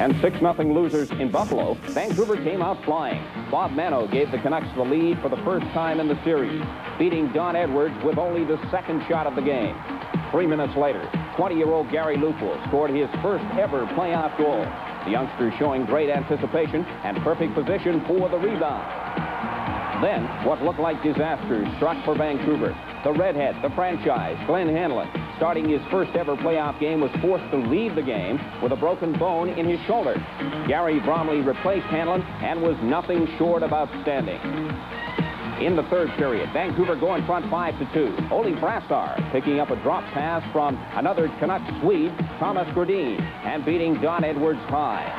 And 6-0 losers in Buffalo, Vancouver came out flying. Bob Mano gave the Canucks the lead for the first time in the series, beating Don Edwards with only the second shot of the game. 3 minutes later, 20-year-old Gary Lupul scored his first ever playoff goal. The youngster showing great anticipation and perfect position for the rebound. Then, what looked like disaster struck for Vancouver. The redhead, the franchise, Glenn Hanlon, starting his first ever playoff game, was forced to leave the game with a broken bone in his shoulder. Gary Bromley replaced Hanlon and was nothing short of outstanding. In the third period, Vancouver go in front 5-2. Ole Brassar picking up a drop pass from another Canucks Swede, Thomas Grodin, and beating Don Edwards high.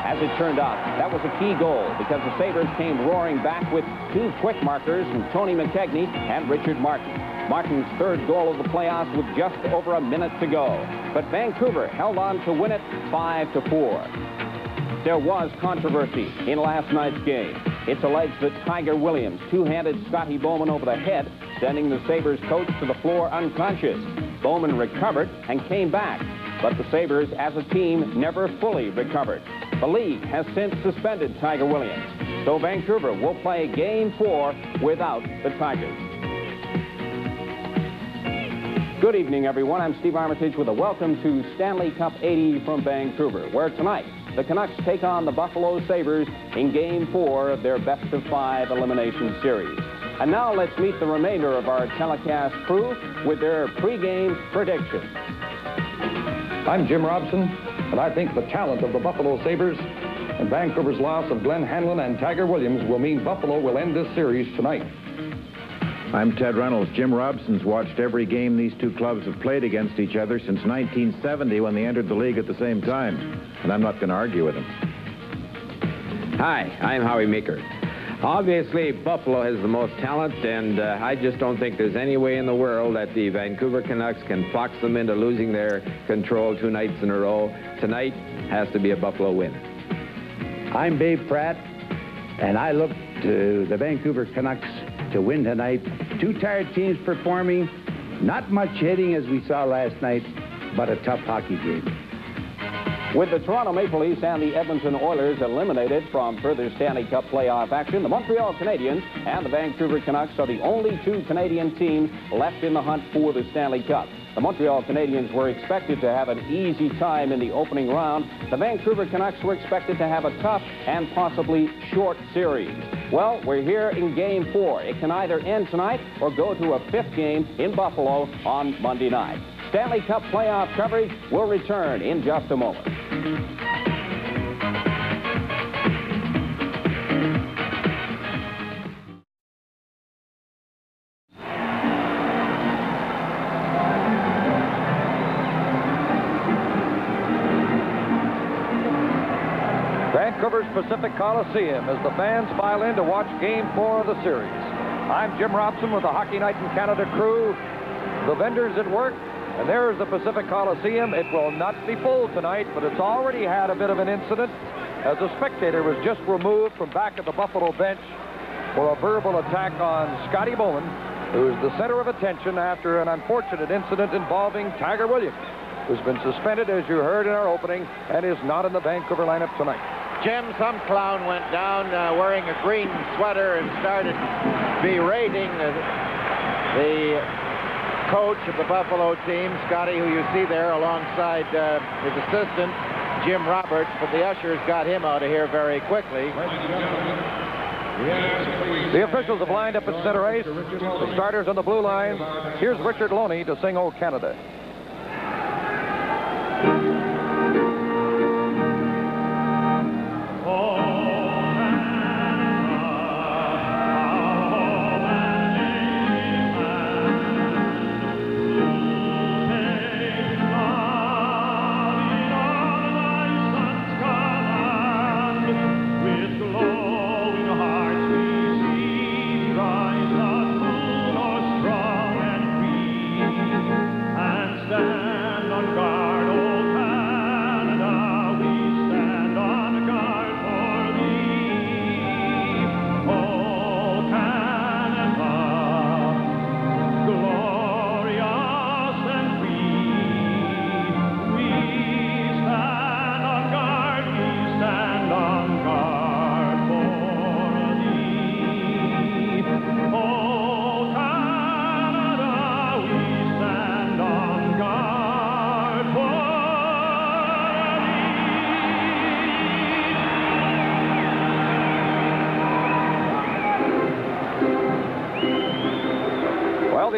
As it turned out, that was a key goal because the Sabres came roaring back with 2 quick markers from Tony McKegney and Richard Martin. Martin's third goal of the playoffs with just over a minute to go. But Vancouver held on to win it 5-4. There was controversy in last night's game. It's alleged that Tiger Williams two-handed Scotty Bowman over the head, sending the Sabres coach to the floor unconscious. Bowman recovered and came back, but the Sabres as a team never fully recovered. The league has since suspended Tiger Williams, so Vancouver will play Game 4 without the Tigers. Good evening, everyone. I'm Steve Armitage with a welcome to Stanley Cup 80 from Vancouver, where tonight the Canucks take on the Buffalo Sabres in Game 4 of their best-of-5 elimination series. And now let's meet the remainder of our telecast crew with their pregame predictions. I'm Jim Robson, and I think the talent of the Buffalo Sabres and Vancouver's loss of Glenn Hanlon and Tiger Williams will mean Buffalo will end this series tonight. I'm Ted Reynolds. Jim Robson's watched every game these two clubs have played against each other since 1970 when they entered the league at the same time, and I'm not going to argue with him. Hi, I'm Howie Meeker. Obviously, Buffalo has the most talent, and I just don't think there's any way in the world that the Vancouver Canucks can fox them into losing their control 2 nights in a row. Tonight has to be a Buffalo win. I'm Babe Pratt, and I look to the Vancouver Canucks to win tonight. 2 tired teams performing, not much hitting as we saw last night, but a tough hockey game. With the Toronto Maple Leafs and the Edmonton Oilers eliminated from further Stanley Cup playoff action, the Montreal Canadiens and the Vancouver Canucks are the only 2 Canadian teams left in the hunt for the Stanley Cup. The Montreal Canadiens were expected to have an easy time in the opening round. The Vancouver Canucks were expected to have a tough and possibly short series. Well, we're here in Game 4. It can either end tonight or go to a 5th game in Buffalo on Monday night. Stanley Cup playoff coverage will return in just a moment. Vancouver's Pacific Coliseum as the fans file in to watch Game 4 of the series. I'm Jim Robson with the Hockey Night in Canada crew. The vendors at work, and there's the Pacific Coliseum. It will not be full tonight, but it's already had a bit of an incident as a spectator was just removed from back of the Buffalo bench for a verbal attack on Scotty Bowman, who is the center of attention after an unfortunate incident involving Tiger Williams, who's been suspended, as you heard in our opening, and is not in the Vancouver lineup tonight. Jim, some clown went down wearing a green sweater and started berating the coach of the Buffalo team, Scotty, who you see there alongside his assistant, Jim Roberts, but the ushers got him out of here very quickly. The officials have lined up at center ice. The starters on the blue line. Here's Richard Loney to sing "O Canada." And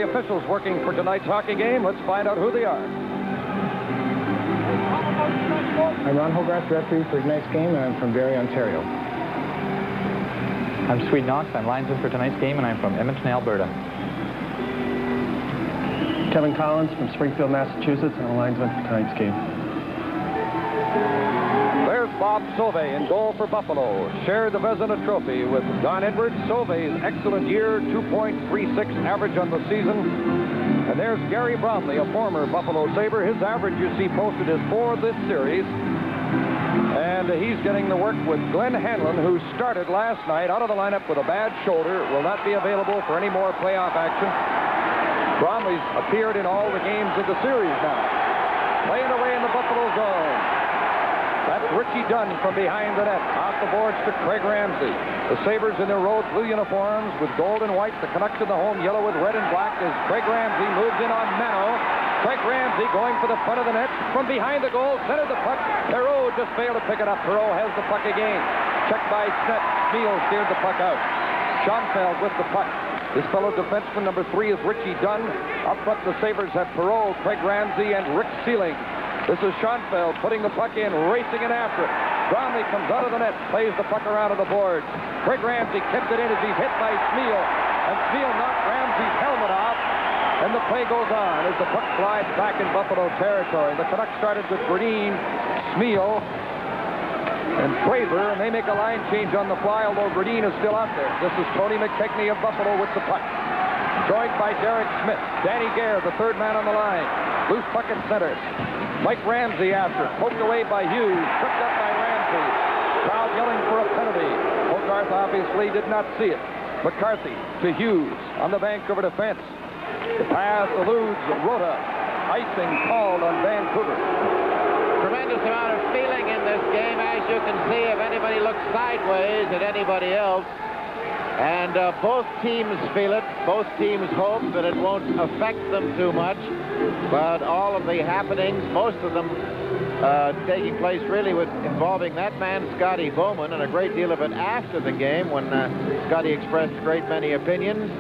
officials working for tonight's hockey game. Let's find out who they are. I'm Ron Hogarth, referee for tonight's game, and I'm from Barrie, Ontario. I'm Swede Knox. I'm linesman for tonight's game, and I'm from Edmonton, Alberta. Kevin Collins from Springfield, Massachusetts, and I'm a linesman for tonight's game. There's Bob Sauve in goal for Buffalo. Shared the Vezina Trophy with Don Edwards. Sauve's excellent year, 2.36 average on the season. And there's Gary Bromley, a former Buffalo Sabre. His average, you see, posted is 4 this series. And he's getting the work with Glenn Hanlon, who started last night out of the lineup with a bad shoulder. Will not be available for any more playoff action. Bromley's appeared in all the games of the series now. Playing away in the Buffalo zone. That's Richie Dunn from behind the net. Off the boards to Craig Ramsey. The Sabres in their road blue uniforms with gold and white. The Canucks in the home yellow with red and black as Craig Ramsey moves in on Mano. Craig Ramsey going for the front of the net. From behind the goal, centered the puck. Perreault just failed to pick it up. Perreault has the puck again. Checked by Snett. Neal steered the puck out. Schoenfeld with the puck. His fellow defenseman, number 3, is Richie Dunn. Up front, the Sabres have Perreault, Craig Ramsey, and Rick Sealing. This is Schoenfeld putting the puck in, racing it after it. Bromley comes out of the net, plays the puck around on the boards. Craig Ramsey kept it in as he's hit by Smeal. And Smeal knocked Ramsey's helmet off. And the play goes on as the puck slides back in Buffalo territory. The Canucks started with Green, Smeal, and Fraser, and they make a line change on the fly, although Gradine is still out there. This is Tony McKechnie of Buffalo with the puck. Joined by Derek Smith. Danny Gare, the third man on the line. Loose puck in center. Mike Ramsey after. Poked away by Hughes. Tripped up by Ramsey. Crowd yelling for a penalty. Hogarth obviously did not see it. McCarthy to Hughes on the Vancouver defense. The pass eludes Rota. Icing called on Vancouver. Tremendous amount of feeling in this game, as you can see, if anybody looks sideways at anybody else. And both teams feel it. Both teams hope that it won't affect them too much. But all of the happenings, most of them taking place really with involving that man, Scotty Bowman, and a great deal of it after the game when Scotty expressed a great many opinions.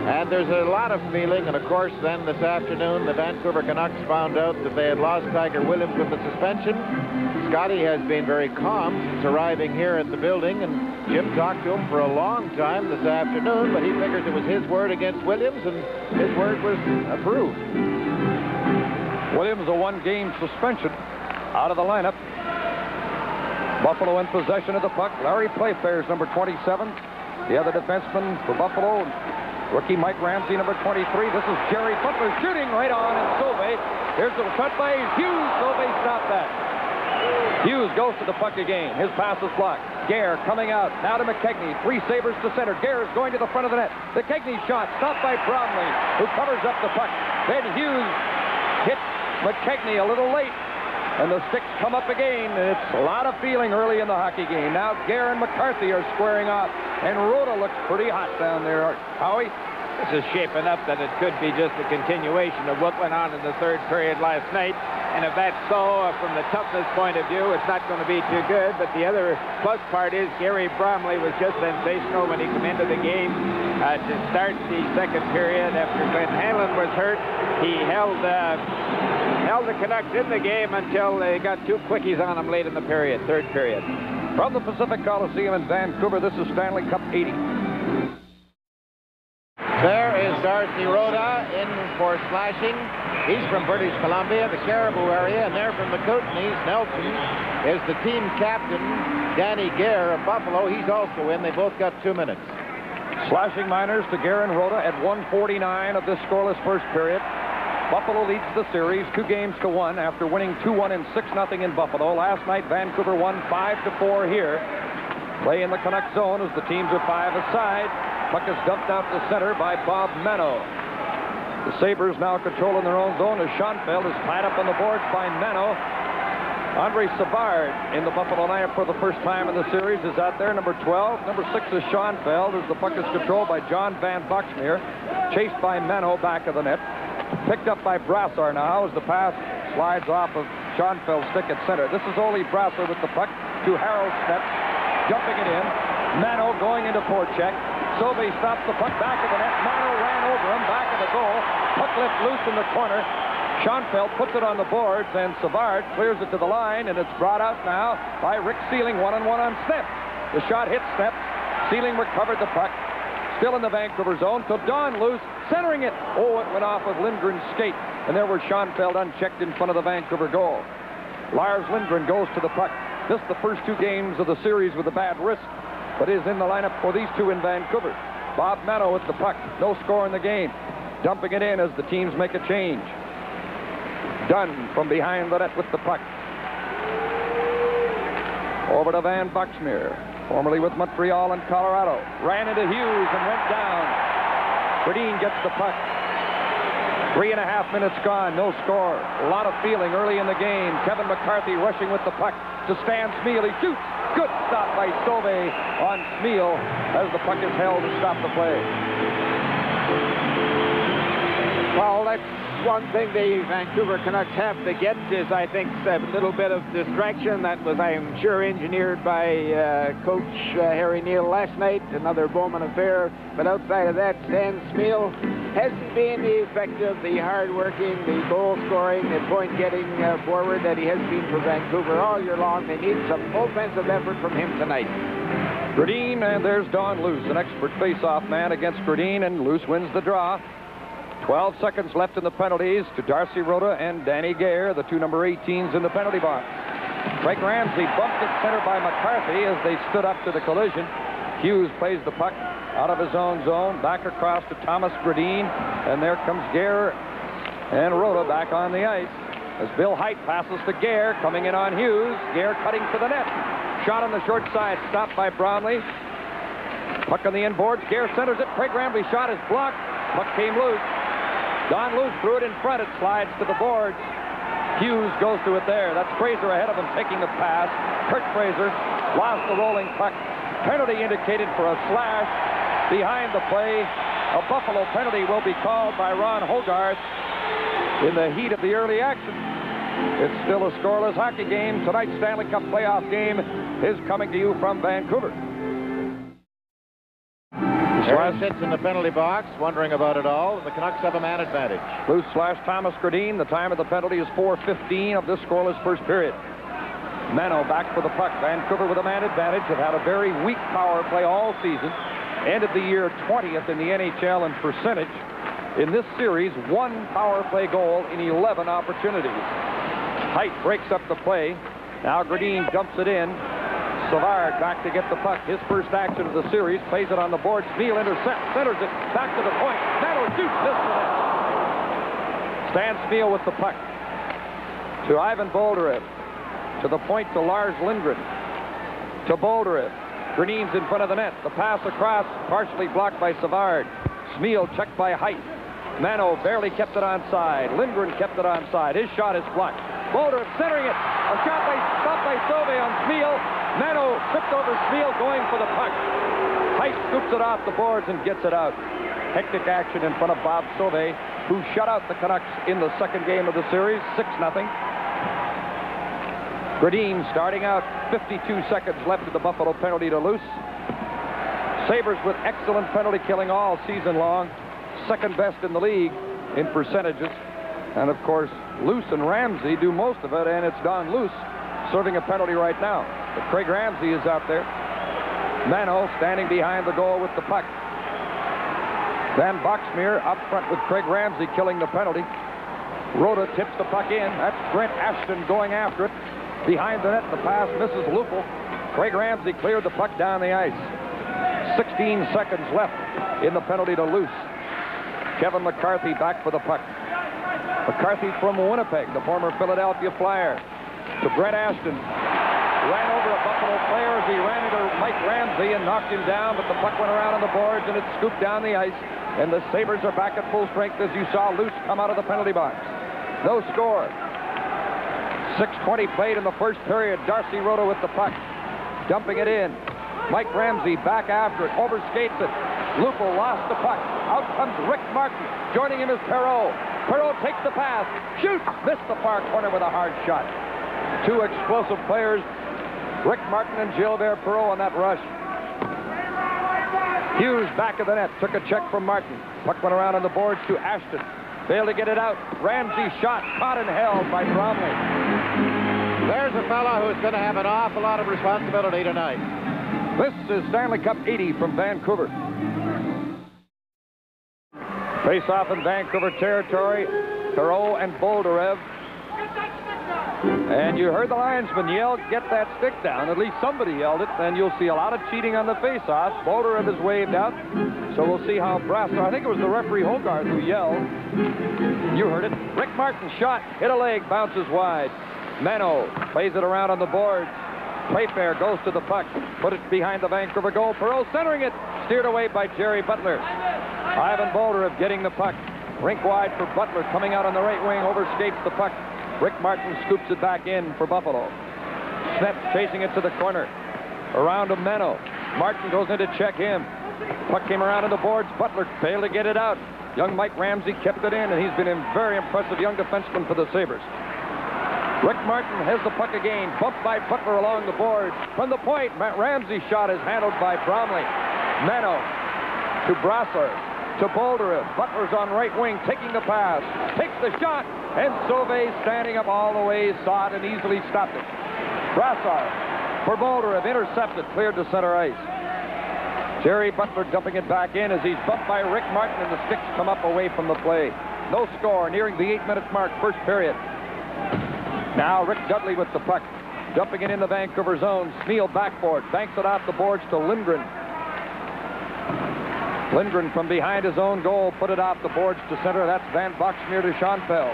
And there's a lot of feeling, and of course then this afternoon the Vancouver Canucks found out that they had lost Tiger Williams with the suspension. Scotty has been very calm since arriving here at the building, and Jim talked to him for a long time this afternoon, but he figures it was his word against Williams, and his word was approved. Williams a 1-game suspension out of the lineup. Buffalo in possession of the puck. Larry Playfair's number 27. The other defenseman for Buffalo, rookie Mike Ramsey, number 23. This is Jerry Butler shooting right on, and Sauve. Here's the shot by Hughes. Sauve stopped that. Hughes goes to the puck again. His pass is blocked. Gare coming out. Now to McKechnie. 3 Sabres to center. Gare is going to the front of the net. McKechnie shot stopped by Bromley, who covers up the puck. Then Hughes hits McKechnie a little late. And the sticks come up again. It's a lot of feeling early in the hockey game. Now Gare and McCarthy are squaring off. And Rota looks pretty hot down there. Howie? This is shaping up that it could be just a continuation of what went on in the third period last night. And if that's so, from the toughness point of view, it's not going to be too good. But the other plus part is Gary Bromley was just sensational when he came into the game to start the second period. After Glenn Hanlon was hurt, he held the Canucks in the game until they got 2 quickies on him late in the period, third period. From the Pacific Coliseum in Vancouver, this is Stanley Cup 80. There is Darcy Rota in for slashing. He's from British Columbia, the Caribou area, and there from the Kootenays, Nelson is the team captain, Danny Gare of Buffalo. He's also in. They both got 2 minutes. Slashing minors to Gare and Rota at 1:49 of this scoreless first period. Buffalo leads the series 2-1 after winning 2-1 and 6-0 in Buffalo. Last night, Vancouver won 5-4 here. Play in the Canuck zone as the teams are 5 aside. Puck is dumped out to center by Bob Mano. The Sabres now controlling their own zone as Schoenfeld is tied up on the boards by Mano. Andre Savard in the Buffalo lineup for the first time in the series is out there, number 12. Number 6 is Schoenfeld as the puck is controlled by John Van Boxmeer. Chased by Mano back of the net. Picked up by Brassard now as the pass slides off of Schoenfeld's stick at center. This is Ole Brassard with the puck to Harold Snett, jumping it in. Mano going into forecheck. Sauvé stops the puck back of the net. Mano ran over him, back of the goal. Puck left loose in the corner. Schoenfeld puts it on the boards, and Savard clears it to the line, and it's brought out now by Rick Sealing, one-on-one on Snep. The shot hits Snep. Sealing recovered the puck. Still in the Vancouver zone. So Don Luce centering it. Oh, it went off of Lindgren's skate, and there was Schoenfeld unchecked in front of the Vancouver goal. Lars Lindgren goes to the puck. Missed the first 2 games of the series with a bad wrist, but is in the lineup for these 2 in Vancouver. Bob Mano with the puck. No score in the game. Dumping it in as the teams make a change. Dunn from behind the net with the puck. Over to Van Buxmere, formerly with Montreal and Colorado. Ran into Hughes and went down. Berdine gets the puck. 3.5 minutes gone, no score. A lot of feeling early in the game. Kevin McCarthy rushing with the puck to Stan Smeal. He shoots. Good stop by Sauvé on Smeal as the puck is held to stop the play. Well, that's one thing the Vancouver Canucks have to get is, I think, a little bit of distraction. That was, I'm sure, engineered by Coach Harry Neal last night, another Bowman affair. But outside of that, Stan Smeal hasn't been the effective, the hard-working, the goal-scoring, the point-getting forward that he has been for Vancouver all year long. They need some offensive effort from him tonight. Gradine, and there's Don Luce, an expert face-off man against Gradine, and Luce wins the draw. 12 seconds left in the penalties to Darcy Rota and Danny Gare, the 2 number 18s in the penalty box. Craig Ramsey bumped it center by McCarthy as they stood up to the collision. Hughes plays the puck out of his own zone, back across to Thomas Gradine, and there comes Gare and Rota back on the ice as Bill Height passes to Gare, coming in on Hughes. Gare cutting to the net. Shot on the short side, stopped by Brownlee. Puck on the inboards. Gare centers it. Craig Ramsey shot is blocked. Puck came loose. Don Luce threw it in front. It slides to the boards. Hughes goes to it there. That's Fraser ahead of him taking the pass. Kurt Fraser lost the rolling puck. Penalty indicated for a slash behind the play. A Buffalo penalty will be called by Ron Hogarth in the heat of the early action. It's still a scoreless hockey game. Tonight's Stanley Cup playoff game is coming to you from Vancouver. Harry sits in the penalty box, wondering about it all, and the Canucks have a man advantage. Luce slash Thomas Gradine. The time of the penalty is 4:15 of this scoreless first period. Mano back for the puck. Vancouver with a man advantage. Have had a very weak power play all season. Ended the year 20th in the NHL in percentage. In this series, 1 power play goal in 11 opportunities. Height breaks up the play. Now Gradine dumps it in. Savard back to get the puck. His first action of the series. Plays it on the board. Smeal intercepts. Centers it. Back to the point. Mano shoots. Missed it. Stan Smeal with the puck. To Ivan Boldyrev. To the point to Lars Lindgren. To Boldyrev. Gradine's in front of the net. The pass across. Partially blocked by Savard. Smeal checked by Height. Mano barely kept it onside. Lindgren kept it onside. His shot is blocked. Boldyrev centering it. A shot stopped by Sauvé on Smeal. Mano tripped over Smeal going for the puck. Height scoops it off the boards and gets it out. Hectic action in front of Bob Sauvé, who shut out the Canucks in the second game of the series, 6-0. Gradine starting out, 52 seconds left of the Buffalo penalty to Luce. Sabres with excellent penalty killing all season long. Second best in the league in percentages. And of course, Luce and Ramsey do most of it, and it's Don Luce serving a penalty right now. But Craig Ramsey is out there. Mano standing behind the goal with the puck. Van Boxmeer up front with Craig Ramsey killing the penalty. Rota tips the puck in. That's Brent Ashton going after it. Behind the net, the pass misses Lupul. Craig Ramsey cleared the puck down the ice. 16 seconds left in the penalty to Luce. Kevin McCarthy back for the puck. McCarthy from Winnipeg, the former Philadelphia Flyer. To Brent Ashton. Ran over a Buffalo player as he ran into Mike Ramsey and knocked him down, but the puck went around on the boards and it scooped down the ice. And the Sabres are back at full strength as you saw Luce come out of the penalty box. No score. 6:20 played in the first period. Darcy Rota with the puck. Dumping it in. Mike Ramsey back after it. Overskates it. Lupul lost the puck. Out comes Rick Martin. Joining him is Perreault. Perreault takes the pass. Shoots. Missed the far corner with a hard shot. 2 explosive players. Rick Martin and Gilbert Perreault on that rush. Hughes back of the net, took a check from Martin. Puck went around on the boards to Ashton. Failed to get it out. Ramsey shot, caught and held by Bromley. There's a fella who's going to have an awful lot of responsibility tonight. This is Stanley Cup 80 from Vancouver. Face-off in Vancouver territory. Perreault and Boldarev. And you heard the linesman yell, get that stick down. At least somebody yelled it. And you'll see a lot of cheating on the face-off. Boldarev is waved out. So we'll see how Brassard, I think it was the referee Hogarth who yelled. You heard it. Rick Martin shot, hit a leg, bounces wide. Mano plays it around on the boards. Playfair goes to the puck, put it behind the Vancouver goal. Perreault centering it, steered away by Jerry Butler. Ivan Boldarev getting the puck. Rink wide for Butler, coming out on the right wing, overskates the puck. Rick Martin scoops it back in for Buffalo. Smith chasing it to the corner. Around to Mano. Martin goes in to check him. Puck came around on the boards. Butler failed to get it out. Young Mike Ramsey kept it in, and he's been a very impressive young defenseman for the Sabres. Rick Martin has the puck again, bumped by Butler along the boards. From the point, Ramsey's shot is handled by Bromley. Mano to Brassard, to Boldarev. Butler's on right wing, taking the pass, takes the shot, and Sauvé standing up all the way, saw it and easily stopped it. Brassard for Boldarev, intercepted, cleared to center ice. Jerry Butler dumping it back in as he's bumped by Rick Martin, and the sticks come up away from the play. No score, nearing the 8-minute mark, first period. Now Rick Dudley with the puck, dumping it in the Vancouver zone. Sneal backboard, banks it off the boards to Lindgren. Lindgren from behind his own goal, put it off the boards to center. That's Van Boxmeer to Schoenfeld.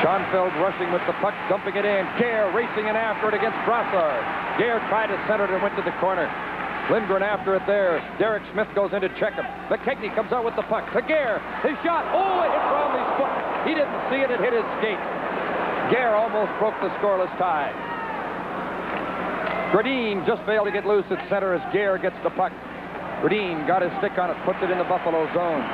Schoenfeld rushing with the puck, dumping it in. Gare racing in after it against Brassard. Gare tried to center it and went to the corner. Lindgren after it there. Derek Smith goes in to check him. McKechnie comes out with the puck. To Gare, his shot. Oh, it hit Bromley's foot. He didn't see it, it hit his skate. Gare almost broke the scoreless tie. Gradine just failed to get loose at center as Gare gets the puck. Gradine got his stick on it, puts it in the Buffalo zone.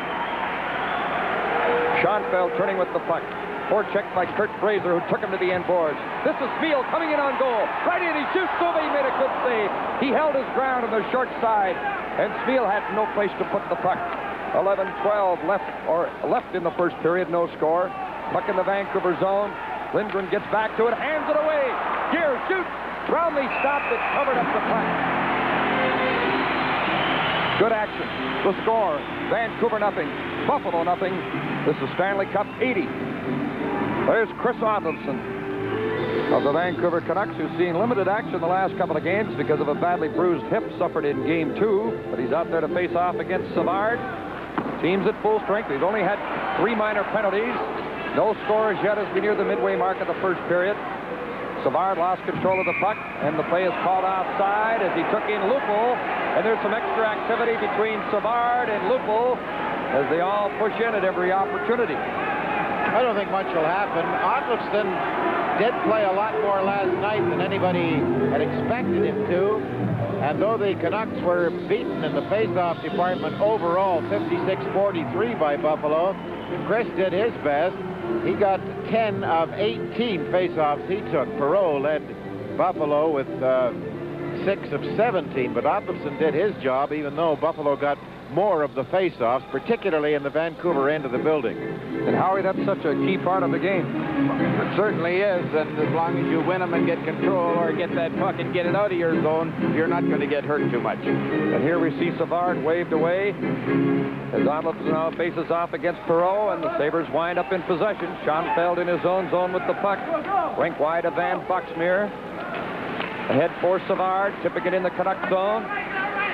Schoenfeld turning with the puck. Forechecked by Kurt Fraser, who took him to the end boards. This is Spiel coming in on goal. Right in, he shoots. Sauvé made a good save. He held his ground on the short side, and Spiel had no place to put the puck. 11-12 left in the first period, no score. Puck in the Vancouver zone. Lindgren gets back to it, hands it away. Gare shoots. Bromley stopped it, covered up the puck. Good action. The score, Vancouver nothing, Buffalo nothing. This is Stanley Cup 80. There's Chris Ottolson of the Vancouver Canucks, who's seen limited action the last couple of games because of a badly bruised hip suffered in Game 2. But he's out there to face off against Savard. Team's at full strength. He's only had 3 minor penalties. No scores yet as we near the midway mark of the first period. Savard lost control of the puck, and the play is called offside as he took in Lupul. And there's some extra activity between Savard and Lupul as they all push in at every opportunity. I don't think much will happen. Ottolson did play a lot more last night than anybody had expected him to. And though the Canucks were beaten in the face-off department overall, 56-43 by Buffalo, Chris did his best. He got 10 of 18 face-offs he took. Perreault led Buffalo with 6 of 17, but Ottolson did his job, even though Buffalo got more of the face-offs, particularly in the Vancouver end of the building. And Howie, that's such a key part of the game. It certainly is, and as long as you win them and get control or get that puck and get it out of your zone, you're not going to get hurt too much. And here we see Savard waved away as Ottolson now faces off against Perreault, and the Sabres wind up in possession. Schoenfeld in his own zone with the puck. Rink wide of Van Boxmeer. Ahead for Savard, tipping it in the Canuck zone.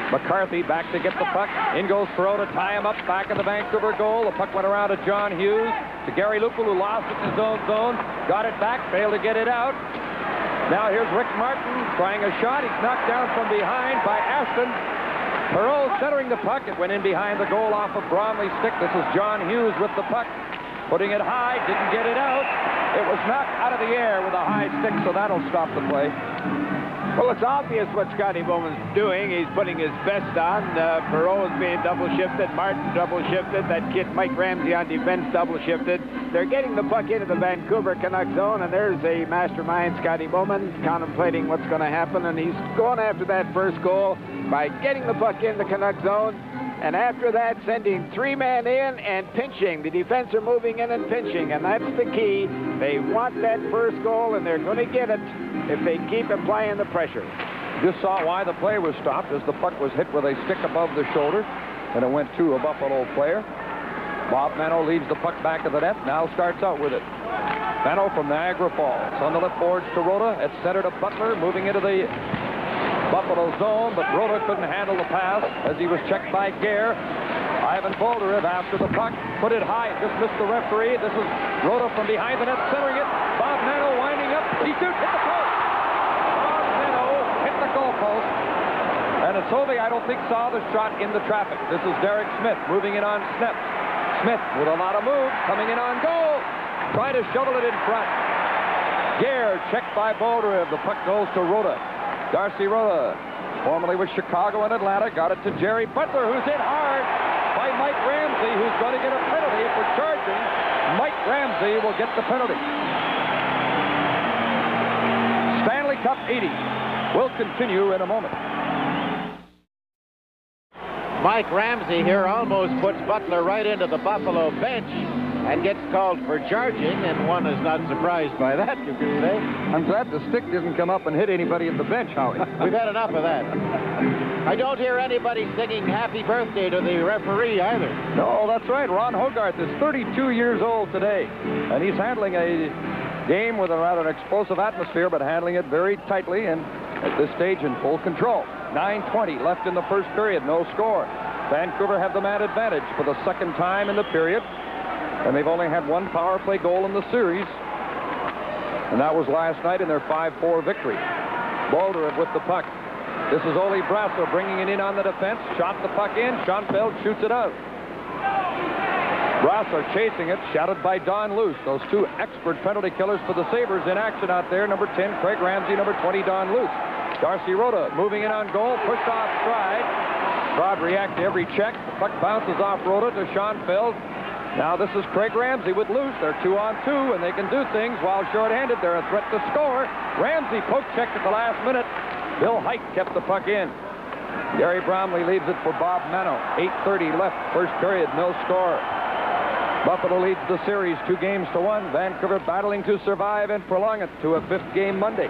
McCarthy back to get the puck. In goes Perreault to tie him up back in the Vancouver goal. The puck went around to John Hughes, to Gary Lupul, who lost it in his own zone. Got it back, failed to get it out. Now here's Rick Martin trying a shot. He's knocked down from behind by Ashton. Perreault centering the puck. It went in behind the goal off of Bromley's stick. This is John Hughes with the puck. Putting it high, didn't get it out. It was knocked out of the air with a high stick, so that'll stop the play. Well, it's obvious what Scotty Bowman's doing. He's putting his best on. Perreault is being double-shifted. Martin double-shifted. That kid Mike Ramsey on defense double-shifted. They're getting the puck into the Vancouver Canuck zone, and there's a mastermind, Scotty Bowman, contemplating what's going to happen, and he's going after that first goal. by getting the puck in the Canuck zone, and after that, sending 3-man in and pinching. The defense are moving in and pinching, and that's the key. They want that first goal, and they're going to get it if they keep applying the pressure. Just saw why the play was stopped as the puck was hit with a stick above the shoulder, and it went to a Buffalo player. Bob Mano leads the puck back of the net, now starts out with it. Mano from Niagara Falls on the left boards to Rota. It's center to Butler, moving into the Buffalo zone, but Rota couldn't handle the pass as he was checked by Gare. Ivan Bolderev after the puck, put it high, just missed the referee. This is Rota from behind the net, centering it. Bob Mano winding up, he shoots, hit the post. Bob Mano hit the goalpost. And Asove, I don't think, saw the shot in the traffic. This is Derek Smith moving in on Smith. Smith with a lot of move, coming in on goal. Try to shuttle it in front. Gare checked by Bolderev. The puck goes to Rota. Darcy Rota, formerly with Chicago and Atlanta, got it to Jerry Butler, who's hit hard by Mike Ramsey, who's going to get a penalty for charging. Mike Ramsey will get the penalty. Stanley Cup 80 will continue in a moment. Mike Ramsey here almost puts Butler right into the Buffalo bench and gets called for charging, and one is not surprised by that, you could say. I'm glad the stick didn't come up and hit anybody in the bench, Howie. We've had enough of that. I don't hear anybody singing happy birthday to the referee either. No, that's right. Ron Hogarth is 32 years old today, and he's handling a game with a rather explosive atmosphere, but handling it very tightly and at this stage in full control. 9:20 left in the first period, no score. Vancouver have the man advantage for the second time in the period. And they've only had one power play goal in the series. And that was last night in their 5-4 victory. Bolderev with the puck. This is Ole Brasso bringing it in on the defense. Shot the puck in. Schoenfeld shoots it out. Brasso chasing it. Shouted by Don Luce. Those two expert penalty killers for the Sabres in action out there. Number 10, Craig Ramsey. Number 20, Don Luce. Darcy Rota moving in on goal. Pushed off stride. Rod react to every check. The puck bounces off Rota to Schoenfeld. Now this is Craig Ramsey with Luce. They're 2-on-2, and they can do things while shorthanded. They're a threat to score. Ramsey poke checked at the last minute. Bill Hite kept the puck in. Gary Bromley leaves it for Bob Mano. 8:30 left, first period, no score. Buffalo leads the series 2-1. Vancouver battling to survive and prolong it to a 5th game Monday.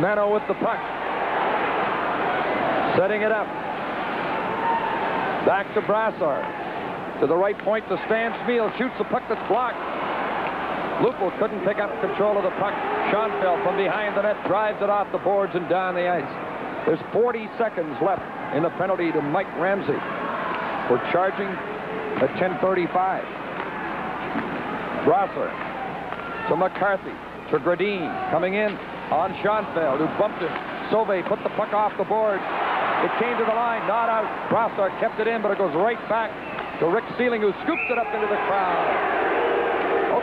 Mano with the puck. Setting it up. Back to Brassard. To the right point to Stan Schmiel. Shoots the puck that's blocked. Lupul couldn't pick up control of the puck. Schoenfeld from behind the net drives it off the boards and down the ice. There's 40 seconds left in the penalty to Mike Ramsey for charging at 10:35. Brasser to McCarthy to Gradine coming in on Schoenfeld, who bumped it. Sauvé put the puck off the board. It came to the line, not out. Brasser kept it in, but it goes right back to Rick Sealing, who scoops it up into the crowd.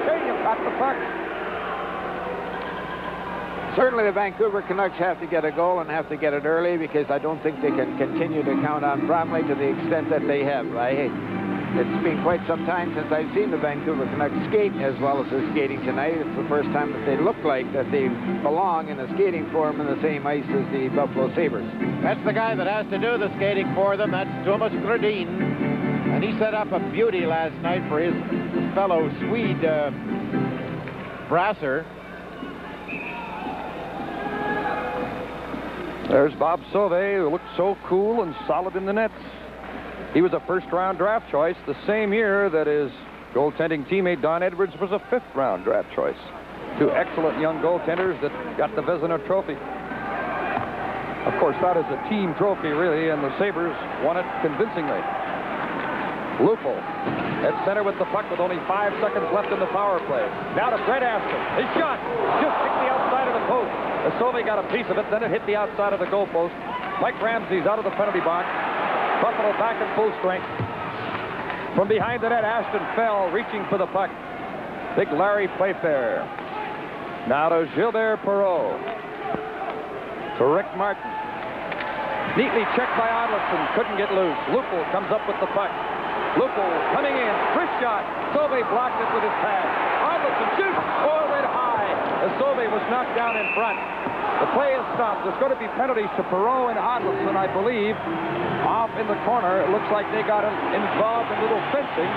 Okay, you've got the puck. Certainly the Vancouver Canucks have to get a goal and have to get it early, because I don't think they can continue to count on Bromley to the extent that they have. It's been quite some time since I've seen the Vancouver Canucks skate as well as they're skating tonight. It's the first time that they look like that they belong in a skating form in the same ice as the Buffalo Sabres. That's the guy that has to do the skating for them. That's Thomas Gradine. And he set up a beauty last night for his fellow Swede, Brasser. There's Bob Sauvé, who looked so cool and solid in the nets. He was a first-round draft choice the same year that his goaltending teammate Don Edwards was a fifth-round draft choice. Two excellent young goaltenders that got the Vezina Trophy. Of course, that is a team trophy, really, and the Sabres won it convincingly. Lupul at center with the puck with only 5 seconds left in the power play. Now to Fred Aston. His shot just hit the outside of the post. Sauvé got a piece of it, then it hit the outside of the goalpost. Mike Ramsey's out of the penalty box. Buffalo back in full strength. From behind the net, Ashton fell, reaching for the puck. Big Larry Playfair. Now to Gilbert Perreault. To Rick Martin. Neatly checked by Odlinson, couldn't get loose. Lupul comes up with the puck. Lupul coming in, first shot. Sauvé blocked it with his pad. Odlinson shoots, oh, it went high. As Sauvé was knocked down in front. The play is stopped. There's going to be penalties to Perot and Odlinson, I believe. Off in the corner, it looks like they got involved in a little fencing,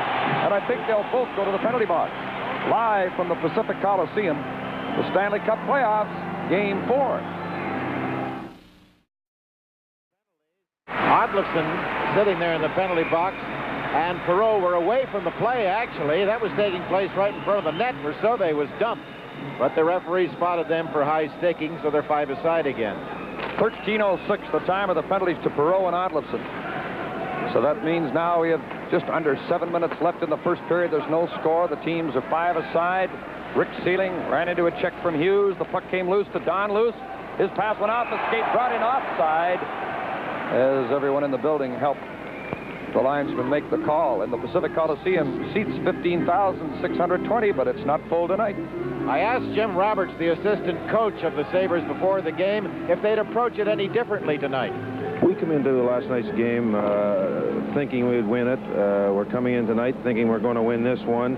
and I think they'll both go to the penalty box. Live from the Pacific Coliseum, the Stanley Cup playoffs, Game 4. Odlinson sitting there in the penalty box, and Perot were away from the play, actually. That was taking place right in front of the net where Sauvé was dumped. But the referee spotted them for high sticking, so they're 5-a-side again. 13:06, the time of the penalties to Perot and Odlinson. So that means now we have just under 7 minutes left in the first period. There's no score. The teams are 5-a-side. Rick Sealing ran into a check from Hughes. The puck came loose to Don Luce. His pass went off the skate, brought in offside, as everyone in the building helped the linesman make the call. And the Pacific Coliseum seats 15,620, but it's not full tonight. I asked Jim Roberts, the assistant coach of the Sabres before the game, if they'd approach it any differently tonight. We come into last night's game thinking we'd win it. We're coming in tonight thinking we're going to win this one.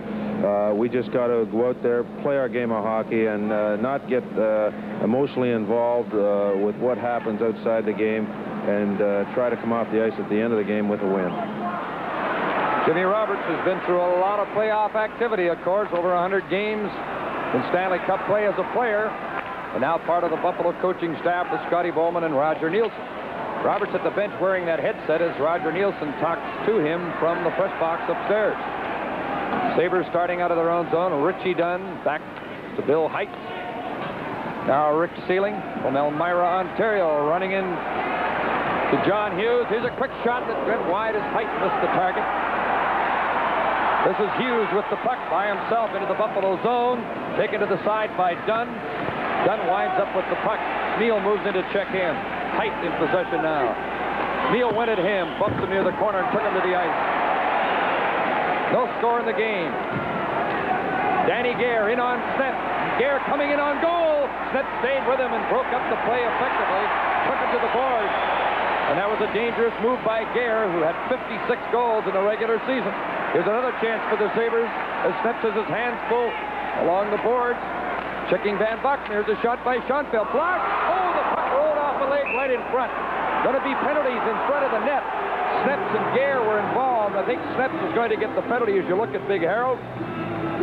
We just got to go out there, play our game of hockey, and not get emotionally involved with what happens outside the game, and try to come off the ice at the end of the game with a win. Jimmy Roberts has been through a lot of playoff activity, of course, over 100 games in Stanley Cup play as a player, and now part of the Buffalo coaching staff with Scotty Bowman and Roger Nielsen. Roberts at the bench wearing that headset as Roger Nielsen talks to him from the press box upstairs. Sabres starting out of their own zone. Richie Dunn back to Bill Height. Now Rick Sealing from Elmira, Ontario, running in to John Hughes. Here's a quick shot that went wide as Height missed the target. This is Hughes with the puck by himself into the Buffalo zone. Taken to the side by Dunn. Dunn winds up with the puck. Neal moves in to check in. Height in possession now. Neal went at him, bumped him near the corner, and took him to the ice. No score in the game. Danny Gare in on Snett. Gare coming in on goal. Snett stayed with him and broke up the play effectively. Took him to the boards. And that was a dangerous move by Gare, who had 56 goals in the regular season. Here's another chance for the Sabres as Snett has his hands full along the boards. Checking Van Buchten. Here's a shot by Schoenfeld. Blocked. Oh, the puck rolled off the leg right in front. Going to be penalties in front of the net. Sneps and Gare were involved. I think Sneps is going to get the penalty as you look at Big Harold.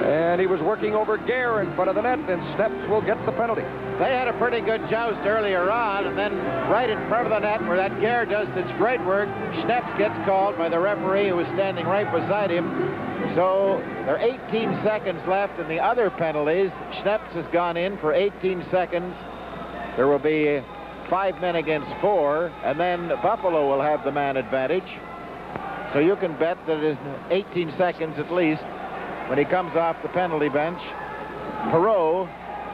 And he was working over Gare in front of the net, and Sneps will get the penalty. They had a pretty good joust earlier on, and then right in front of the net where that Gare does its great work, Sneps gets called by the referee who was standing right beside him. So there are 18 seconds left in the other penalties. Sneps has gone in for 18 seconds. There will be 5 men against 4, and then Buffalo will have the man advantage. So you can bet that in 18 seconds at least, when he comes off the penalty bench, Perot,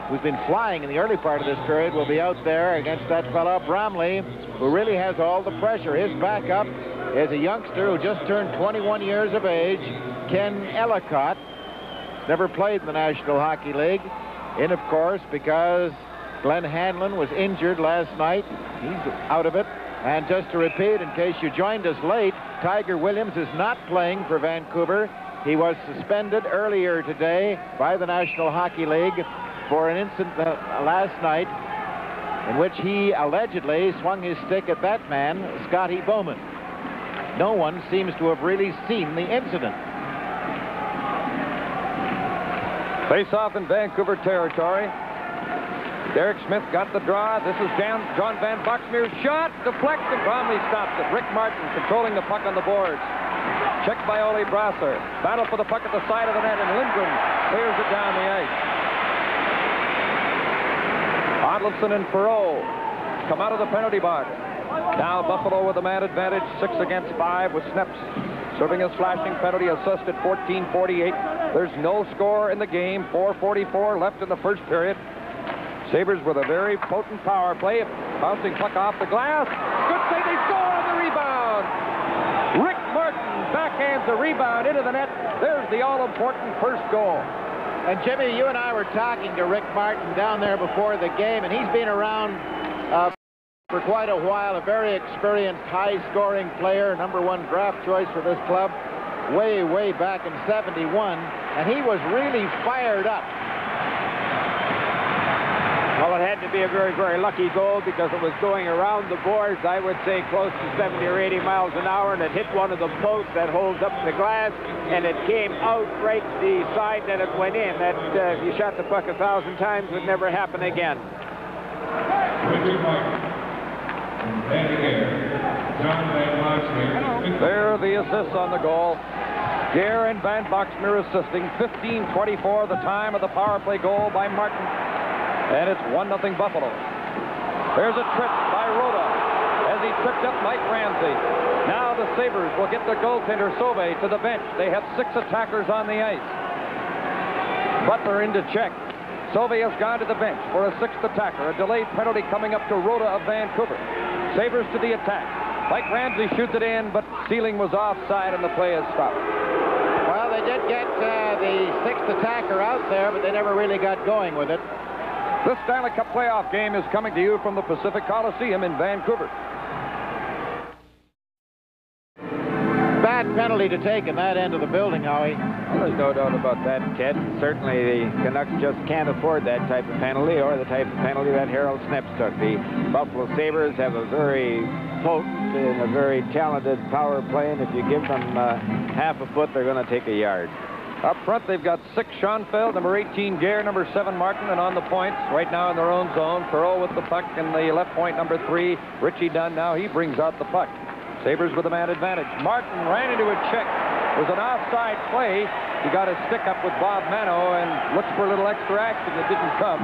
who's been flying in the early part of this period, will be out there against that fella Bromley, who really has all the pressure. His backup is a youngster who just turned 21 years of age, Ken Ellicott. Never played in the National Hockey League. In, of course, because Glenn Hanlon was injured last night. He's out of it. And just to repeat, in case you joined us late, Tiger Williams is not playing for Vancouver. He was suspended earlier today by the National Hockey League for an incident last night in which he allegedly swung his stick at that man, Scotty Bowman. No one seems to have really seen the incident. Face-off in Vancouver territory. Derek Smith got the draw. This is John Van Boxmeer's shot. Deflected. Bromley stops it. Rick Martin controlling the puck on the boards. Checked by Ole Brasser. Battle for the puck at the side of the net, and Lindgren clears it down the ice. Odlinson and Perot come out of the penalty box. Now Buffalo with a man advantage, 6 against 5 with Sneps serving a slashing penalty, assessed at 14:48. There's no score in the game. 4:44 left in the first period. Sabres with a very potent power play. Bouncing puck off the glass. Good save. They score on the rebound. Rick Martin backhands the rebound into the net. There's the all-important first goal. And Jimmy, you and I were talking to Rick Martin down there before the game, and he's been around for quite a while. A very experienced, high-scoring player, #1 draft choice for this club, way back in '71, and he was really fired up. Well, it had to to be a very, very lucky goal because it was going around the boards, I would say close to 70 or 80 miles an hour, and it hit one of the posts that holds up the glass, and it came out right the side that it went in. That if you shot the puck 1,000 times, would never happen again. There are the assists on the goal. Gare and Van Boxmeer assisting. 15:24 the time of the power play goal by Martin. And it's 1-0 Buffalo. There's a trip by Rhoda as he tripped up Mike Ramsey. Now the Sabres will get the goaltender Sauve to the bench. They have 6 attackers on the ice. Butler into check. Sauve has gone to the bench for a 6th attacker. A delayed penalty coming up to Rhoda of Vancouver. Sabres to the attack. Mike Ramsey shoots it in, but Sealing was offside and the play is stopped. Well, they did get the 6th attacker out there, but they never really got going with it. This Stanley Cup playoff game is coming to you from the Pacific Coliseum in Vancouver. Bad penalty to take in that end of the building, Howie. Well, there's no doubt about that, Ted. Certainly the Canucks just can't afford that type of penalty or the type of penalty that Harold Snips took. The Buffalo Sabres have a very potent and a very talented power play, and if you give them half a foot, they're going to take a yard. Up front, they've got 6 Schoenfeld, number 18 Gare, number 7 Martin, and on the points right now in their own zone. Perreault with the puck in the left point, number 3. Richie Dunn now, he brings out the puck. Sabres with a man advantage. Martin ran into a check. It was an offside play. He got his stick up with Bob Mano and looked for a little extra action that didn't come.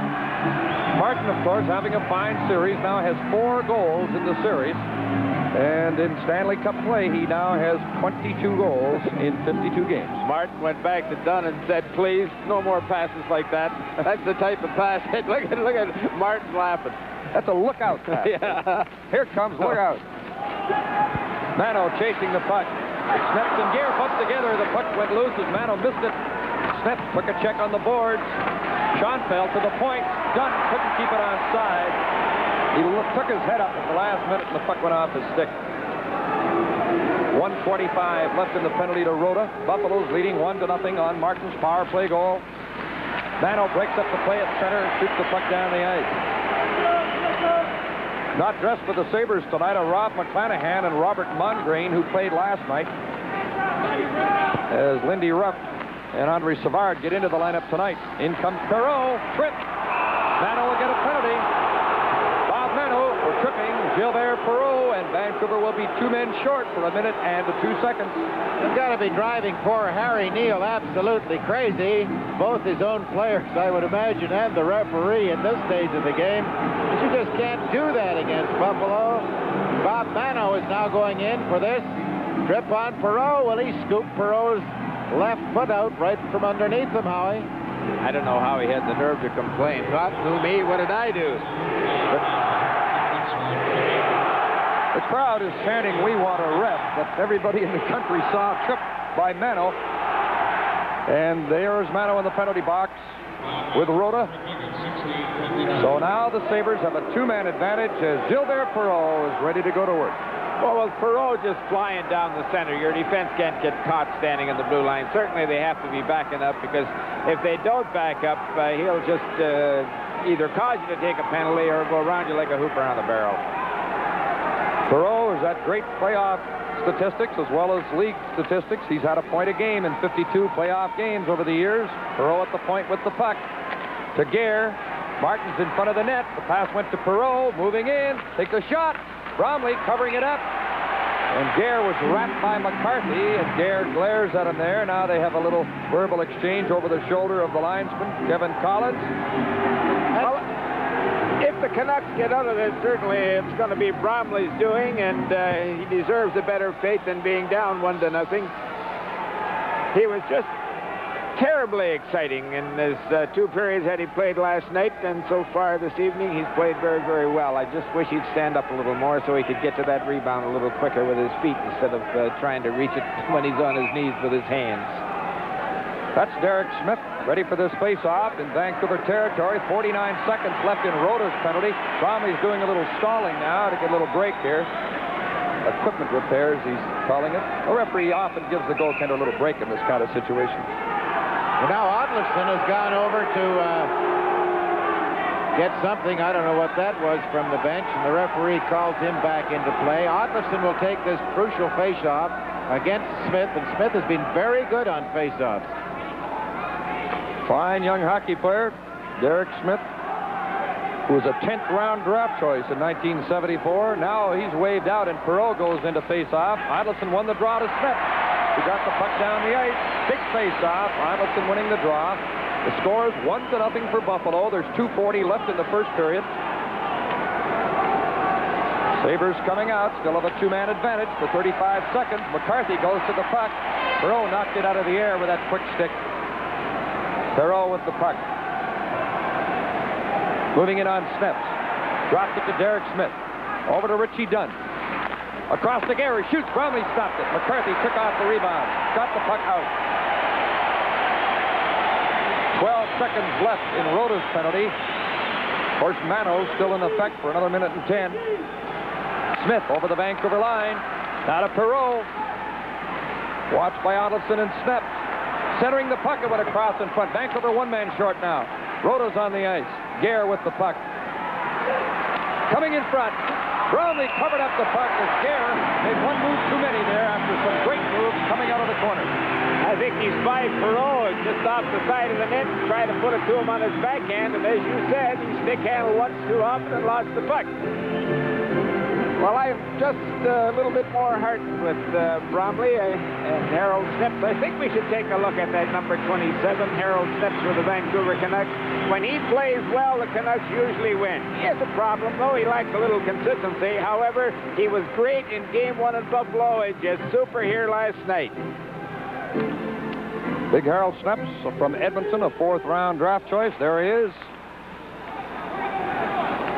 Martin, of course, having a fine series, now has 4 goals in the series. And in Stanley Cup play, he now has 22 goals in 52 games. Martin went back to Dunn and said, please, no more passes like that. That's the type of pass. look at Martin laughing. That's a lookout pass. Yeah. Here comes lookout. Mano chasing the puck. Sneps and Gare bumped together. The puck went loose as Mano missed it. Sneps took a check on the boards. Schoenfeld to the point. Dunn couldn't keep it onside. He took his head up at the last minute, and the puck went off his stick. 1:25 left in the penalty to Rhoda. Buffalo's leading 1-0 on Martin's power play goal. Mano breaks up the play at center and shoots the puck down the ice. Not dressed for the Sabres tonight are Rob McClanahan and Robert Mongrain, who played last night. As Lindy Ruff and Andre Savard get into the lineup tonight. In comes Perreault. Trip. Mano will get a penalty. Bob Mano for tripping Gilbert Perreault, and Vancouver will be 2 men short for 1 minute and 2 seconds. They've got to be driving poor Harry Neal absolutely crazy. Both his own players, I would imagine, and the referee at this stage of the game. But you just can't do that against Buffalo. Bob Mano is now going in for this. Trip on Perreault. Will he scoop Perreault's left foot out right from underneath him, Howie? I don't know how he had the nerve to complain. Not to me, what did I do? The crowd is chanting, "We want a ref," but everybody in the country saw a trip by Mano. And there's Mano in the penalty box with Rhoda. So now the Sabres have a 2-man advantage as Gilbert Perreault is ready to go to work. Well, Perreault just flying down the center. Your defense can't get caught standing in the blue line. Certainly they have to be backing up, because if they don't back up, he'll just either cause you to take a penalty or go around you like a hooper on the barrel. Perreault has had great playoff statistics as well as league statistics. He's had a point a game in 52 playoff games over the years. Perreault at the point with the puck. To Gare. Martin's in front of the net. The pass went to Perreault. Moving in. Takes a shot. Bromley covering it up. And Gare was wrapped by McCarthy, and Gare glares at him there. Now they have a little verbal exchange over the shoulder of the linesman, Kevin Collins. Well, if the Canucks get out of this, certainly it's going to be Bromley's doing, and he deserves a better fate than being down 1-0. He was just terribly exciting in his 2 periods that he played last night, and so far this evening he's played very, very well. I just wish he'd stand up a little more so he could get to that rebound a little quicker with his feet instead of trying to reach it when he's on his knees with his hands. That's Derek Smith ready for this face-off in Vancouver territory. 49 seconds left in Rhoda's penalty. Bromley's doing a little stalling now to get a little break here. Equipment repairs, he's calling it. A referee often gives the goaltender a little break in this kind of situation. Well, now Odlefson has gone over to get something. I don't know what that was from the bench, and the referee calls him back into play. Ottleston will take this crucial face-off against Smith, and Smith has been very good on face-offs. Fine young hockey player, Derek Smith, who was a 10th round draft choice in 1974. Now he's waved out, and Perreault goes into face-off. Ottleston won the draw to Smith, who got the puck down the ice. Big face-off. Ottleston winning the draw. The score is 1-0 for Buffalo. There's 2:40 left in the first period. Sabres coming out, still have a two-man advantage for 35 seconds. McCarthy goes to the puck. Perreault knocked it out of the air with that quick stick. Perreault with the puck. Moving in on Sneps. Dropped it to Derek Smith. Over to Richie Dunn. Across the Gary. Shoots. Bromley stopped it. McCarthy took off the rebound. Got the puck out. 12 seconds left in Rota's penalty. Of course, Mano's still in effect for another minute and 10. Smith over the Vancouver line. Now to Perreault. Watched by Ottleston and Sneps. Centering the puck, it went across in front. Vancouver one-man short now. Rota's on the ice. Gare with the puck. Coming in front. Bromley covered up the puck as Gare made one move too many there after some great moves coming out of the corner. I think he spied Perreault just off the side of the net and tried to put it to him on his backhand, and as you said, he stick-handled once too often and lost the puck. Well, I'm just a little bit more heartened with Bromley and Harold Sneps. I think we should take a look at that number 27, Harold Sneps for the Vancouver Canucks. When he plays well, the Canucks usually win. He has a problem, though. He lacks a little consistency. However, he was great in Game 1 in Buffalo and just super here last night. Big Harold Sneps from Edmonton, a 4th-round draft choice. There he is.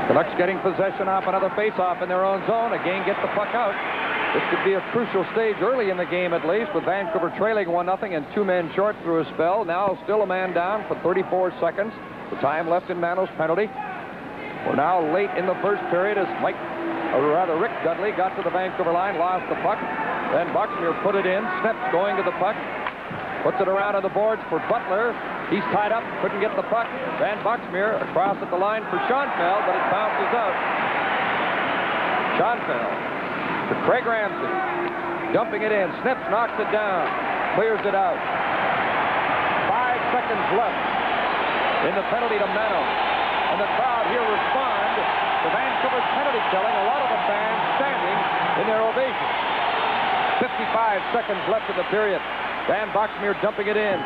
Canucks getting possession off another face-off in their own zone. Again, get the puck out. This could be a crucial stage early in the game, at least, with Vancouver trailing 1-0 and 2 men short through a spell. Now still a man down for 34 seconds. The time left in Mano's penalty. We're now late in the first period as Rick Dudley got to the Vancouver line, lost the puck. Then Boxmeer put it in. Sneps going to the puck. Puts it around on the boards for Butler. He's tied up, couldn't get the puck. Van Boxmeer across at the line for Schoenfeld, but it bounces out. Schoenfeld to Craig Ramsey. Dumping it in. Sneps knocks it down. Clears it out. 5 seconds left in the penalty to Mano. And the crowd here respond to Vancouver's penalty killing. A lot of the fans standing in their ovation. 55 seconds left in the period. Van Boxmeer dumping it in.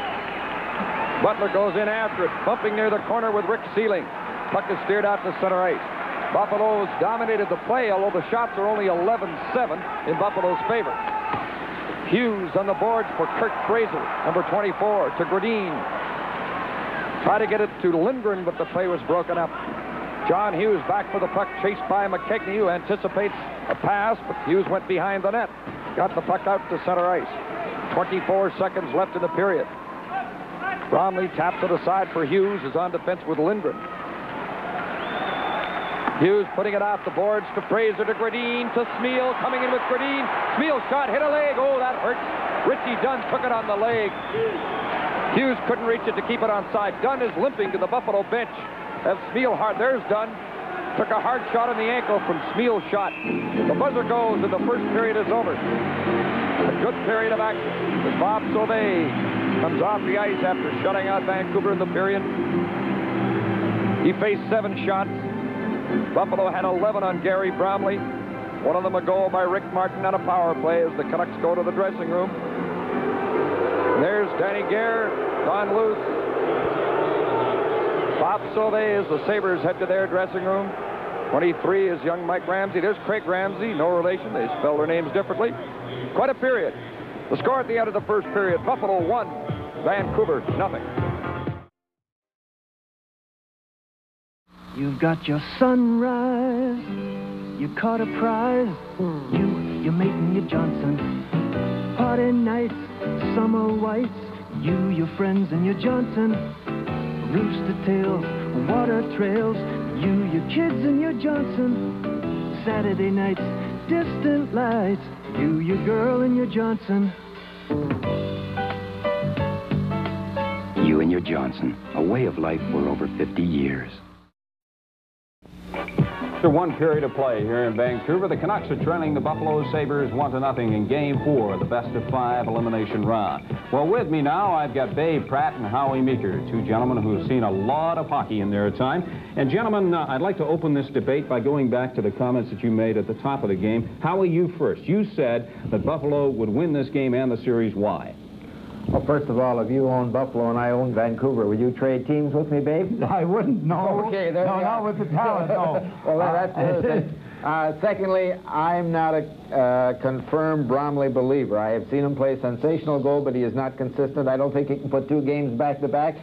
Butler goes in after it, bumping near the corner with Rick Sealing. Puck is steered out to center ice. Buffalo's dominated the play, although the shots are only 11-7 in Buffalo's favor. Hughes on the boards for Kirk Fraser, number 24, to Gradine. Try to get it to Lindgren, but the play was broken up. John Hughes back for the puck, chased by McKechnie, who anticipates a pass, but Hughes went behind the net. Got the puck out to center ice. 24 seconds left in the period. Bromley taps it aside for Hughes, is on defense with Lindgren. Hughes putting it off the boards to Fraser, to Gradine, to Smeal, coming in with Gradine. Smeal shot, hit a leg. Oh, that hurts. Richie Dunn took it on the leg. Hughes couldn't reach it to keep it onside. Dunn is limping to the Buffalo bench. As Smeal hard, there's Dunn. Took a hard shot on the ankle from Smeal's shot. The buzzer goes and the first period is over. A good period of action as Bob Sauvé comes off the ice after shutting out Vancouver in the period. He faced 7 shots. Buffalo had 11 on Gary Bromley. One of them a goal by Rick Martin on a power play as the Canucks go to the dressing room. And there's Danny Gare, Don Luce. Bob Sauvé as the Sabres head to their dressing room. 23 is young Mike Ramsey. There's Craig Ramsey, no relation. They spell their names differently. Quite a period. The score at the end of the first period, Buffalo 1, Vancouver 0. You've got your sunrise, you caught a prize, your mate and your Johnson. Party nights, summer whites, your friends and your Johnson. Rooster tails, water trails, your kids and your Johnson. Saturday nights, distant lights, your girl and your Johnson. You and your Johnson, a way of life for over 50 years. After one period of play here in Vancouver, the Canucks are trailing the Buffalo Sabres 1-0 in Game 4 of the best-of-5 elimination round. Well, with me now, I've got Babe Pratt and Howie Meeker, two gentlemen who've seen a lot of hockey in their time. And gentlemen, I'd like to open this debate by going back to the comments that you made at the top of the game. Howie, you first. You said that Buffalo would win this game and the series. Why? Well, first of all, if you own Buffalo and I own Vancouver, would you trade teams with me, Babe? I wouldn't, no. Okay, there no, you not are. with the talent, no. Well, that's the other thing. Secondly, I'm not a confirmed Bromley believer. I have seen him play sensational goal, but he is not consistent. I don't think he can put 2 games back-to-back.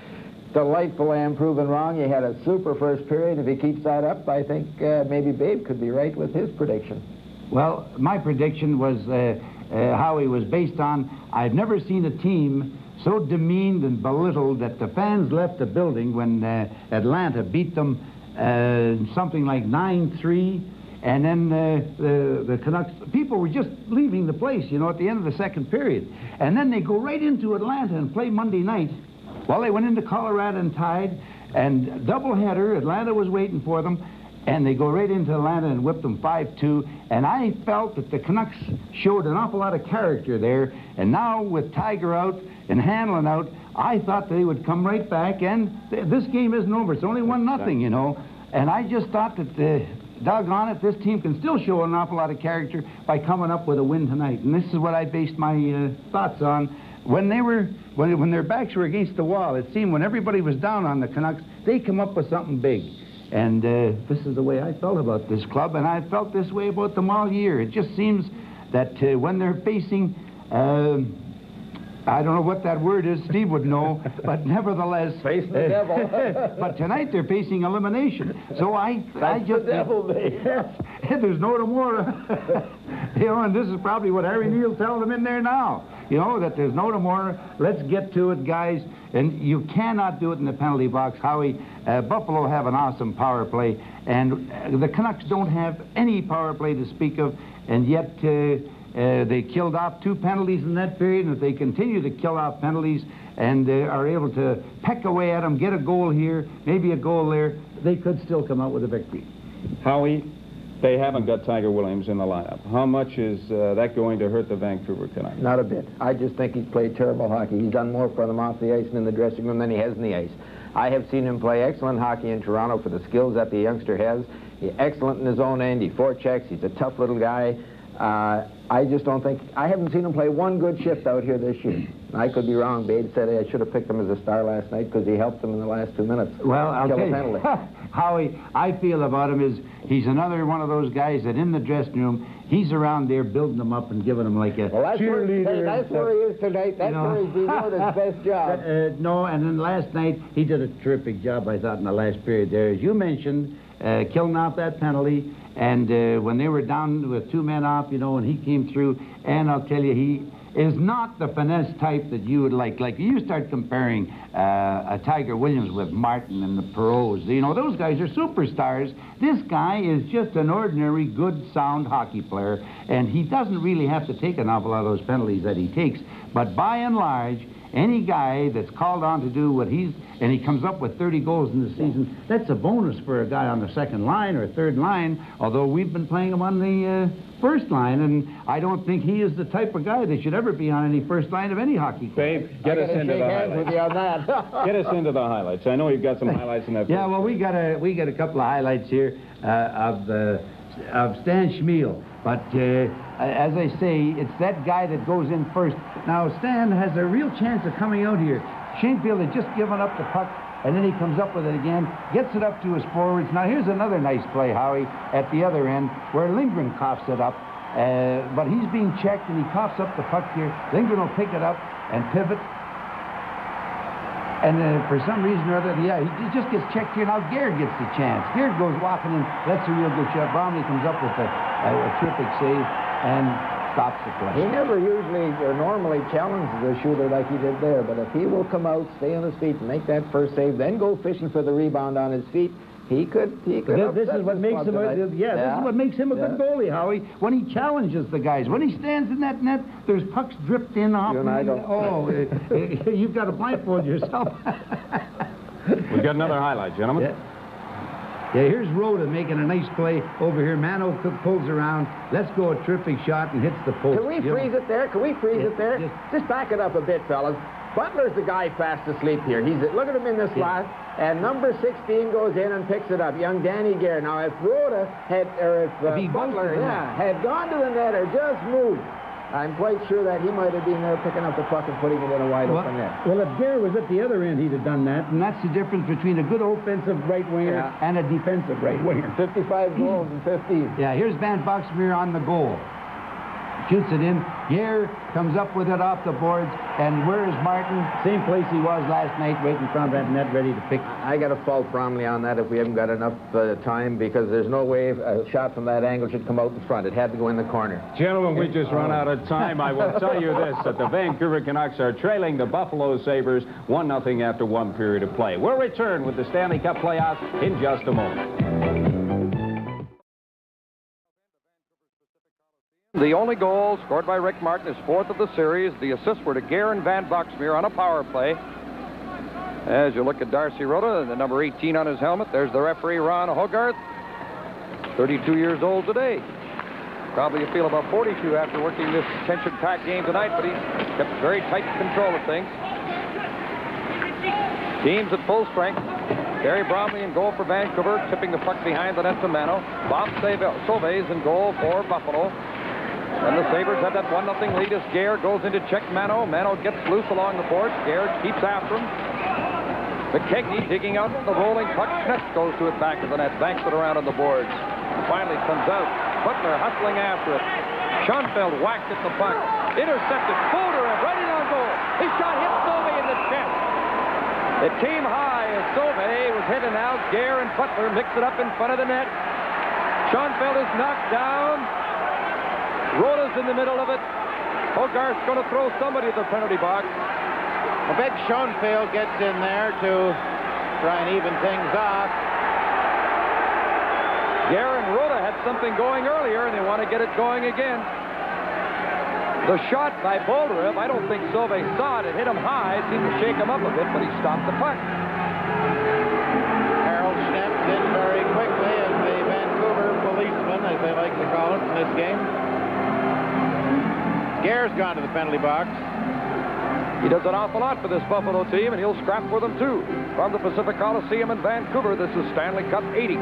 Delightful, I am proven wrong. He had a super first period. If he keeps that up, I think maybe Babe could be right with his prediction. Well, my prediction was how he was based on, I've never seen a team so demeaned and belittled that the fans left the building when Atlanta beat them something like 9-3, and then the Canucks, people were just leaving the place, you know, at the end of the second period. And then they go right into Atlanta and play Monday night. Well, they went into Colorado and tied, and doubleheader, Atlanta was waiting for them, and they go right into Atlanta and whip them 5-2. And I felt that the Canucks showed an awful lot of character there. And now with Tiger out and Hanlon out, I thought they would come right back. And this game isn't over. It's only 1-0, you know. And I just thought that, doggone it, this team can still show an awful lot of character by coming up with a win tonight. And this is what I based my thoughts on. When their backs were against the wall, it seemed when everybody was down on the Canucks, they come up with something big. And this is the way I felt about this club, and I felt this way about them all year. It just seems that when they're facing, I don't know what that word is, Steve would know, but nevertheless... Face the devil. But tonight they're facing elimination. So I just... the devil, Babe. There's no tomorrow. You know, and this is probably what Harry Neal tells them in there now. You know, that there's no tomorrow. Let's get to it, guys. And you cannot do it in the penalty box. Howie, Buffalo have an awesome power play, and the Canucks don't have any power play to speak of, and yet they killed off 2 penalties in that period, and if they continue to kill off penalties and are able to peck away at them, get a goal here, maybe a goal there, they could still come out with a victory. Howie, they haven't got Tiger Williams in the lineup. How much is that going to hurt the Vancouver Canucks? Not a bit. I just think he's played terrible hockey. He's done more for them off the ice and in the dressing room than he has in the ice. I have seen him play excellent hockey in Toronto for the skills that the youngster has. He's excellent in his own end. He forechecks. He's a tough little guy. I just don't think... I haven't seen him play one good shift out here this year. I could be wrong. Babe said I should have picked him as a star last night because he helped them in the last 2 minutes. Well, I'll tell you, penalty. Howie, I feel about him is he's another one of those guys that in the dressing room, he's around there building them up and giving them like a cheerleader. That's where he is tonight. That's where he's been doing his best job. No, and then last night, he did a terrific job, I thought, in the last period there. As you mentioned, killing off that penalty, and when they were down with 2 men off, you know, and he came through, and I'll tell you, he is not the finesse type that you would like. Like, you start comparing a Tiger Williams with Martin and the Perreaults. You know, those guys are superstars. This guy is just an ordinary, good, sound hockey player, and he doesn't really have to take an awful lot of those penalties that he takes. But by and large, any guy that's called on to do what he's, and he comes up with 30 goals in the season, that's a bonus for a guy on the second line or third line, although we've been playing him on the first line, and I don't think he is the type of guy that should ever be on any first line of any hockey club. Babe, get us into the highlights. Get us into the highlights. I know you've got some highlights in that. Yeah, well, we got a couple of highlights here of Stan Schmiel. But as I say, it's that guy that goes in first. Now, Stan has a real chance of coming out here. Shanefield had just given up the puck, and then he comes up with it again, gets it up to his forwards. Now, here's another nice play, Howie, at the other end, where Lindgren coughs it up. But he's being checked, and he coughs up the puck here. Lindgren will pick it up and pivot. And for some reason or other, yeah, he just gets checked here. Now Garrett gets the chance. Garrett goes walking in. That's a real good shot. Bromley comes up with a terrific save and stops the play. He never usually or normally challenges a shooter like he did there, but if he will come out, stay on his feet, and make that first save, then go fishing for the rebound on his feet, he could. This is what makes him this is what makes him a good goalie, Howie. When he challenges the guys, when he stands in that net, there's pucks dripped in off. You and I don't. Oh, you've got to blindfold yourself. We've got another highlight, gentlemen. Yeah. Yeah, here's Rhoda making a nice play over here. Mano pulls around, lets go a terrific shot and hits the post. Can we freeze it there? Can we freeze it there? Just back it up a bit, fellas. Butler's the guy fast asleep here. Look at him in this slot, and number 16 goes in and picks it up. Young Danny Gare. Now, if Rhoda had, or if Butler, had gone to the net or just moved, I'm quite sure that he might have been there picking up the puck and putting it in a wide open net. Well, if Gare was at the other end, he'd have done that, and that's the difference between a good offensive right winger and a defensive right winger. 55 goals and 15. Yeah, here's Van Boxmeer on the goal. Shoots it in. Gare comes up with it off the boards. And where is Martin? Same place he was last night, right in front of that net, ready to pick. I got to fault Bromley on that if we haven't got enough time, because there's no way a shot from that angle should come out in front. It had to go in the corner. Gentlemen, we just run out of time. I will tell you this, that the Vancouver Canucks are trailing the Buffalo Sabres 1-0 after one period of play. We'll return with the Stanley Cup playoffs in just a moment. The only goal scored by Rick Martin, his fourth of the series. The assists were to Gare and Van Boxmeer on a power play. As you look at Darcy Rhoda, the number 18 on his helmet, there's the referee, Ron Hogarth, 32 years old today. Probably a feel about 42 after working this tension-packed game tonight, but he's kept very tight control of things. Teams at full strength. Gary Bromley in goal for Vancouver, tipping the puck behind the net to Mano. Bob Sauve's in goal for Buffalo. And the Sabres have that 1-0 lead as Gare goes into check Mano. Mano gets loose along the boards. Gare keeps after him. McKegney digging out the rolling puck. Schnetz goes to it back of the net, banks it around on the boards. Finally comes out. Butler hustling after it. Schoenfeld whacked at the puck. Intercepted. Boulder right in on goal. His shot hit Sauve in the chest. It came high as Sauve was hitting out. Gare and Butler mix it up in front of the net. Schoenfeld is knocked down. Rhoda's in the middle of it. Hogarth's going to throw somebody at the penalty box. A big Schoenfeld gets in there to try and even things off. Gare and Rhoda had something going earlier, and they want to get it going again. The shot by Bolderev, I don't think Sauve saw it. It hit him high. It seemed to shake him up a bit, but he stopped the puck. Harold Schnetz in very quickly as the Vancouver policeman, as they like to call it in this game. Gare's gone to the penalty box. He does an awful lot for this Buffalo team, and he'll scrap for them, too. From the Pacific Coliseum in Vancouver, this is Stanley Cup 80.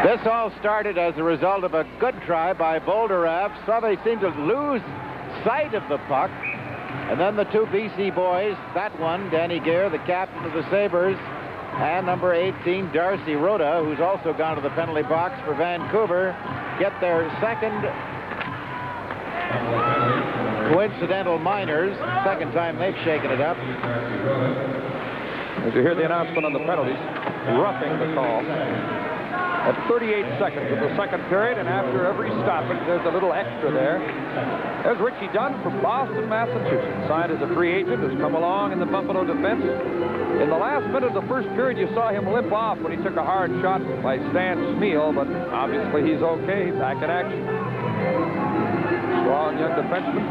This all started as a result of a good try by Bolderev. Sauve seemed to lose sight of the puck. And then the two BC boys, that one, Danny Gare, the captain of the Sabres, and number 18, Darcy Rhoda, who's also gone to the penalty box for Vancouver, get their second coincidental minors. Second time they've shaken it up. As you hear the announcement on the penalties, roughing the call. At 38 seconds of the second period, and after every stoppage, there's a little extra there. There's Richie Dunn from Boston, Massachusetts. Signed as a free agent, has come along in the Buffalo defense. In the last minute of the first period, you saw him limp off when he took a hard shot by Stan Smeal, but obviously he's okay, back in action. Strong young defenseman.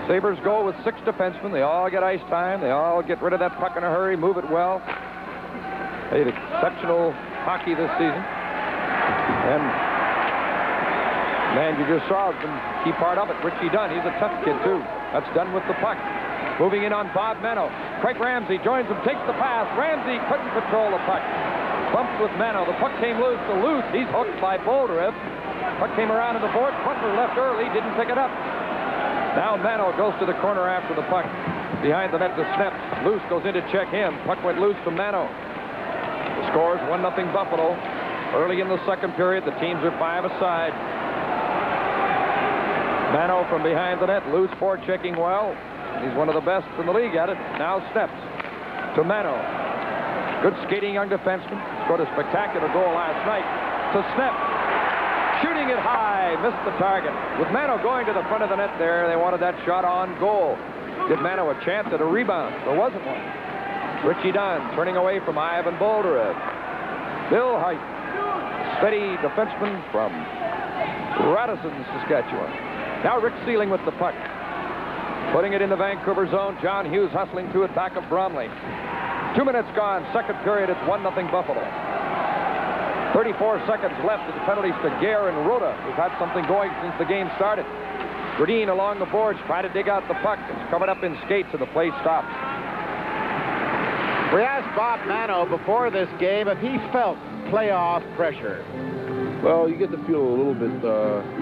Sabres go with 6 defensemen. They all get ice time. They all get rid of that puck in a hurry, move it well. Played exceptional hockey this season. And man, you just saw the key part of it. Richie Dunn, he's a tough kid, too. That's done with the puck. Moving in on Bob Mano. Craig Ramsey joins him, takes the pass. Ramsey couldn't control the puck. Bumps with Mano. The puck came loose to Loose. He's hooked by Bolderev. Puck came around in the board. Butler left early, didn't pick it up. Now Mano goes to the corner after the puck. Behind the net to Snep. Loose goes in to check him. Puck went loose to Mano. The score is 1-0 Buffalo. Early in the second period, the teams are 5 aside. Mano from behind the net, loose forechecking well. He's one of the best in the league at it. Now Steps to Mano. Good skating young defenseman. Scored a spectacular goal last night. To Snep. Shooting it high, missed the target. With Mano going to the front of the net there, they wanted that shot on goal. Give Mano a chance at a rebound. There wasn't one. Richie Dunn turning away from Ivan Bolderev. Bill Height. Steady defenseman from Radisson, Saskatchewan. Now Rick Sealing with the puck. Putting it in the Vancouver zone. John Hughes hustling to it back of Bromley. 2 minutes gone. Second period, it's 1-0 Buffalo. 34 seconds left. The penalties to Gare and Rhoda, who've had something going since the game started. Gradine along the boards, trying to dig out the puck. It's covered up in skates, and the play stops. We asked Bob Mano before this game if he felt playoff pressure. Well, you get the feel a little bit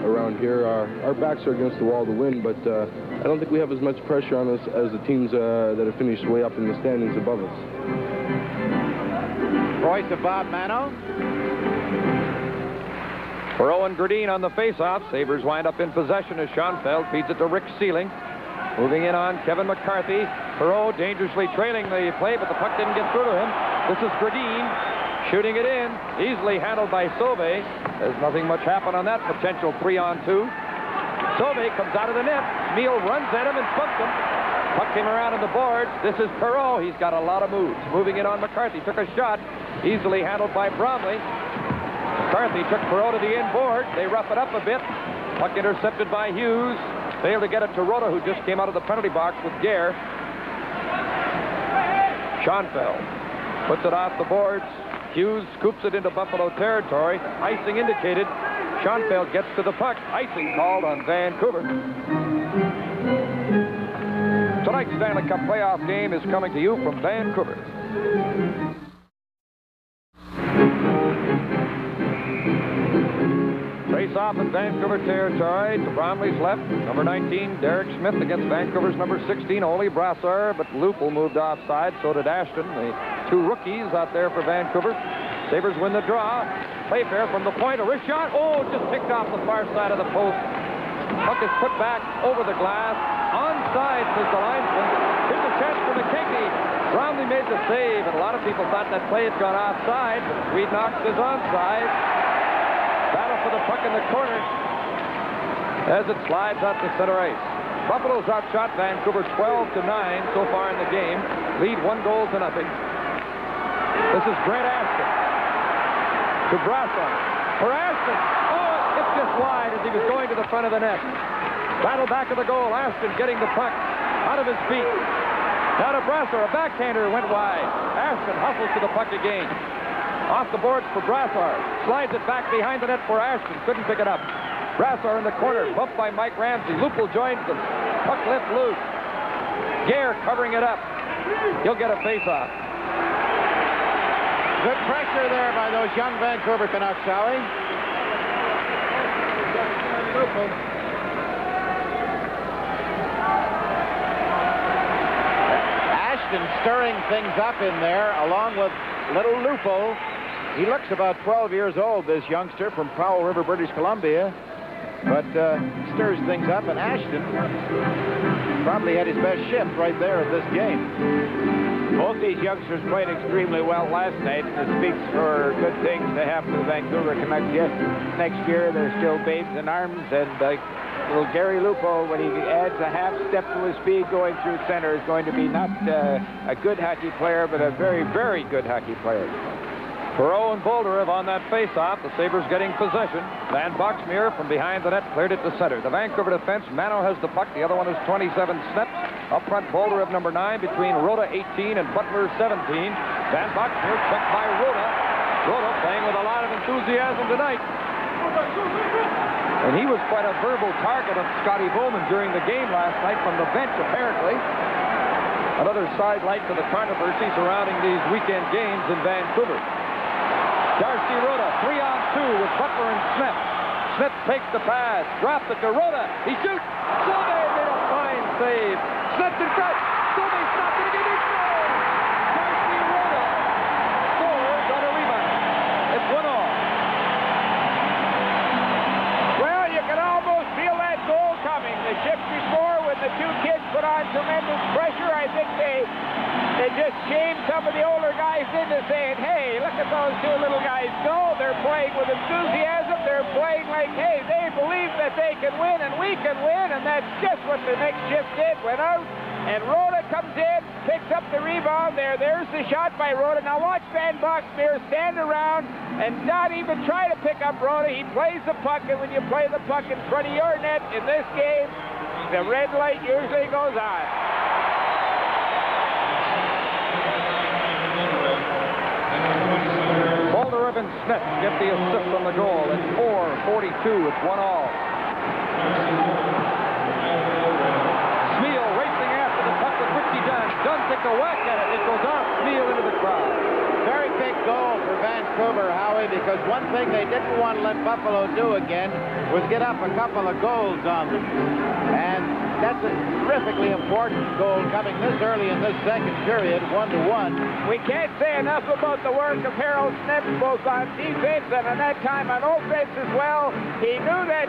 around here. Our backs are against the wall to win, but I don't think we have as much pressure on us as the teams that have finished way up in the standings above us. Voice of Bob Mano. Perreault and Gradine on the face-off. Sabres wind up in possession as Schoenfeld feeds it to Rick Sealing. Moving in on Kevin McCarthy. Perreault dangerously trailing the play, but the puck didn't get through to him. This is Gradine shooting it in. Easily handled by Sauvé. There's nothing much happen on that potential 3-on-2. Sauvé comes out of the net. Meal runs at him and bumps him. Puck came around on the boards. This is Perreault. He's got a lot of moves. Moving in on McCarthy. Took a shot. Easily handled by Bromley. McCarthy took Perreault to the inboard. They rough it up a bit. Puck intercepted by Hughes. Failed to get it to Rhoda, who just came out of the penalty box with Gare. Schoenfeld puts it off the boards. Hughes scoops it into Buffalo territory. Icing indicated. Schoenfeld gets to the puck. Icing called on Vancouver. Tonight's Stanley Cup playoff game is coming to you from Vancouver. Face-off in Vancouver territory to Bromley's left. Number 19, Derek Smith against Vancouver's number 16, Ole Brassard. But Lupul moved offside, so did Ashton. The two rookies out there for Vancouver. Sabres win the draw. Playfair from the point. A wrist shot. Oh, just picked off the far side of the post. Puck is put back over the glass. Onside, says the linesman. Here's a chance for McKechnie. Bromley made the save, and a lot of people thought that play had gone offside, but Swede Knox is onside. Battle for the puck in the corner as it slides out to center ice. Buffalo's outshot Vancouver 12-9 so far in the game. Lead 1-0. This is Grant Ashton to Brassard. For Ashton. Oh, it's just wide as he was going to the front of the net. Battle back of the goal. Ashton getting the puck out of his feet. Now to Brassard. A backhander went wide. Ashton hustles to the puck again. Off the boards for Brassard. Slides it back behind the net for Ashton. Couldn't pick it up. Brassard in the corner. Bumped by Mike Ramsey. Lupul joins them. Puck left loose. Gare covering it up. He'll get a face-off. Good pressure there by those young Vancouver Canucks, Howie. Ashton stirring things up in there along with little Lupul. He looks about 12 years old, this youngster from Powell River, British Columbia. But stirs things up, and Ashton probably had his best shift right there in this game. Both these youngsters played extremely well last night, and it speaks for good things to have for the Vancouver Canucks. Yes, next year they're still babes in arms, and little Gary Lupul, when he adds a half step to his speed going through center, is going to be not a good hockey player, but a very, very good hockey player. Perreault and Boldyrev on that face-off. The Sabres getting possession. Van Boxmeer from behind the net cleared it to center. The Vancouver defense, Mano has the puck. The other one is 27 Snep. Up front, Boldyrev number 9 between Rhoda 18 and Butler 17. Van Boxmeer checked by Rhoda. Rhoda playing with a lot of enthusiasm tonight. And he was quite a verbal target of Scotty Bowman during the game last night from the bench, apparently. Another sidelight to the controversy surrounding these weekend games in Vancouver. Darcy Rhoda, 3-on-2 with Butler and Smith. Smith takes the pass, drops it to Rhoda. He shoots. Sauvé made a fine save. Smith in front. Sauvé's not going to get it. Darcy Rhoda scores on a rebound. It's 1-1. Well, you can almost feel that goal coming. The shift before, when the two kids put on tremendous pressure, I think they just shamed some of the older guys into saying, hey, look at those two little guys go. They're playing with enthusiasm. They're playing like, hey, they believe that they can win and we can win. And that's just what the next shift did. Went out, and Rhoda comes in, picks up the rebound there. There's the shot by Rhoda. Now watch Van Boxmeer stand around and not even try to pick up Rhoda. He plays the puck, and when you play the puck in front of your net in this game, the red light usually goes on. Kevin Smith get the assist on the goal. It's 4:42. It's 1-all. Smeal racing after the puck with Richie Dunn. Dunn takes a whack at it. It goes off Smeal into the crowd. Very big goal for Vancouver, Howie, because one thing they didn't want to let Buffalo do again was get up a couple of goals on them. And that's a terrifically important goal coming this early in this second period, 1-1. We can't say enough about the work of Harold Smith, both on defense and at that time on offense as well. He knew that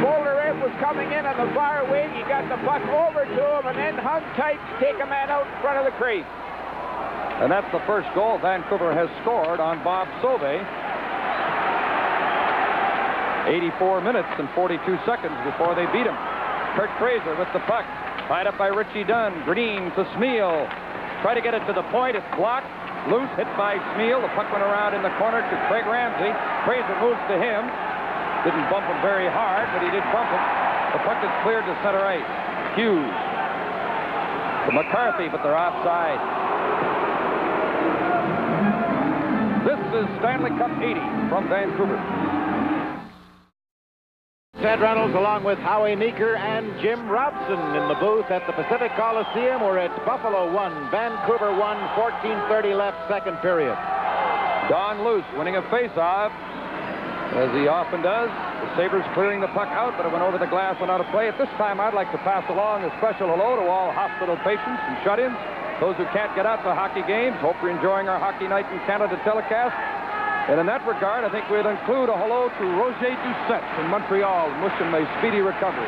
Boulder Ed was coming in on the far wing. He got the puck over to him and then hung tight to take a man out in front of the crease. And that's the first goal Vancouver has scored on Bob Sauvé. 84 minutes and 42 seconds before they beat him. Kurt Fraser with the puck. Tied up by Richie Dunn. Green to Smeal. Try to get it to the point. It's blocked. Loose. Hit by Smeal. The puck went around in the corner to Craig Ramsey. Fraser moves to him. Didn't bump him very hard, but he did bump him. The puck is cleared to center ice. Hughes to McCarthy, but they're offside. This is Stanley Cup 80 from Vancouver. Ted Reynolds along with Howie Meeker and Jim Robson in the booth at the Pacific Coliseum. We're at Buffalo 1, Vancouver 1, 14:30 left, second period. Don Luce winning a face-off, as he often does. The Sabres clearing the puck out, but it went over the glass, went out of play. At this time, I'd like to pass along a special hello to all hospital patients and shut-ins, those who can't get out to hockey games. Hope you're enjoying our Hockey Night in Canada telecast. And in that regard, I think we'll include a hello to Roger Doucette in Montreal and wish him a speedy recovery.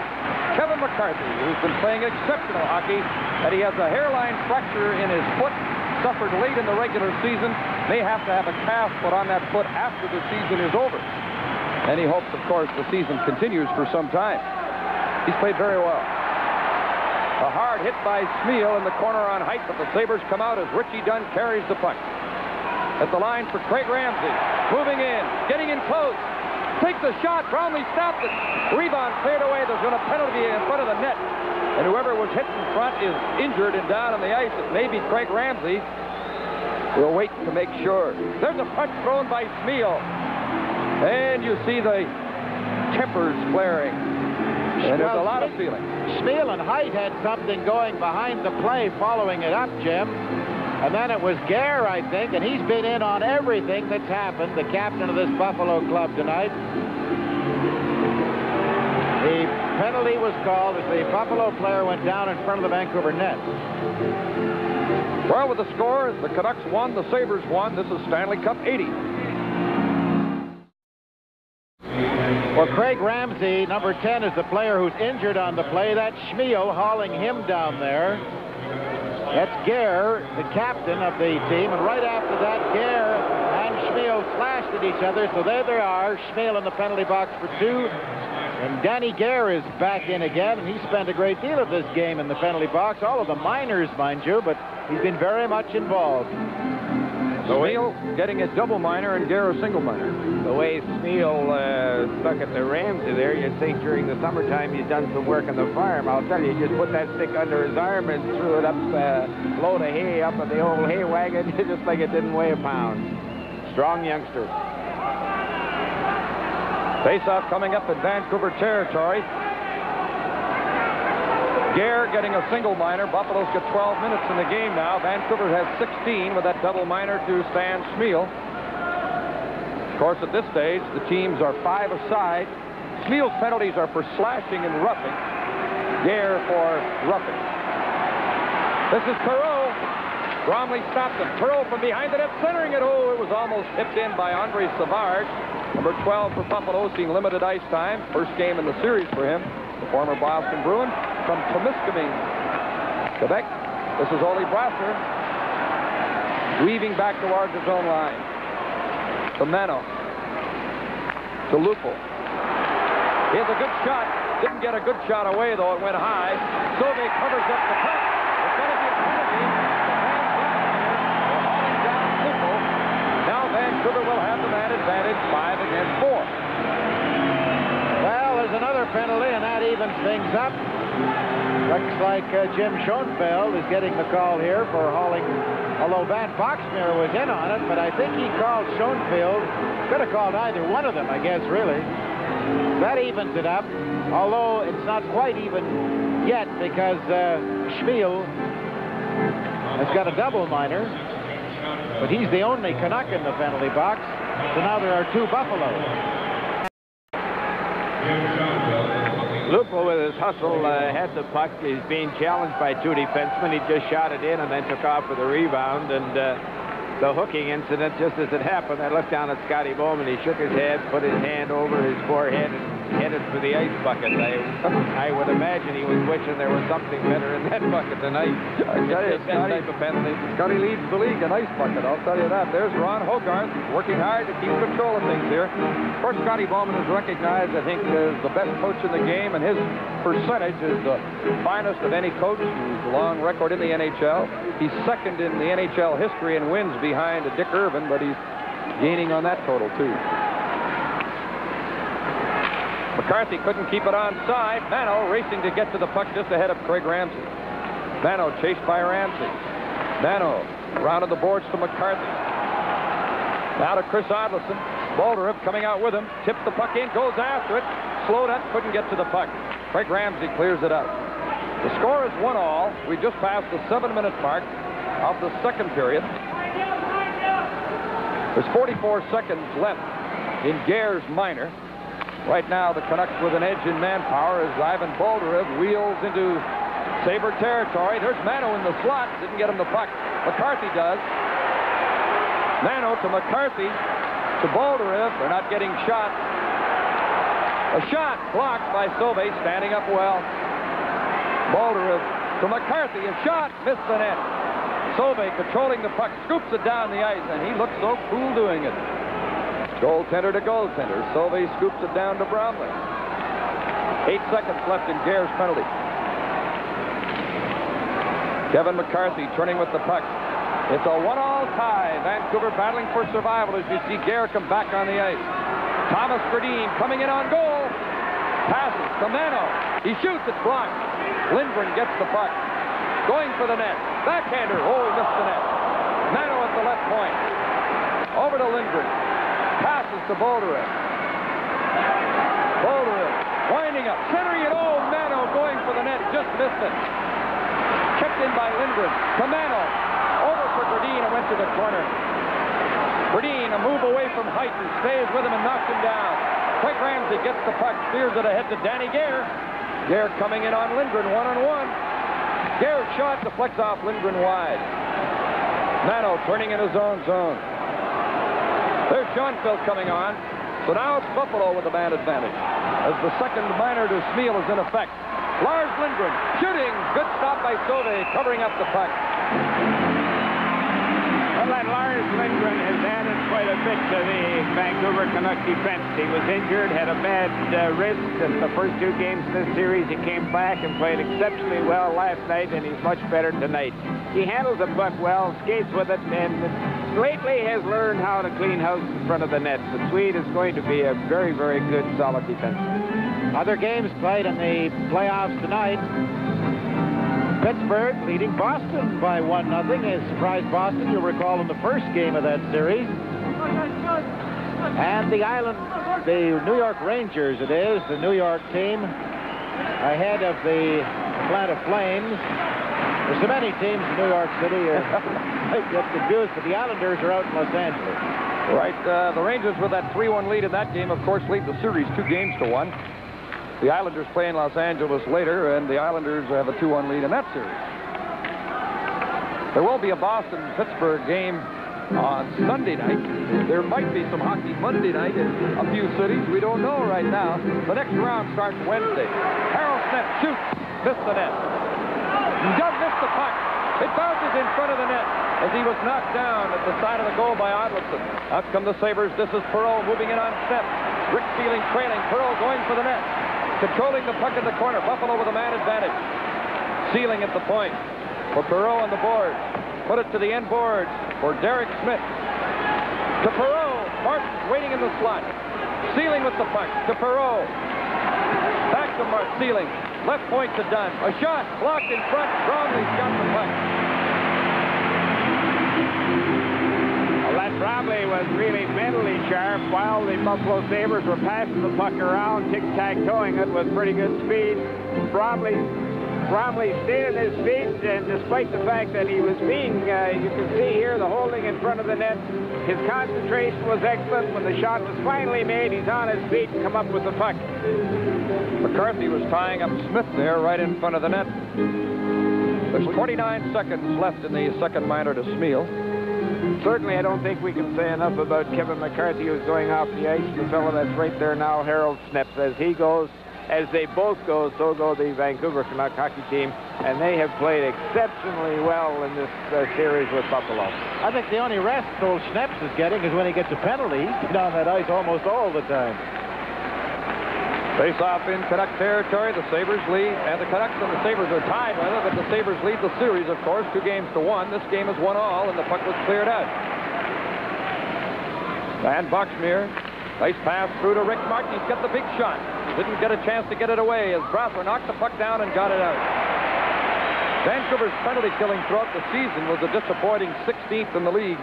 Kevin McCarthy, who's been playing exceptional hockey, and he has a hairline fracture in his foot, suffered late in the regular season, may have to have a cast put on that foot after the season is over. And he hopes, of course, the season continues for some time. He's played very well. A hard hit by Smeal in the corner on height, but the Sabres come out as Richie Dunn carries the puck. At the line for Craig Ramsey. Moving in. Getting in close. Takes a shot. Brownlee stopped it. Rebound cleared away. There's been a penalty in front of the net. And whoever was hit in front is injured and down on the ice. It may be Craig Ramsey. We'll wait to make sure. There's a punch thrown by Smeal. And you see the tempers flaring. And there's a lot of feeling. Smeal and Height had something going behind the play following it up, Jim. And then it was Gare, I think, and he's been in on everything that's happened, the captain of this Buffalo club tonight. The penalty was called as the Buffalo player went down in front of the Vancouver net. Well, with the score, the Canucks won, the Sabres won. This is Stanley Cup 80. Well, Craig Ramsey, number 10, is the player who's injured on the play. That's Smeal hauling him down there. That's Gare, the captain of the team, and right after that, Gare and Smeal slashed at each other, so there they are, Smeal in the penalty box for 2, and Danny Gare is back in again, and he spent a great deal of this game in the penalty box, all of the minors, mind you, but he's been very much involved. Smeal getting a double minor and Gare a single minor. The way Smeal stuck at the Ramsey there, you'd think during the summertime he's done some work on the farm. I'll tell you, just put that stick under his arm and threw it up, load of hay up in the old hay wagon, just like it didn't weigh a pound. Strong youngster. Face-off coming up in Vancouver territory. Gare getting a single minor. Buffalo's got 12 minutes in the game now. Vancouver has 16 with that double minor to Stan Smeal. Of course, at this stage, the teams are 5 aside. Smeal's penalties are for slashing and roughing. Gare for roughing. This is Perreault. Bromley stopped him. Perreault from behind the net, centering it. Oh, it was almost tipped in by Andre Savard. Number 12 for Buffalo, seeing limited ice time. First game in the series for him. The former Boston Bruin from Temiskaming, Quebec. This is Ole Brasser weaving back towards his own line. To Mano. To Lupo. He has a good shot. Didn't get a good shot away, though. It went high. Sauvé covers up the puck. It's going to be a penalty. They're hauling down Lupo. Now Vancouver will have the man advantage 5 against 4. Well, there's another penalty, and that evens things up. Looks like Jim Schoenfeld is getting the call here for hauling although Van Boxmeer was in on it, but I think he called Schoenfield. Could have called either one of them, I guess, really. That evens it up, although it's not quite even yet because Schmiel has got a double minor, but he's the only Canuck in the penalty box, so now there are 2 Buffaloes. Lupo with his hustle had the puck. He's being challenged by 2 defensemen. He just shot it in and then took off for the rebound. And the hooking incident, just as it happened, I looked down at Scotty Bowman. He shook his head, put his hand over his forehead, and headed for the ice bucket. I would imagine he was wishing there was something better in that bucket tonight. I tell you, Scotty leads the league in ice bucket, I'll tell you that. There's Ron Hogarth working hard to keep control of things here. Of course, Scotty Bowman is recognized, I think, as the best coach in the game, and his percentage is the finest of any coach. He's a long record in the NHL. He's second in the NHL history in wins behind Dick Irvin, but he's gaining on that total, too. McCarthy couldn't keep it onside. Mano racing to get to the puck just ahead of Craig Ramsey. Mano chased by Ramsey. Mano rounded the boards to McCarthy. Now to Chris Odleson. Bolderev coming out with him. Tips the puck in, goes after it. Slowed up, couldn't get to the puck. Craig Ramsey clears it up. The score is 1-1. We just passed the 7-minute mark of the second period. There's 44 seconds left in Gare's minor. Right now, the Canucks with an edge in manpower as Ivan Bolderev wheels into Sabre territory. There's Mano in the slot. Didn't get him the puck. McCarthy does. Mano to McCarthy to Bolderev. They're not getting shot. A shot blocked by Sauvé, standing up well. Bolderev to McCarthy. A shot missed the net. Sauvé controlling the puck, scoops it down the ice, and he looks so cool doing it. Goaltender to goaltender. Sauvé scoops it down to Bromley. 8 seconds left in Gare's penalty. Kevin McCarthy turning with the puck. It's a 1-1 tie. Vancouver battling for survival as you see Gare come back on the ice. Thomas Gradin coming in on goal. Passes to Mano. He shoots, it's blocked. Lindgren gets the puck. Going for the net. Backhander. Oh, he missed the net. Mano at the left point. Over to Lindgren. Passes to Bolderev. Bolderev winding up. Centering it. Oh, Mano going for the net. Just missed it. Checked in by Lindgren. To Mano. Over for Gradin and went to the corner. Gradin, a move away from Heighton, stays with him and knocks him down. Craig Ramsey gets the puck, steers it ahead to Danny Gare. Gare coming in on Lindgren, one-on-one. Gare's shot deflects off Lindgren wide. Mano turning in his own zone. There's Schoenfield coming on. So now it's Buffalo with the man advantage as the second minor to Schmiel is in effect. Lars Lindgren shooting. Good stop by Sauvé, covering up the puck. Well, that Lars Lindgren has added quite a bit to the Vancouver Canucks defense. He was injured, had a bad wrist in the first 2 games of this series. He came back and played exceptionally well last night, and he's much better tonight. He handles the puck well, skates with it, and lately has learned how to clean house in front of the net. The Swede is going to be a very, very good, solid defenseman. Other games played in the playoffs tonight. Pittsburgh leading Boston by 1-0. It surprised Boston, you'll recall, in the first game of that series. And the New York Rangers, it is, the New York team, ahead of the Atlanta Flames. There's so many teams in New York City, I get confused, but the Islanders are out in Los Angeles. Right, the Rangers with that 3-1 lead in that game, of course, lead the series 2-1. The Islanders play in Los Angeles later, and the Islanders have a 2-1 lead in that series. There will be a Boston-Pittsburgh game on Sunday night. There might be some hockey Monday night in a few cities. We don't know right now. The next round starts Wednesday. Harold Smith shoots, missed the net. He does miss the puck. It bounces in front of the net as he was knocked down at the side of the goal by Odleson. Out come the Sabres. This is Perreault moving in on Smith. Rick Feeling trailing. Perreault going for the net. Controlling the puck in the corner. Buffalo with a man advantage. Sealing at the point for Perreault on the board. Put it to the end boards for Derek Smith. To Perreault. Martin's waiting in the slot. Sealing with the puck. To Perreault. Back to Martin. Sealing. Left point to Dunn. A shot blocked in front. Bromley's got the puck. was really mentally sharp while the Buffalo Sabres were passing the puck around, tic-tac-toeing it with pretty good speed. Bromley stayed on his feet, and despite the fact that he was being, you can see here, the holding in front of the net, his concentration was excellent. When the shot was finally made, he's on his feet and come up with the puck. McCarthy was tying up Smith there right in front of the net. There's 29 seconds left in the second minor to Smeal. Certainly, I don't think we can say enough about Kevin McCarthy, who's going off the ice. The fellow that's right there now, Harold Snips. As he goes, as they both go, so go the Vancouver Canuck hockey team, and they have played exceptionally well in this series with Buffalo. I think the only rest old Snips is getting is when he gets a penalty. He's been on that ice almost all the time. Face-off in Canuck territory. The Sabres lead, and the Canucks and the Sabres are tied, rather, but the Sabres lead the series, of course, 2-1. This game is 1-1, and the puck was cleared out. Van Boxmeer, nice pass through to Rick Martin. He's got the big shot. Didn't get a chance to get it away as Brasser knocked the puck down and got it out. Vancouver's penalty killing throughout the season was a disappointing 16th in the league,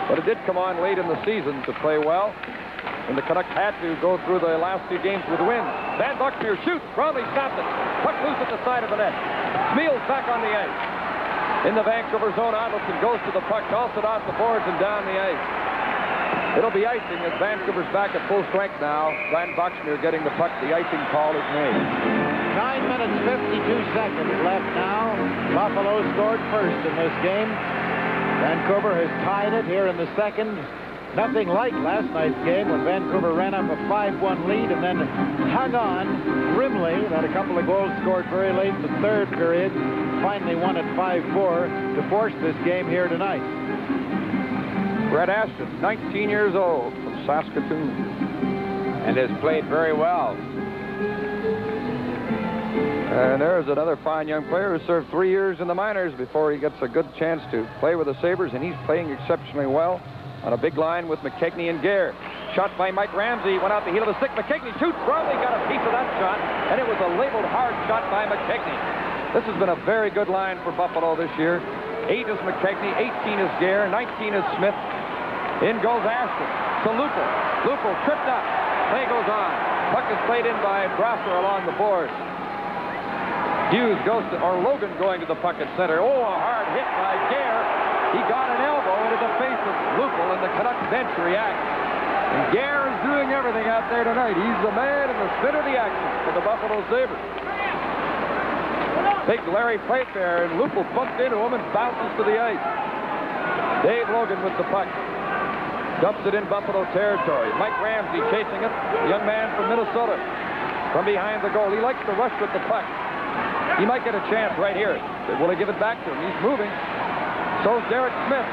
but it did come on late in the season to play well. And the Canucks had to go through the last 2 games with wins. Van Boxmeer shoots. Bromley stopped it. Puck loose at the side of the net. Smeal's back on the ice. In the Vancouver zone, Arnoldson goes to the puck, tosses it off the boards and down the ice. It'll be icing as Vancouver's back at full strength now. Van Boxmeer getting the puck. The icing call is made. 9 minutes, 52 seconds left now. Buffalo scored first in this game. Vancouver has tied it here in the second. Nothing like last night's game when Vancouver ran up a 5-1 lead and then hung on grimly. Had a couple of goals scored very late in the third period. Finally won at 5-4 to force this game here tonight. Brett Ashton, 19 years old, from Saskatoon. And has played very well. And there's another fine young player who served 3 years in the minors before he gets a good chance to play with the Sabres, and he's playing exceptionally well. On a big line with McKechnie and Gare. Shot by Mike Ramsey, went out the heel of the stick. McKechnie shoots. Bromley got a piece of that shot, and it was a labeled hard shot by McKechnie. This has been a very good line for Buffalo this year. 8 is McKechnie, 18 is Gare, 19 is Smith. In goes Ashton to Lupel. Lupel tripped up. Play goes on. Puck is played in by Brasser along the boards. Hughes goes to, or Logan going to the puck at center. Oh, a hard hit by Gare. He got an elbow into the face of Lupel, and the Canucks bench reacts. And Gare is doing everything out there tonight. He's the man in the center of the action for the Buffalo Sabres. Big Larry Playfair, and Lupel bumped into him and bounces to the ice. Dave Logan with the puck. Dumps it in Buffalo territory. Mike Ramsey chasing it. The young man from Minnesota. From behind the goal. He likes to rush with the puck. He might get a chance right here. Will he give it back to him? He's moving. So's Derek Smith.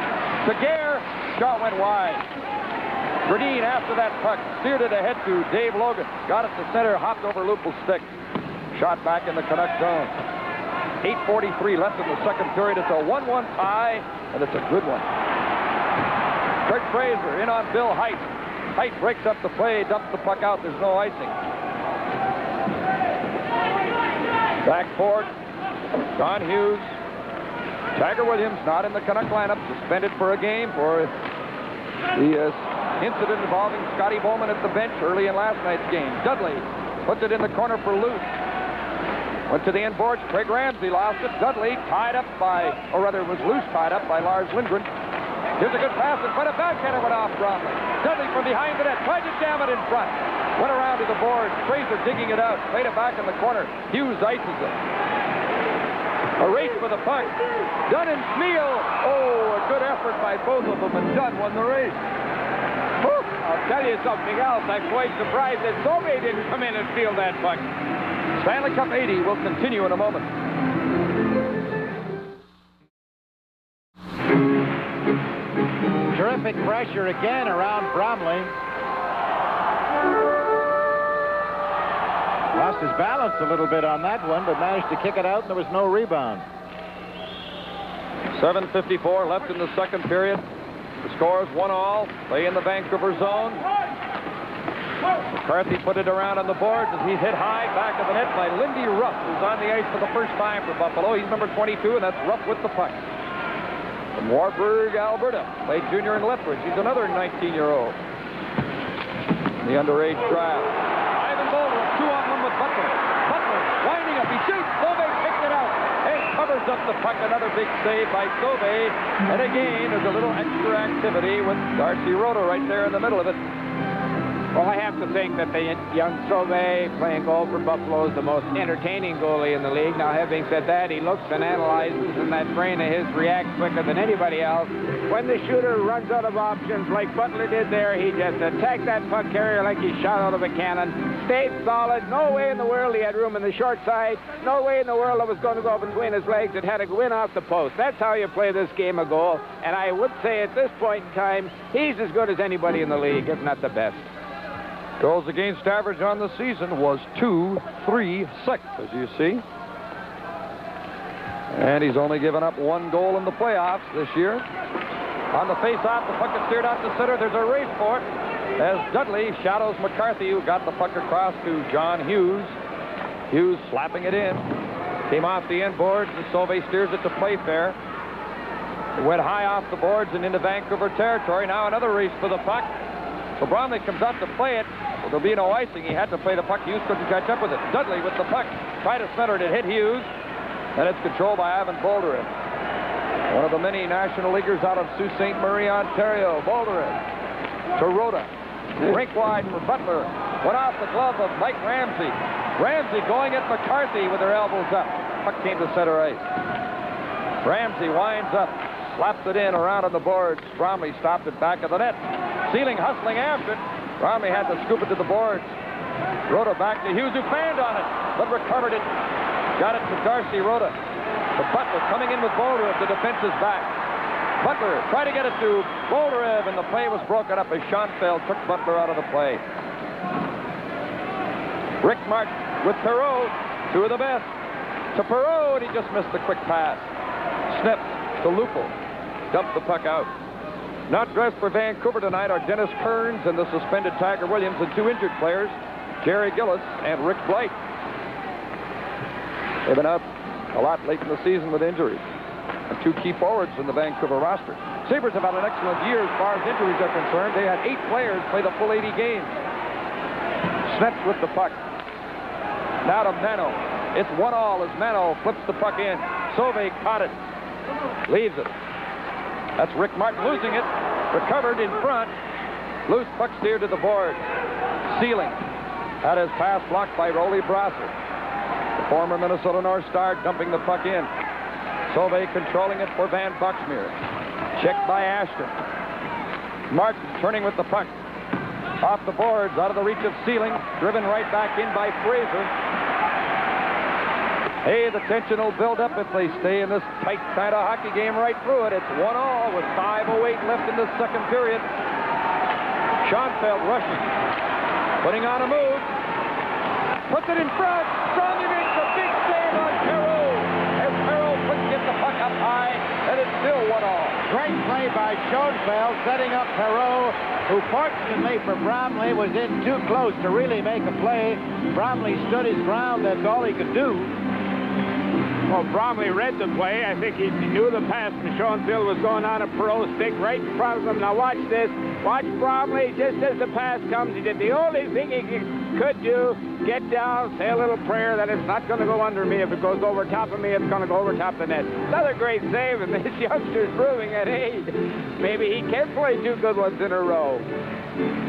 To Gare. Shot went wide. Bradeen after that puck. Steered it ahead to Dave Logan. Got it to center. Hopped over Lupel's stick. Shot back in the Canuck zone. 8:43 left in the second period. It's a 1-1 tie, and it's a good one. Kurt Fraser in on Bill Height. Height breaks up the play, dumps the puck out. There's no icing. Back forward. Don Hughes. Tiger Williams not in the Canuck lineup, suspended for a game for the incident involving Scotty Bowman at the bench early in last night's game. Dudley puts it in the corner for Luce. Went to the end boards. Craig Ramsey lost it. Dudley tied up by, or rather it was Luce tied up by Lars Lindgren. Here's a good pass in front of backhander went off Bromley. Dudley from behind the net tried to jam it in front. Went around to the board. Fraser digging it out. Played it back in the corner. Hughes ices it. A race for the puck. Dunn and Smeal. Oh, a good effort by both of them, and Dunn won the race. Whew. I'll tell you something else. I'm quite surprised that Sobey didn't come in and steal that puck. Stanley Cup 80 will continue in a moment. Terrific pressure again around Bromley. Lost his balance a little bit on that one, but managed to kick it out, and there was no rebound. 7:54 left in the second period. The score is 1-1. Play in the Vancouver zone. McCarthy put it around on the boards as he's hit high back of the net by Lindy Ruff, who's on the ice for the first time for Buffalo. He's number 22, and that's Ruff with the puck. from Warburg, Alberta. Played junior in Lethbridge. He's another 19-year-old. The underage draft. Ivan Boulder, 2-on-1 with Butler. Butler winding up. He shoots. Sauvé picked it out and covers up the puck. Another big save by Sauvé. And again, there's a little extra activity with Darcy Rhoda right there in the middle of it. Well, I have to think that the young Sauvé playing goal for Buffalo is the most entertaining goalie in the league. Now, having said that, he looks and analyzes, and that brain of his reacts quicker than anybody else. When the shooter runs out of options like Butler did there, he just attacked that puck carrier like he shot out of a cannon. Stayed solid. No way in the world he had room in the short side. No way in the world it was going to go between his legs. It had to go in off the post. That's how you play this game of goal. And I would say at this point in time, he's as good as anybody in the league, if not the best. Goals against average on the season was 2-3-6, as you see. And he's only given up 1 goal in the playoffs this year. On the face-off, the puck is steered out to center. There's a race for it as Dudley shadows McCarthy, who got the puck across to John Hughes. Hughes slapping it in. Came off the end boards, and Sauvé steers it to Playfair. It went high off the boards and into Vancouver territory. Now another race for the puck. So Bromley comes out to play it. Well, there'll be no icing. He had to play the puck. Hughes couldn't catch up with it. Dudley with the puck. Tried to center it. It hit Hughes. And it's controlled by Ivan Bolderin. One of the many National Leaguers out of Sault Ste. Marie, Ontario. Bolderin to Rhoda. Rink wide for Butler. Went off the glove of Mike Ramsey. Ramsey going at McCarthy with their elbows up. Puck came to center ice. Ramsey winds up. Slaps it in around on the boards. Bromley stopped it back of the net. Sealing hustling after it. Bromley had to scoop it to the boards. Rhoda back to Hughes, who fanned on it, but recovered it. Got it to Darcy Rhoda. To Butler coming in with Bolderev. The defense is back. Butler tried to get it to Bolderev, and the play was broken up as Schoenfeld took Butler out of the play. Rick Martin with Perreault, 2 of the best. To Perreault, he just missed the quick pass. Snip to Lupul. Dumped the puck out. Not dressed for Vancouver tonight are Dennis Kearns and the suspended Tiger Williams, and 2 injured players, Jerry Gillis and Rick Blight. They've been out a lot late in the season with injuries. And 2 key forwards in the Vancouver roster. Sabres have had an excellent year as far as injuries are concerned. They had 8 players play the full 80 games. Sneps with the puck. Now to Mano. It's 1-all as Mano flips the puck in. Sauvé caught it. Leaves it. That's Rick Martin losing it. Recovered in front. Loose puck steered to the board. Sealing. Had his pass blocked by Rolly Brasser. The former Minnesota North Star dumping the puck in. Sauvé controlling it for Van Boxmeer. Checked by Ashton. Martin turning with the puck. Off the boards, out of the reach of Sealing. Driven right back in by Fraser. Hey, the tension will build up if they stay in this tight kind of hockey game right through it. It's 1-all with 5:08 left in the second period. Schoenfeld rushing. Putting on a move. Puts it in front. Bromley makes a big save on Perreault. As Perreault couldn't get the puck up high, and it's still 1-all. Great play by Schoenfeld, setting up Perreault, who fortunately for Bromley was in too close to really make a play. Bromley stood his ground. That's all he could do. Well, Bromley read the play. I think he knew the pass from Schoenfeld was going on a Perreault stick right in front of him. Now watch this. Watch Bromley just as the pass comes. He did the only thing he could do. Get down, say a little prayer that it's not going to go under me. If it goes over top of me, it's going to go over top the net. Another great save, and this youngster's proving at age. Maybe he can play 2 good ones in a row.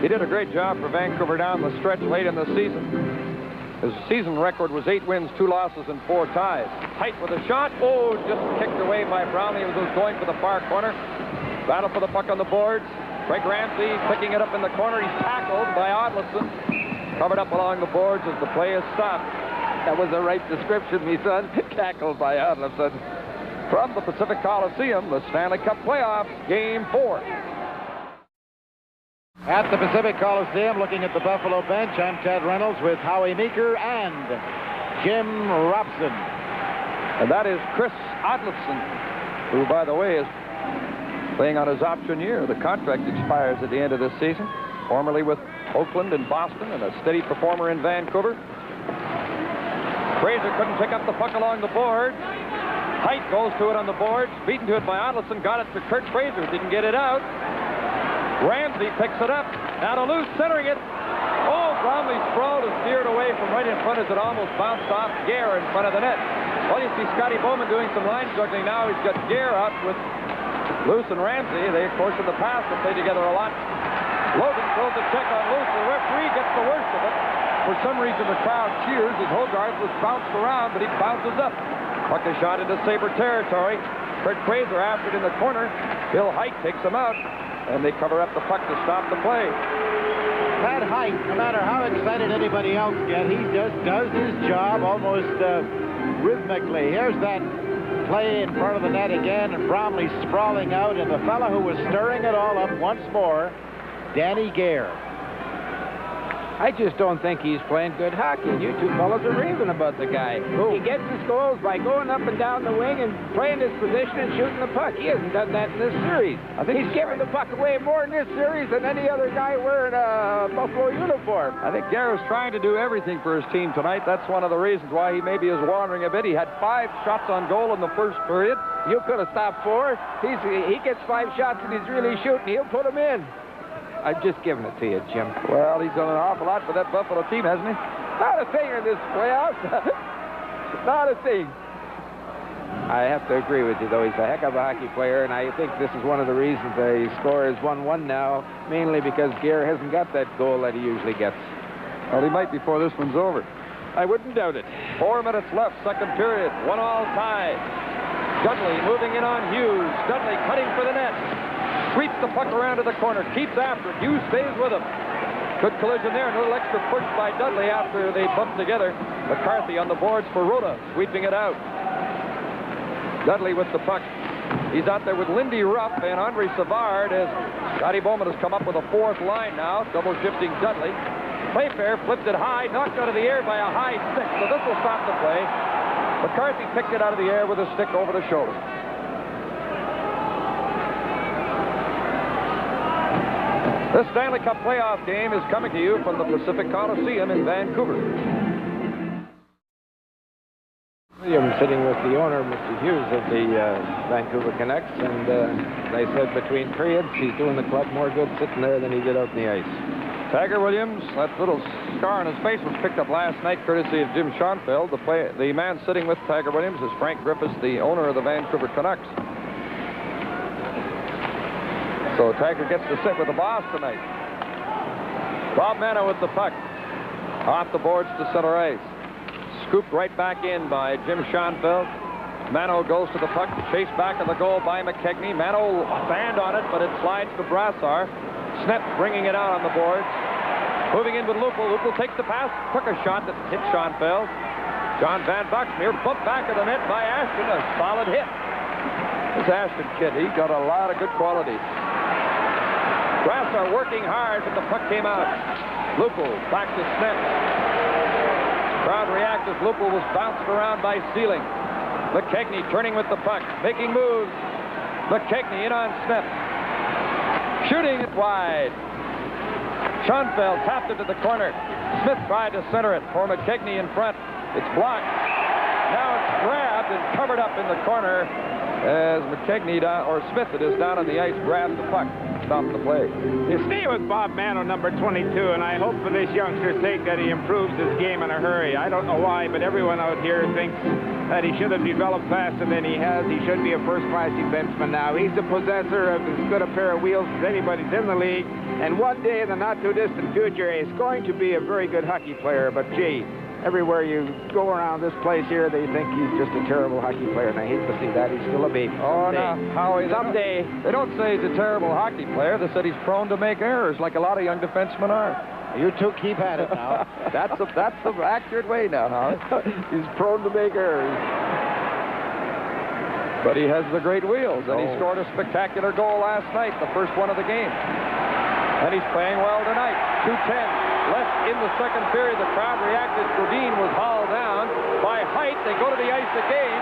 He did a great job for Vancouver down the stretch late in the season. His season record was 8 wins, 2 losses, and 4 ties. Tight with a shot. Oh, just kicked away by Bromley. He was going for the far corner. Battle for the puck on the boards. Craig Ramsey picking it up in the corner. He's tackled by Odlison. Covered up along the boards as the play is stopped. That was the right description, me son. Tackled by Odlison. From the Pacific Coliseum, the Stanley Cup playoffs, Game 4. At the Pacific Coliseum, looking at the Buffalo bench, I'm Ted Reynolds with Howie Meeker and Jim Robson. And that is Chris Odlison, who, by the way, is playing on his option year. The contract expires at the end of this season. Formerly with Oakland and Boston, and a steady performer in Vancouver. Fraser couldn't pick up the puck along the board. Height goes to it on the boards, beaten to it by Ottelson, got it to Kurt Fraser, didn't get it out. Ramsey picks it up, now to Luce, centering it. Oh, Bromley sprawled and steered away from right in front as it almost bounced off Gare in front of the net. Well, you see Scotty Bowman doing some line juggling now. He's got Gare out with Luce and Ramsey. They, of course, in the past have played together a lot. Logan throws a check on Luce. The referee gets the worst of it. For some reason, the crowd cheers as Hogarth was bounced around, but he bounces up. Puck is shot into Sabre territory. Kurt Fraser after it in the corner. Bill Height takes him out, and they cover up the puck to stop the play. Pat Height, no matter how excited anybody else gets, he just does his job almost rhythmically. Here's that play in front of the net again, and Bromley sprawling out, and the fellow who was stirring it all up once more, Danny Gare. I just don't think he's playing good hockey. You two fellas are raving about the guy. He gets his goals by going up and down the wing and playing his position and shooting the puck. He hasn't done that in this series. I think he's giving the puck away more in this series than any other guy wearing a Buffalo uniform. I think Gare is trying to do everything for his team tonight. That's one of the reasons why he maybe is wandering a bit. He had 5 shots on goal in the first period. You could have stopped 4. He gets 5 shots and he's really shooting. He'll put them in. I'm just giving it to you, Jim. Well, he's done an awful lot for that Buffalo team, hasn't he? Not a thing in this playoffs. Not a thing. I have to agree with you, though. He's a heck of a hockey player, and I think this is one of the reasons the score is 1-1 now, mainly because Gare hasn't got that goal that he usually gets. Well, he might before this one's over. I wouldn't doubt it. 4 minutes left, second period. 1-1 tie. Dudley moving in on Hughes. Dudley cutting for the net. Sweeps the puck around to the corner, keeps after it. Hughes stays with him. Good collision there, and a little extra push by Dudley after they bumped together. McCarthy on the boards for Rhoda, sweeping it out. Dudley with the puck. He's out there with Lindy Ruff and Andre Savard as Scotty Bowman has come up with a 4th line now, double shifting Dudley. Playfair flipped it high, knocked out of the air by a high stick, so this will stop the play. McCarthy picked it out of the air with a stick over the shoulder. This Stanley Cup playoff game is coming to you from the Pacific Coliseum in Vancouver. I'm sitting with the owner, Mr. Hughes, of the Vancouver Canucks, and they said between periods he's doing the club more good sitting there than he did out in the ice. Tiger Williams, that little scar on his face was picked up last night courtesy of Jim Schoenfeld. The man sitting with Tiger Williams is Frank Griffiths, the owner of the Vancouver Canucks. So Tiger gets to sit with the boss tonight. Bob Mano with the puck. Off the boards to center ice. Scooped right back in by Jim Schoenfeld. Mano goes to the puck. Chased back of the goal by McKechnie. Mano band on it, but it slides to Brassard. Snep bringing it out on the boards. Moving in with Lupul. Lupul takes the pass. Took a shot that hit Schoenfeld. John Van Boxmeer bumped back of the net by Ashton. A solid hit. This Ashton kid, he got a lot of good qualities. Brassard working hard, but the puck came out. Lupul back to Snep. Crowd reacts as Lupul was bounced around by Sealing. McKechnie turning with the puck, making moves. McKechnie in on Snep. Shooting it wide. Schoenfeld tapped it to the corner. Smith tried to center it for McKechnie in front. It's blocked. Now it's grabbed and covered up in the corner as McKechnie, or Smith, it is down on the ice, grabs the puck. Stop the play. You stay with Bob Mano, number 22, and I hope for this youngster's sake that he improves his game in a hurry. I don't know why, but everyone out here thinks that he should have developed faster than he has. He should be a first-class defenseman now. He's the possessor of as good a pair of wheels as anybody's in the league, and one day in the not-too-distant future, he's going to be a very good hockey player, but gee, everywhere you go around this place here, they think he's just a terrible hockey player, and I hate to see that. He's still a baby. Oh, no, Howie, someday. They don't say he's a terrible hockey player. They said he's prone to make errors, like a lot of young defensemen are. You two keep at it now. That's the accurate way now, Howie. He's prone to make errors. But he has the great wheels, and he scored a spectacular goal last night, the first one of the game. And he's playing well tonight. 2:10. Left in the second period, the crowd reacted. Grodin was hauled down by Height. They go to the ice again.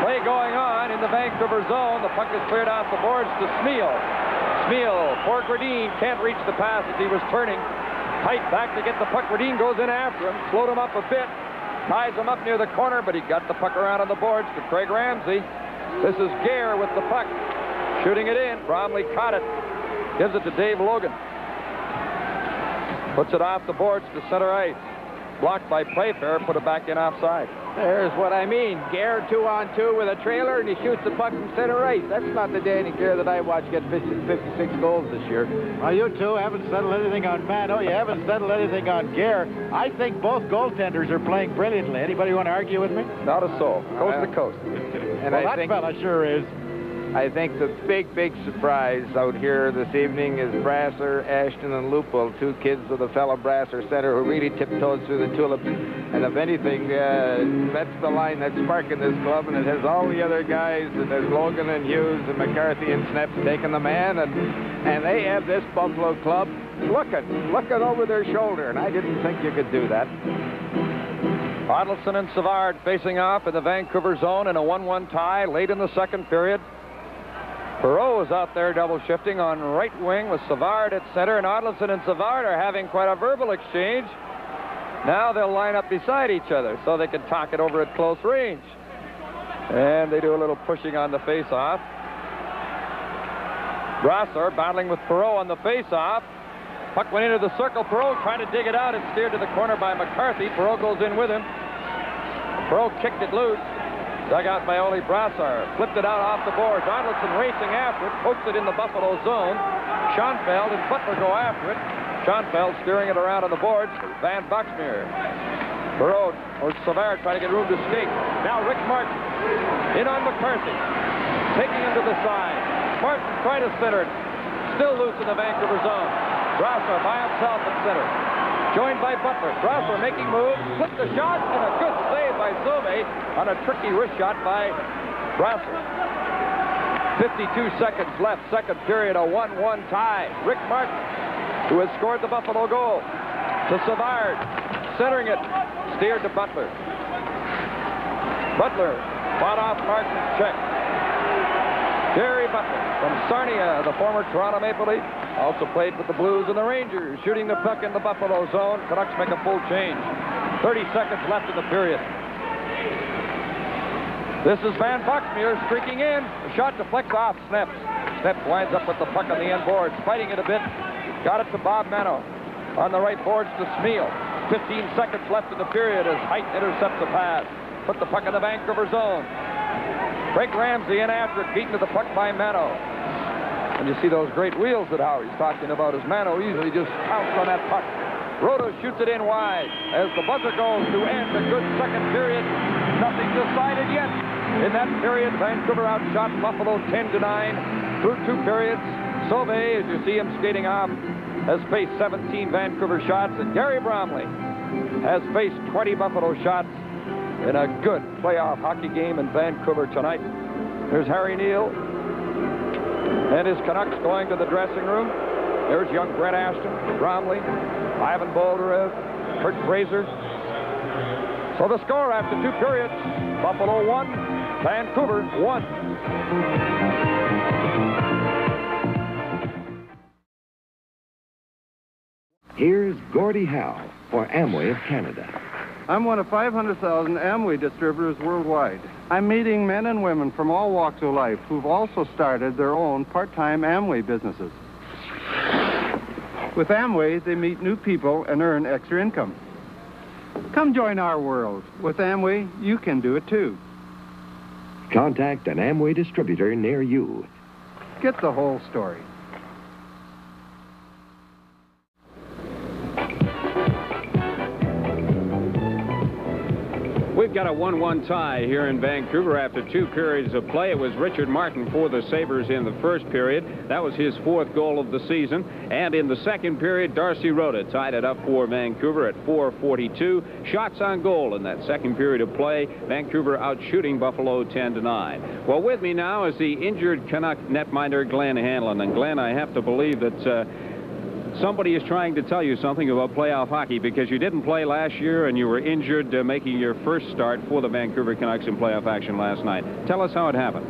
Play going on in the Vancouver zone. The puck is cleared off the boards to Smeal. Smeal for Grodin. Can't reach the pass as he was turning. Height back to get the puck. Grodin goes in after him. Slowed him up a bit. ties him up near the corner, but he got the puck around on the boards to Craig Ramsey. This is Gare with the puck, shooting it in. Bromley caught it, gives it to Dave Logan. Puts it off the boards to center ice. Blocked by Playfair, put it back in offside. There's what I mean. Gare 2-on-2 with a trailer, and he shoots the puck from center ice. That's not the Danny Gare that I watched get 56 goals this year. Well, you two haven't settled anything on Mano. You haven't settled anything on Gare. I think both goaltenders are playing brilliantly. Anybody want to argue with me? Not a soul. Coast to coast. And well, I that think fella sure is. I think the big surprise out here this evening is Brasser, Ashton, and Lupul, two kids of the fellow Brasser center who really tiptoed through the tulips. And if anything, that's the line that's sparking this club, and it has all the other guys, and there's Logan and Hughes and McCarthy and Sneps taking the man, and they have this Buffalo club looking over their shoulder, and I didn't think you could do that. Adelson and Savard facing off in the Vancouver zone in a 1-1 tie late in the second period. Perreault is out there double shifting on right wing with Savard at center, and Adelson and Savard are having quite a verbal exchange. Now they'll line up beside each other so they can talk it over at close range. And they do a little pushing on the face-off. Brassard battling with Perreault on the face-off. Puck went into the circle. Perreault trying to dig it out. It's steered to the corner by McCarthy. Perreault goes in with him. Perreault kicked it loose. Dug out by Ole Brassard. Flipped it out off the boards. Arnoldson racing after it. Pokes it in the Buffalo zone. Schoenfeld and Butler go after it. Schoenfeld steering it around on the boards. Van Boxmeer. Perreault or Savard trying to get room to skate. Now Rick Martin in on McCarthy. Taking him to the side. Martin trying to center it. Still loose in the Vancouver zone. Brassard by himself at center. Joined by Butler. Brassard making moves. Flipped the shot and a good save by Sauvé on a tricky wrist shot by Brassard. 52 seconds left. Second period, a 1-1 tie. Rick Martin, who has scored the Buffalo goal, to Savard. Centering it. Steered to Butler. Butler fought off Martin's check. Jerry Butler from Sarnia, the former Toronto Maple Leaf, also played with the Blues and the Rangers, shooting the puck in the Buffalo zone. Canucks make a full change. 30 seconds left in the period. This is Van Boxmeer streaking in. The shot deflects off Sneps. Sneps winds up with the puck on the end boards, fighting it a bit. Got it to Bob Mano. On the right boards to Smeal. 15 seconds left in the period as Height intercepts the pass. Put the puck in the Vancouver zone. Craig Ramsey in after it, beaten to the puck by Mano. And you see those great wheels that Howie's talking about as Mano easily just pounced on that puck. Roto shoots it in wide as the buzzer goes to end a good second period. Nothing decided yet. In that period, Vancouver outshot Buffalo 10-9 through two periods. Sauvé, as you see him skating off, has faced 17 Vancouver shots, and Gary Bromley has faced 20 Buffalo shots in a good playoff hockey game in Vancouver tonight. There's Harry Neal and his Canucks going to the dressing room. There's young Brett Ashton, Bromley, Ivan Boldarev, Kurt Fraser. So the score after two periods, Buffalo 1, Vancouver 1. Here's Gordie Howe for Amway of Canada. I'm one of 500,000 Amway distributors worldwide. I'm meeting men and women from all walks of life who've also started their own part-time Amway businesses. With Amway, they meet new people and earn extra income. Come join our world. With Amway, you can do it too. Contact an Amway distributor near you. Get the whole story. We've got a 1-1 tie here in Vancouver after two periods of play. It was Richard Martin for the Sabres in the first period. That was his fourth goal of the season. And in the second period, Darcy Rhoda tied it up for Vancouver at 4:42. Shots on goal in that second period of play. Vancouver outshooting Buffalo 10-9. Well, with me now is the injured Canuck netminder Glenn Hanlon. And Glenn, I have to believe that somebody is trying to tell you something about playoff hockey, because you didn't play last year and you were injured making your first start for the Vancouver Canucks in playoff action last night. Tell us how it happened.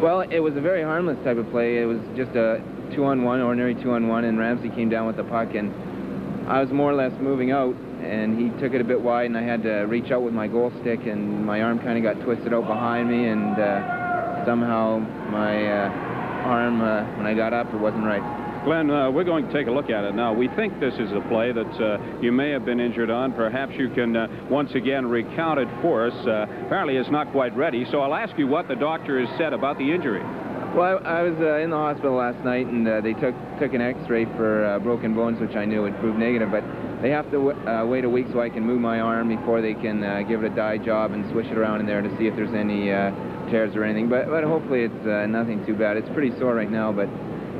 Well, it was a very harmless type of play. It was just a 2-on-1, ordinary 2-on-1, and Ramsey came down with the puck, and I was more or less moving out, and he took it a bit wide, and I had to reach out with my goal stick, and my arm kind of got twisted out behind me, and somehow my arm, when I got up, it wasn't right. Glenn, we're going to take a look at it now. We think this is a play that you may have been injured on. Perhaps you can once again recount it for us. Apparently it's not quite ready, so I'll ask you what the doctor has said about the injury. Well, I was in the hospital last night, and they took an x-ray for broken bones, which I knew would prove negative, but they have to wait a week so I can move my arm before they can give it a dye job and swish it around in there to see if there's any tears or anything. But hopefully it's nothing too bad. It's pretty sore right now, but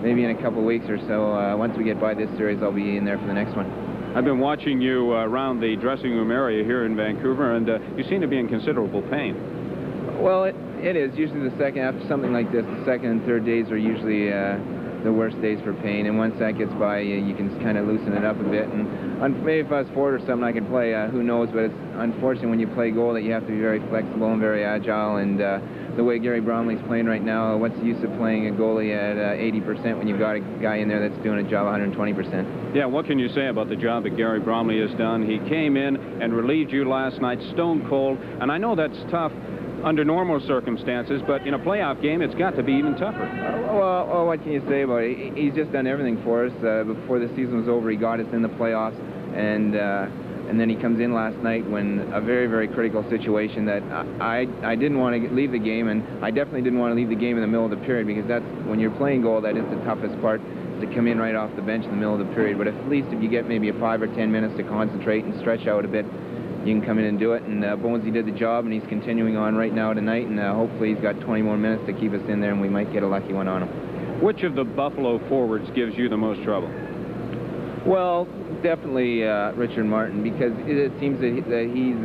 maybe in a couple of weeks or so, once we get by this series, I'll be in there for the next one. I've been watching you around the dressing room area here in Vancouver, and you seem to be in considerable pain. Well, it is. Usually the second, after something like this, the second and third days are usually the worst days for pain. And once that gets by, you can kind of loosen it up a bit. And maybe if I was forward or something, I could play, who knows. But it's unfortunate when you play goal that you have to be very flexible and very agile. And the way Gary Bromley's playing right now, what's the use of playing a goalie at 80% when you've got a guy in there that's doing a job 120%? Yeah, what can you say about the job that Gary Bromley has done? He came in and relieved you last night, stone cold. And I know that's tough under normal circumstances, but in a playoff game, it's got to be even tougher. Well, what can you say about it? He's just done everything for us. Before the season was over, he got us in the playoffs, and then he comes in last night when a very, very critical situation that I didn't want to leave the game, and I definitely didn't want to leave the game in the middle of the period, because that's when you're playing goal, that is the toughest part, to come in right off the bench in the middle of the period. But at least if you get maybe 5 or 10 minutes to concentrate and stretch out a bit, you can come in and do it. And Bonesy did the job, and he's continuing on right now tonight, and hopefully he's got 20 more minutes to keep us in there, and we might get a lucky one on him. Which of the Buffalo forwards gives you the most trouble? Well, definitely Richard Martin, because it seems that he's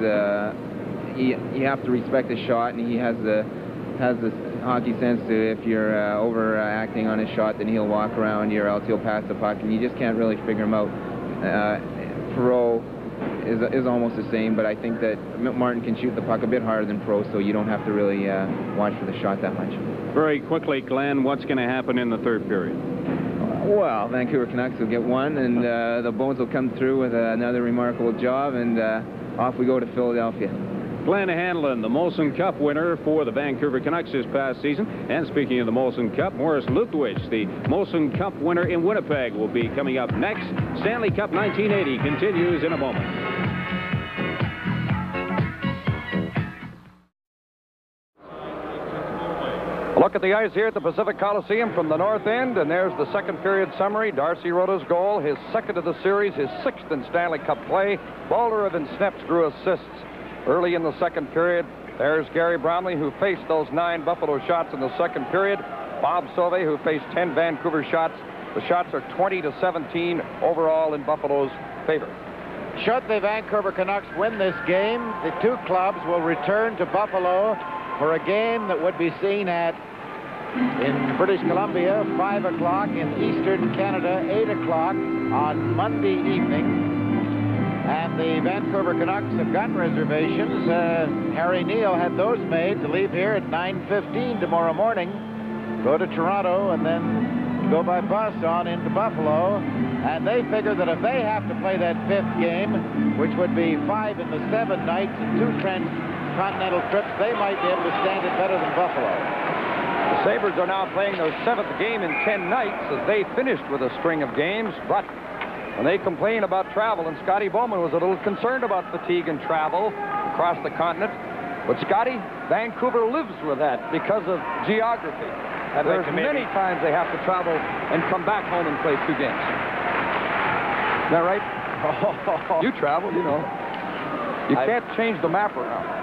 you have to respect the shot, and he has the hockey sense to, if you're overacting on his shot, then he'll walk around you, or else he'll pass the puck, and you just can't really figure him out. Perreault is almost the same, but I think that Martin can shoot the puck a bit harder than Pro, so you don't have to really watch for the shot that much. Very quickly, Glenn, what's going to happen in the third period? Well, Vancouver Canucks will get one, and the Bones will come through with another remarkable job, and off we go to Philadelphia. Glenn Hanlon, the Molson Cup winner for the Vancouver Canucks this past season. And speaking of the Molson Cup, Morris Lutwich, the Molson Cup winner in Winnipeg, will be coming up next. Stanley Cup 1980 continues in a moment. Look at the ice here at the Pacific Coliseum from the north end, and there's the second period summary. Darcy Rota's goal, his second of the series, his sixth in Stanley Cup play. Balderov and Snepps drew assists early in the second period. There's Gary Bromley, who faced those 9 Buffalo shots in the second period. Bob Sauvé, who faced 10 Vancouver shots. The shots are 20-17 overall in Buffalo's favor. Should the Vancouver Canucks win this game, the two clubs will return to Buffalo for a game that would be seen in British Columbia, 5 o'clock, in Eastern Canada, 8 o'clock on Monday evening. And the Vancouver Canucks have got reservations. Harry Neal had those made to leave here at 9:15 tomorrow morning, go to Toronto, and then go by bus on into Buffalo. And they figure that if they have to play that 5th game, which would be 5 in the 7 nights and 2 transcontinental trips, they might be able to stand it better than Buffalo. The Sabres are now playing their 7th game in 10 nights as they finished with a string of games, but when they complain about travel, and Scotty Bowman was a little concerned about fatigue and travel across the continent, but Scotty, Vancouver lives with that because of geography. And there's many times they have to travel and come back home and play 2 games. Is that right? You travel, you know. You can't change the map around.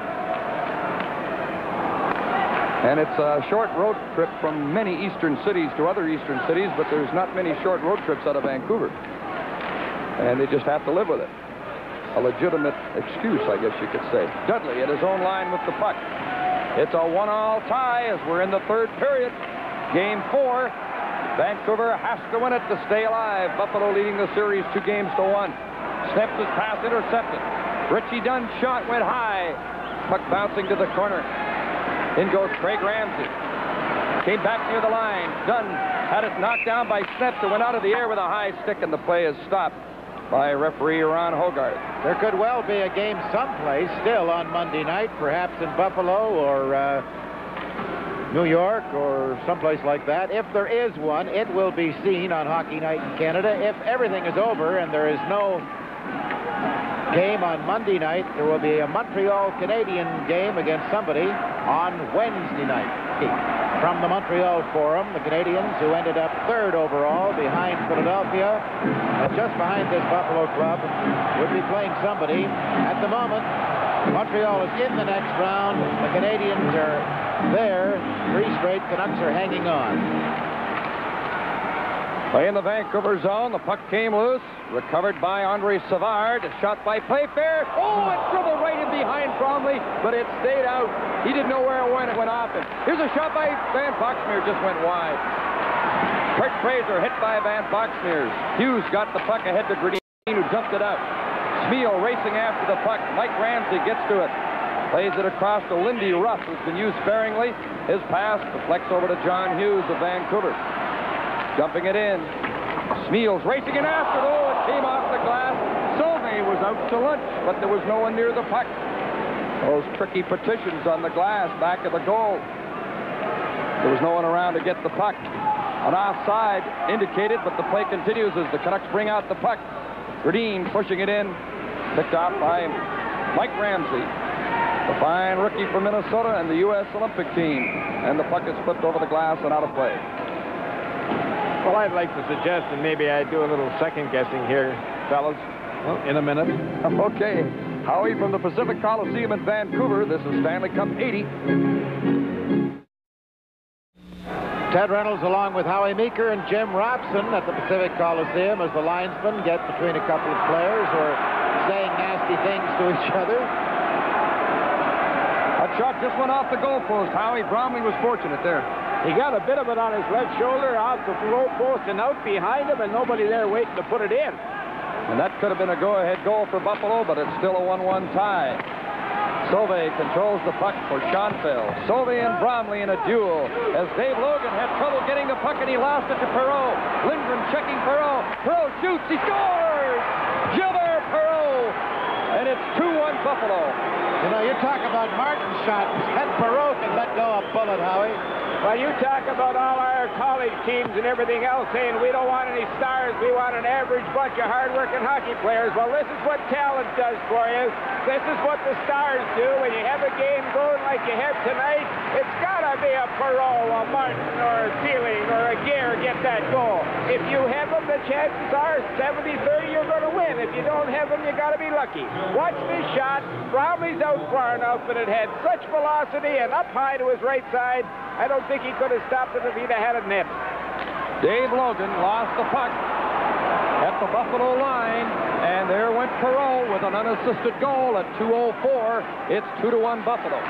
And it's a short road trip from many eastern cities to other eastern cities, but there's not many short road trips out of Vancouver. And they just have to live with it. A legitimate excuse, I guess you could say. Dudley at his own line with the puck. It's a 1-all tie as we're in the third period. Game 4. Vancouver has to win it to stay alive. Buffalo leading the series 2-1. Snepps' pass intercepted. Richie Dunn's shot went high. Puck bouncing to the corner. In goes Craig Ramsey. Came back near the line. Dunn had it knocked down by Snepps, who went out of the air with a high stick, and the play is stopped. by referee Ron Hogarth. There could well be a game someplace still on Monday night, perhaps in Buffalo or New York or someplace like that. If there is one, it will be seen on Hockey Night in Canada. If everything is over and there is no game on Monday night, there will be a Montreal Canadian game against somebody on Wednesday night. From the Montreal Forum, the Canadians, who ended up 3rd overall behind Philadelphia, just behind this Buffalo club, would be playing somebody. At the moment, Montreal is in the next round. The Canadians are there. 3 straight. Canucks are hanging on. In the Vancouver zone, the puck came loose, recovered by Andre Savard, shot by Playfair. Oh, it dribbled right in behind Bromley, but it stayed out. He didn't know where it went off him. Here's a shot by Van Boxmeer, just went wide. Kurt Fraser hit by Van Boxmeer. Hughes got the puck ahead to Gradine, who dumped it out. Smeal racing after the puck. Mike Ramsey gets to it. Plays it across to Lindy Ruff, who's been used sparingly. His pass deflects over to John Hughes of Vancouver. Dumping it in. Smeal's racing in after it. Oh, it came off the glass. Sauvé was out to lunch, but there was no one near the puck. Those tricky petitions on the glass back of the goal. There was no one around to get the puck. An offside indicated, but the play continues as the Canucks bring out the puck. Gradine pushing it in. Picked off by Mike Ramsey, the fine rookie from Minnesota and the U.S. Olympic team. And the puck is flipped over the glass and out of play. Well, I'd like to suggest that maybe I do a little second guessing here, fellas. Well, in a minute. Okay. Howie from the Pacific Coliseum in Vancouver. This is Stanley Cup 80. Ted Reynolds along with Howie Meeker and Jim Robson at the Pacific Coliseum as the linesmen get between a couple of players or saying nasty things to each other. That shot just went off the goalpost. Howie Bromley was fortunate there. He got a bit of it on his left shoulder, off the low post and out behind him, and nobody there waiting to put it in. And that could have been a go-ahead goal for Buffalo, but it's still a 1-1 tie. Sauvé controls the puck for Schoenfeld. Sauvé and Bromley in a duel as Dave Logan had trouble getting the puck, and he lost it to Perreault. Lindgren checking Perreault. Perreault shoots. He scores! Gilbert Perreault! And it's 2-1 Buffalo. You know, you talk about Martin's shot. Ted Perreault can let go a bullet, Howie. Well, you talk about all our college teams and everything else saying we don't want any stars, we want an average bunch of hard-working hockey players. Well, this is what talent does for you. This is what the stars do. When you have a game going like you have tonight, it's got to be a Perreault, a Martin, or a Sealing, or a Gare get that goal. If you have them, the chances are 70-30 you're going to win. If you don't have them, you got to be lucky. Watch this shot. Bromley's out far enough, but it had such velocity and up high to his right side. I don't think he could have stopped it if he'd have had it net. Dave Logan lost the puck at the Buffalo line, and there went Perreault with an unassisted goal at 2:04. It's 2-1 Buffalo.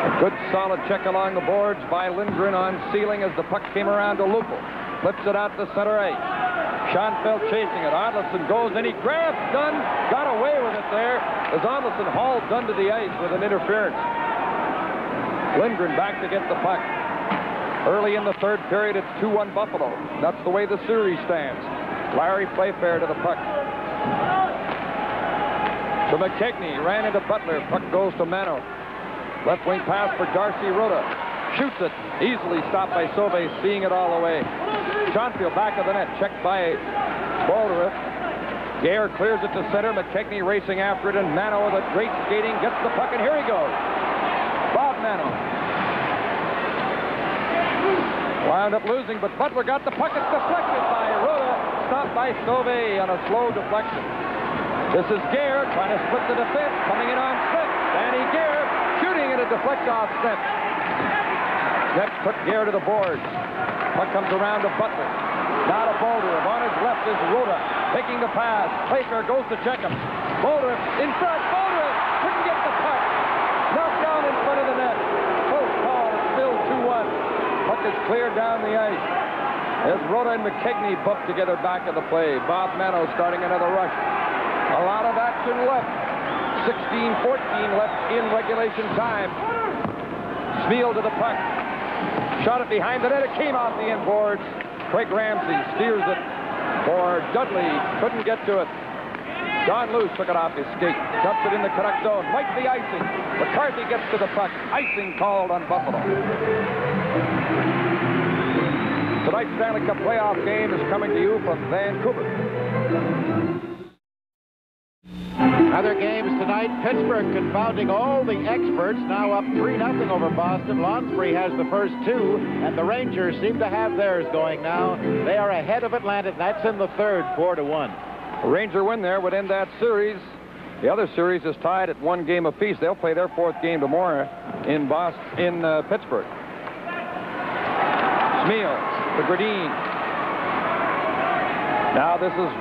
A good solid check along the boards by Lindgren on Sealing as the puck came around to Lupul. Flips it out to center ice. Schoenfeld chasing it. Odlinson goes and he grabs Dunn. Got away with it there as Odlinson hauled Dunn to the ice with an interference. Lindgren back to get the puck. Early in the third period, it's 2-1 Buffalo. That's the way the series stands. Larry Playfair to the puck. To McKechnie, ran into Butler. Puck goes to Mano. Left wing pass for Darcy Rhoda. Shoots it. Easily stopped by Sauvé, seeing it all the way. Schoenfeld back of the net. Checked by Balderith. Gare clears it to center. McKechnie racing after it, and Mano with a great skating gets the puck, and here he goes. Bob Mano. Wound up losing, but Butler got the puck. It's deflected by Rhoda. Stopped by Sauvé on a slow deflection. This is Gare trying to split the defense. Coming in on Smith. Danny Gare shooting, and it deflects off Smith. Smith took Gare to the boards. Puck comes around to Butler. Now to Balderith. On his left is Rhoda. Taking the pass. Playfair goes to check him. Balderith in front. Balderith couldn't get the puck. Knocked down in front of the net. Close call. It's still 2-1. Puck is cleared down the ice. As Rhoda and McKechnie bump together back of the play. Bob Mano starting another rush. A lot of action left. 16-14 left in regulation time. Smeal to the puck. Shot it behind the net. It came off the inboards. Craig Ramsey steers it for corner. Dudley couldn't get to it. John Luce took it off his skate. Dumps it in the Canuck zone. Might be icing. McCarthy gets to the puck. Icing called on Buffalo. Tonight's Stanley Cup playoff game is coming to you from Vancouver. Other games tonight, Pittsburgh confounding all the experts, now up 3-0 over Boston. Lonsbury has the first two, and the Rangers seem to have theirs going now. They are ahead of Atlanta, and that's in the third, 4-1. A Ranger win there would end that series. The other series is tied at 1 game apiece. They'll play their 4th game tomorrow in Pittsburgh. Smeel to Gradine. Now this is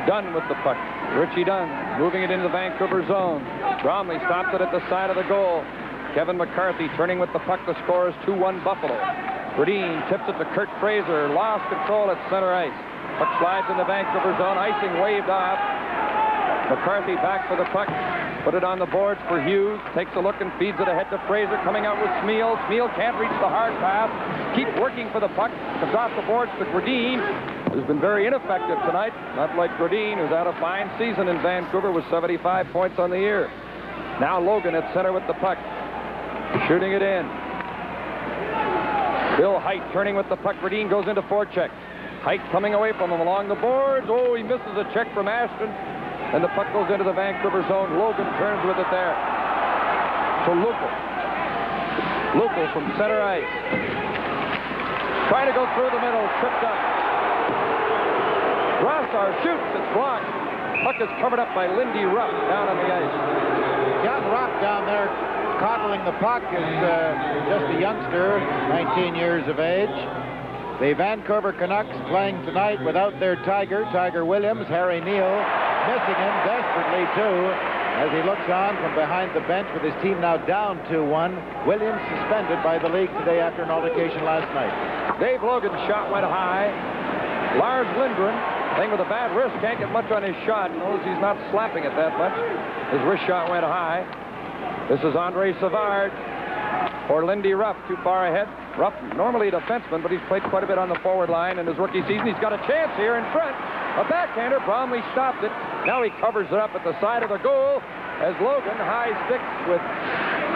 Dunn with the puck. Richie Dunn moving it into the Vancouver zone. Bromley stops it at the side of the goal. Kevin McCarthy turning with the puck. The score is 2-1 Buffalo. Gradine tips it to Kurt Fraser. Lost control at center ice. Puck slides in the Vancouver zone. Icing waved off. McCarthy back for the puck. Put it on the boards for Hughes. Takes a look and feeds it ahead to Fraser. Coming out with Smeel. Smeel can't reach the hard pass. Keep working for the puck. Comes off the boards to Gradine, who's been very ineffective tonight. Not like Gradine, who's had a fine season in Vancouver with 75 points on the year. Now Logan at center with the puck. Shooting it in. Bill Height turning with the puck. Gradine goes into forecheck. Height coming away from him along the boards. Oh, he misses a check from Ashton. And the puck goes into the Vancouver zone. Logan turns with it there. To Lucal. Lucal from center ice. Trying to go through the middle. Tripped up. Rossar shoots. It's blocked. Puck is covered up by Lindy Rupp down on the ice. Young Rupp down there coddling the puck is just a youngster, 19 years of age. The Vancouver Canucks playing tonight without their Tiger Williams. Harry Neal missing him desperately, too, as he looks on from behind the bench with his team now down 2-1. Williams suspended by the league today after an altercation last night. Dave Logan's shot went high. Lars Lindgren, playing with a bad wrist, can't get much on his shot. Knows he's not slapping it that much. His wrist shot went high. This is Andre Savard for Lindy Rupp, too far ahead. Rupp, normally a defenseman, but he's played quite a bit on the forward line in his rookie season. He's got a chance here in front. A backhander. Bromley stopped it. Now he covers it up at the side of the goal as Logan high sticks with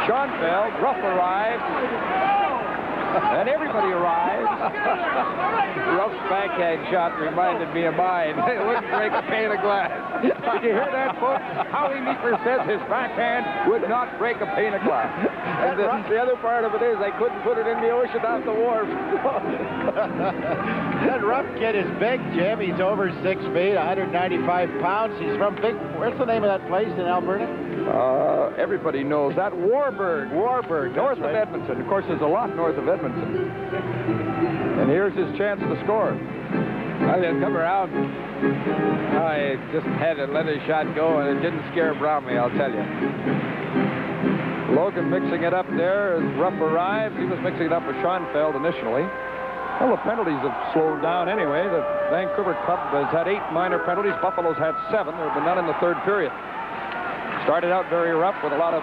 Schoenfeld. Rupp arrives. And everybody arrives. Ruff's backhand shot reminded me of mine. It wouldn't break a pane of glass. Did you hear that, folks? Howie Meeker says his backhand would not break a pane of glass. And the other part of it is I couldn't put it in the ocean off the wharf. That Rupp kid is big, Jim. He's over 6 feet, 195 pounds. He's from where's the name of that place in Alberta? Everybody knows that. Warburg. North of Edmonton. Of course, there's a lot north of Edmonton. And here's his chance to score. Well, he'll come around. I just had to let his shot go, and it didn't scare Bromley, I'll tell you. Logan mixing it up there as Rupp arrives. He was mixing it up with Schoenfeld initially. Well, the penalties have slowed down anyway. The Vancouver Club has had 8 minor penalties. Buffalo's had 7. There have been none in the third period. Started out very rough with a lot of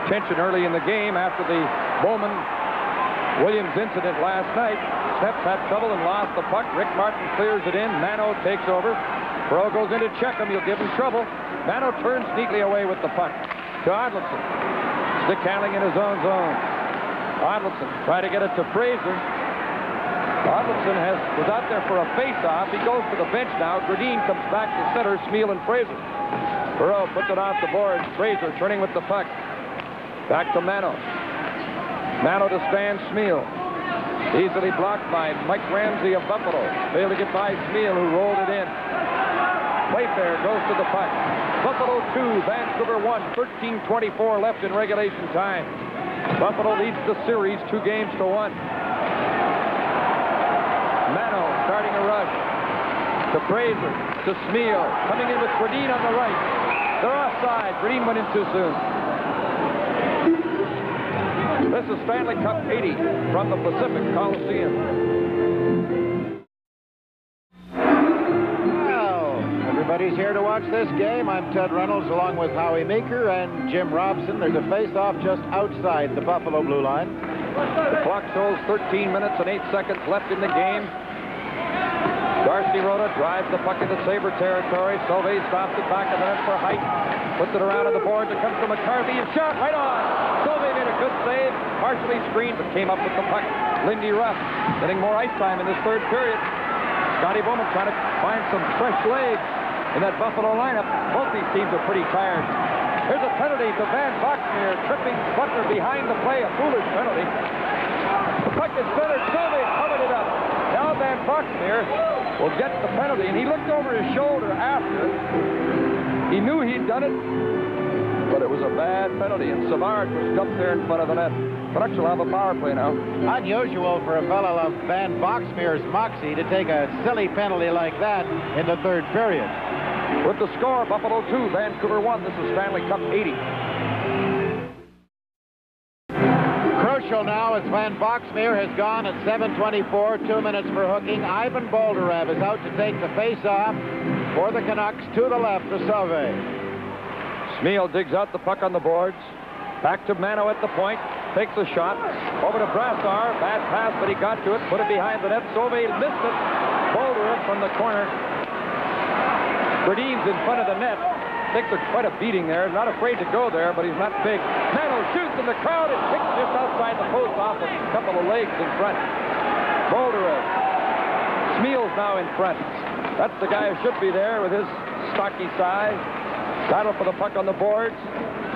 tension early in the game after the Bowman-Williams incident last night. Steps had trouble and lost the puck. Rick Martin clears it in. Mano takes over. Perreault goes in to check him. He'll give him trouble. Mano turns neatly away with the puck to Odlinson. Stick handling in his own zone. Odlinson trying to get it to Fraser. Odlinson was out there for a face-off. He goes to the bench now. Gradine comes back to center. Smeel and Fraser. Perreault puts it off the board. Fraser turning with the puck. Back to Mano. Mano to Stan Smeel. Easily blocked by Mike Ramsey of Buffalo. Failed to get by Smeel, who rolled it in. Playfair goes to the puck. Buffalo 2, Vancouver 1. 13:24 left in regulation time. Buffalo leads the series 2-1. Mano starting a rush. To Fraser. To Smeel. Coming in with Gradine on the right. They're offside. Gradine went in too soon. This is Stanley Cup 80 from the Pacific Coliseum. Well, everybody's here to watch this game. I'm Ted Reynolds along with Howie Meeker and Jim Robson. There's a face-off just outside the Buffalo blue line. The clock shows 13 minutes and 8 seconds left in the game. Darcy Rhoda drives the puck into Sabre territory. Sauvé stops it back of the net for Height. Puts it around on the boards. It comes to McCarthy. And shot right on. Sauvé made a good save. Partially screened, but came up with the puck. Lindy Ruff getting more ice time in this third period. Scotty Bowman trying to find some fresh legs in that Buffalo lineup. Both these teams are pretty tired. Here's a penalty to Van Boxmeer, tripping Butler behind the play. A foolish penalty. The puck is centered. Sauvé covered it up. Now Van Boxmeer will get the penalty, and he looked over his shoulder after. He knew he'd done it, but it was a bad penalty, and Savard was dumped there in front of the net. Canucks will have a power play now. Unusual for a fellow of Van Boxmeer's moxie to take a silly penalty like that in the third period. With the score, Buffalo 2, Vancouver 1. This is Stanley Cup 80. Crucial now as Van Boxmeer has gone at 7:24, 2 minutes for hooking. Ivan Boldarev is out to take the face-off for the Canucks to the left of Sauvé. Smeel digs out the puck on the boards. Back to Mano at the point. Takes a shot. Over to Brassard. Bad pass, but he got to it. Put it behind the net. Sauvé missed it. Boldarev from the corner. Berdeen's in front of the net. Takes quite a beating there. Not afraid to go there, but he's not big. Mano shoots in the crowd and kicks just outside the post off a couple of legs in front. Boldarev. Smeal's now in front. That's the guy who should be there with his stocky size. Battle for the puck on the boards.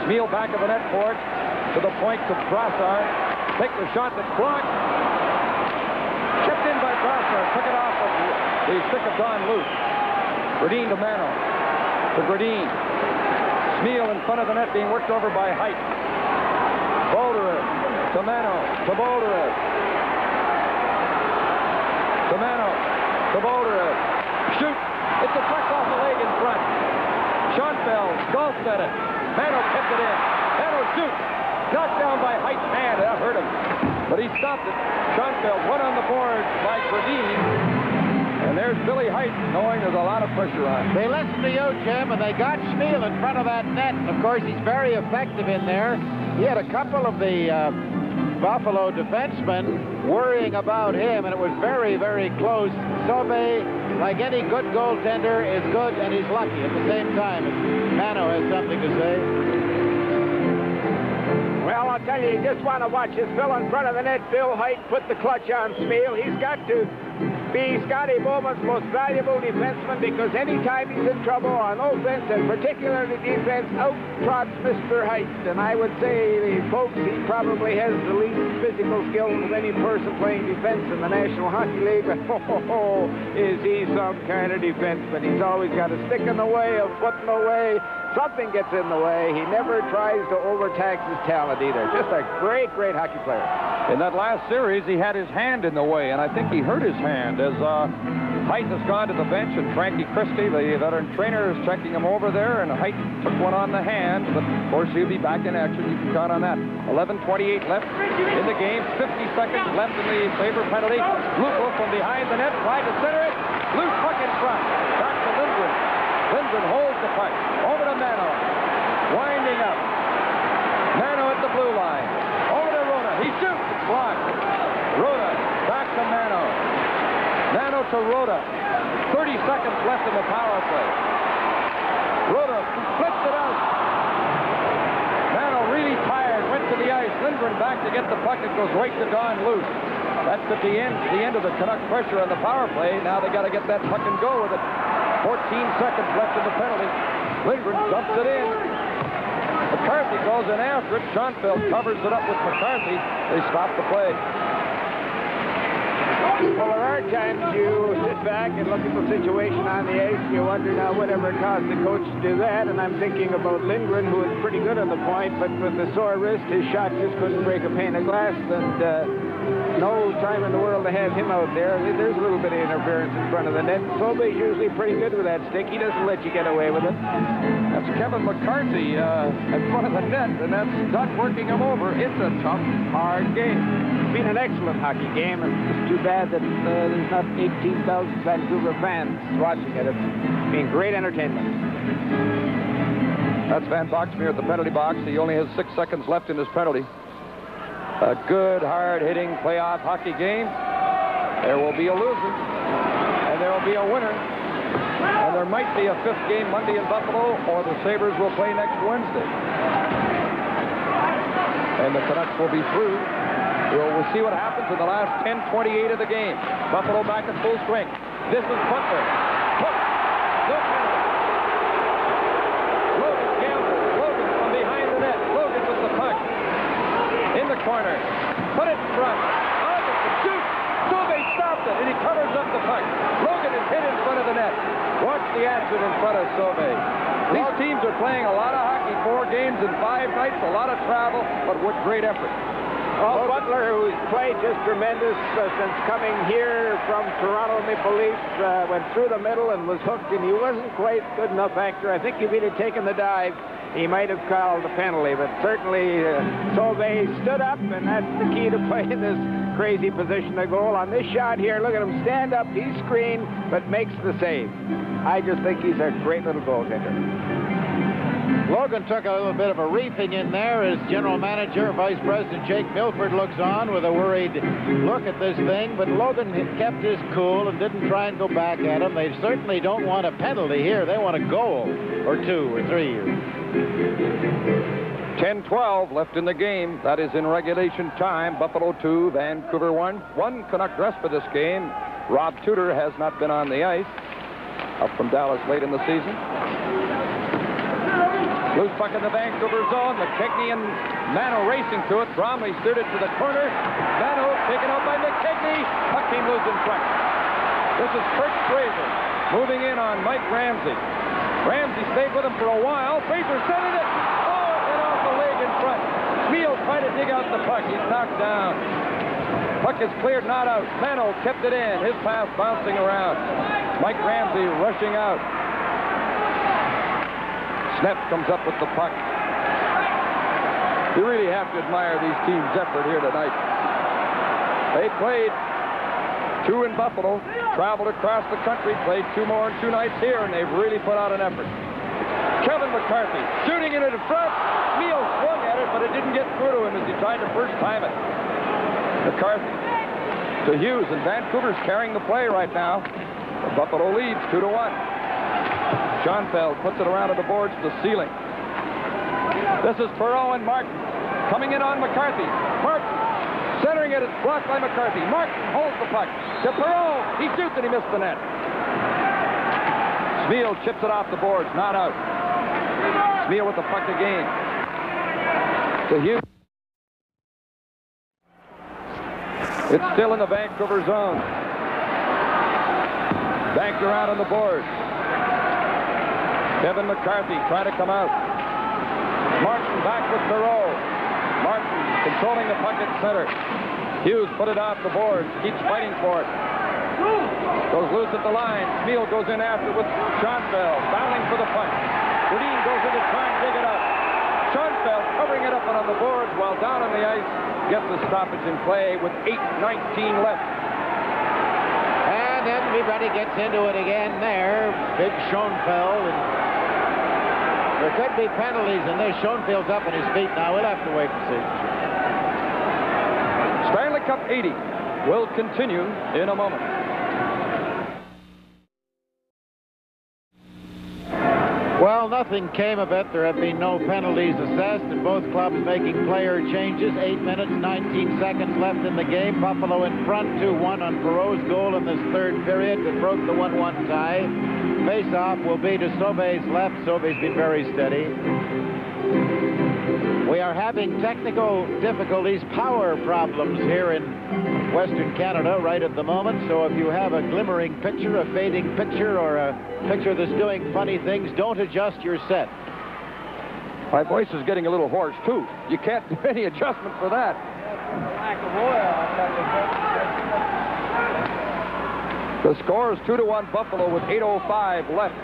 Smeel back of the net for it. To the point to Brassard. Takes the shot that's blocked. Chipped in by Brassard. Took it off of the stick of Don Luce. Berdeen to Mano. To Berdeen. Smeel in front of the net being worked over by Height. Boldarev. To Mano. To Boldarev. To Mano. To Boldarev. Shoot. It's a puck off the leg in front. Schoenfeld golfed at it. Mano kept it in. Mano shoots. Knocked down by Height's hand. That hurt him. But he stopped it. Schoenfeld went on the board by Berdeen. And there's Billy Height, knowing there's a lot of pressure on. They listened to you, Jim, and they got Smeel in front of that net. And, of course, he's very effective in there. He had a couple of the Buffalo defensemen worrying about him, and it was very, very close. Sauvé, like any good goaltender, is good, and he's lucky at the same time. And Mano has something to say. Well, I'll tell you, you just want to watch this fellow in front of the net. Bill Height put the clutch on Smeel. He's got to be Scotty Bowman's most valuable defenseman, because anytime he's in trouble on offense and particularly defense, out-trots Mr. Height. And I would say, folks, he probably has the least physical skills of any person playing defense in the National Hockey League. But is he some kind of defenseman? He's always got a stick in the way, a foot in the way. Something gets in the way. He never tries to overtax his talent either. Just a great, great hockey player. In that last series, he had his hand in the way, and I think he hurt his hand as Height has gone to the bench, and Frankie Christie, the veteran trainer, is checking him over there, and Height took one on the hand, but of course he'll be back in action. You can count on that. 11:28 left in the game. 50 seconds left in the Sabre penalty. Lupo from behind the net, tried to center it. Loose puck in front. Back to Lindgren. Lindgren holds the puck. Over to Mano. Winding up. Mano at the blue line. Over to Rhoda. He shoots. It's blocked. Rhoda back to Mano. Mano to Rhoda. 30 seconds left in the power play. Rhoda flips it out. Mano really tired. Went to the ice. Lindgren back to get the puck. It goes right to Don Luce. That's at the end of the Canuck pressure on the power play. Now they got to get that puck and go with it. 14 seconds left in the penalty. Lindgren dumps it in. McCarthy goes in after it. Schoenfeld covers it up with McCarthy. They stop the play. Well, there are times you sit back and look at the situation on the ice, and you wonder now whatever caused the coach to do that. And I'm thinking about Lindgren, who was pretty good on the point, but with the sore wrist, his shot just couldn't break a pane of glass. And no time in the world to have him out there. There's a little bit of interference in front of the net. Sauvé's usually pretty good with that stick. He doesn't let you get away with it. That's Kevin McCarthy in front of the net, and that's not working him over. It's a tough, hard game. It's been an excellent hockey game, and it's too bad that there's not 18,000 Vancouver fans watching it. It's been great entertainment. That's Van Boxmeer at the penalty box. He only has 6 seconds left in his penalty. A good, hard-hitting playoff hockey game. There will be a loser, and there will There'll be a winner. And there might be a 5th game Monday in Buffalo, or the Sabres will play next Wednesday. And the Canucks will be through. We'll see what happens in the last 10:28 of the game. Buffalo back at full strength. This is Butler. Hook. No penalty. Logan Gamble. Logan from behind the net. Logan with the puck. In the corner. Put it in front. Augustin shoots. Sauvé stopped it, and he covers up the puck. Logan is hit in front of the net. Watch the action in front of Sauvé. These teams are playing a lot of hockey, 4 games in 5 nights, a lot of travel, but with great effort. Well, Butler, who's played just tremendous since coming here from Toronto Maple Leafs, went through the middle and was hooked, and he wasn't quite good enough actor. I think if he'd have taken the dive, he might have called the penalty, but certainly Sauvé stood up, and that's the key to playing this crazy position of goal. On this shot here, look at him stand up, he's screened, but makes the save. I just think he's a great little goaltender. Logan took a little bit of a reefing in there as General Manager, Vice President Jake Milford looks on with a worried look at this thing, but Logan kept his cool and didn't try and go back at him. They certainly don't want a penalty here. They want a goal or 2 or 3. 10-12 left in the game. That is in regulation time. Buffalo 2, Vancouver 1. 1 Canuck dress for this game. Rob Tudor has not been on the ice. Up from Dallas late in the season. Loose puck in the Vancouver zone. McKechnie and Mano racing to it. Bromley steered it to the corner. Mano taken out by McKechnie. Puck came loose in front. This is Kurt Fraser moving in on Mike Ramsey. Ramsey stayed with him for a while. Fraser sending it. Oh, it hit off the leg in front. Schmiel tried to dig out the puck. He's knocked down. Puck is cleared, not out. Mano kept it in. His pass bouncing around. Mike Ramsey rushing out. Snap comes up with the puck. You really have to admire these teams' effort here tonight. They played 2 in Buffalo, traveled across the country, played 2 more in 2 nights here, and they've really put out an effort. Kevin McCarthy shooting it in front. Neal swung at it, but it didn't get through to him as he tried to first time it. McCarthy to Hughes, and Vancouver's carrying the play right now. The Buffalo leads 2-1. Schoenfeld puts it around to the boards to the ceiling. This is Perreault and Martin coming in on McCarthy. Martin centering it. It's blocked by McCarthy. Martin holds the puck to Perreault. He shoots and he missed the net. Schmiel chips it off the boards. Not out. Schmiel with the puck again. To Hughes. It's still in the Vancouver zone. Banked around on the boards. Kevin McCarthy trying to come out. Martin back with Perreault. Martin controlling the puck at center. Hughes put it off the boards. Keeps fighting for it. Goes loose at the line. Schmiel goes in after with Schoenfeld. Battling for the puck. Boudin goes in to try and dig it up. Schoenfeld covering it up and on the boards while down on the ice. Gets the stoppage in play with 8:19 left. And everybody gets into it again there. Big Schoenfeld. And there could be penalties in this. Schoenfeld's up on his feet now. We'll have to wait and see. Stanley Cup 80 will continue in a moment. Well, nothing came of it. There have been no penalties assessed, and both clubs making player changes. 8 minutes, 19 seconds left in the game. Buffalo in front 2-1 on Perreault's goal in this 3rd period that broke the 1-1 tie. Face-off will be to Sauvé's left. Sauvé's been very steady. We are having technical difficulties, power problems here in Western Canada right at the moment. So if you have a glimmering picture, a fading picture, or a picture that's doing funny things, don't adjust your set. My voice is getting a little hoarse, too. You can't do any adjustment for that. The score is 2-1 Buffalo with 8:05 left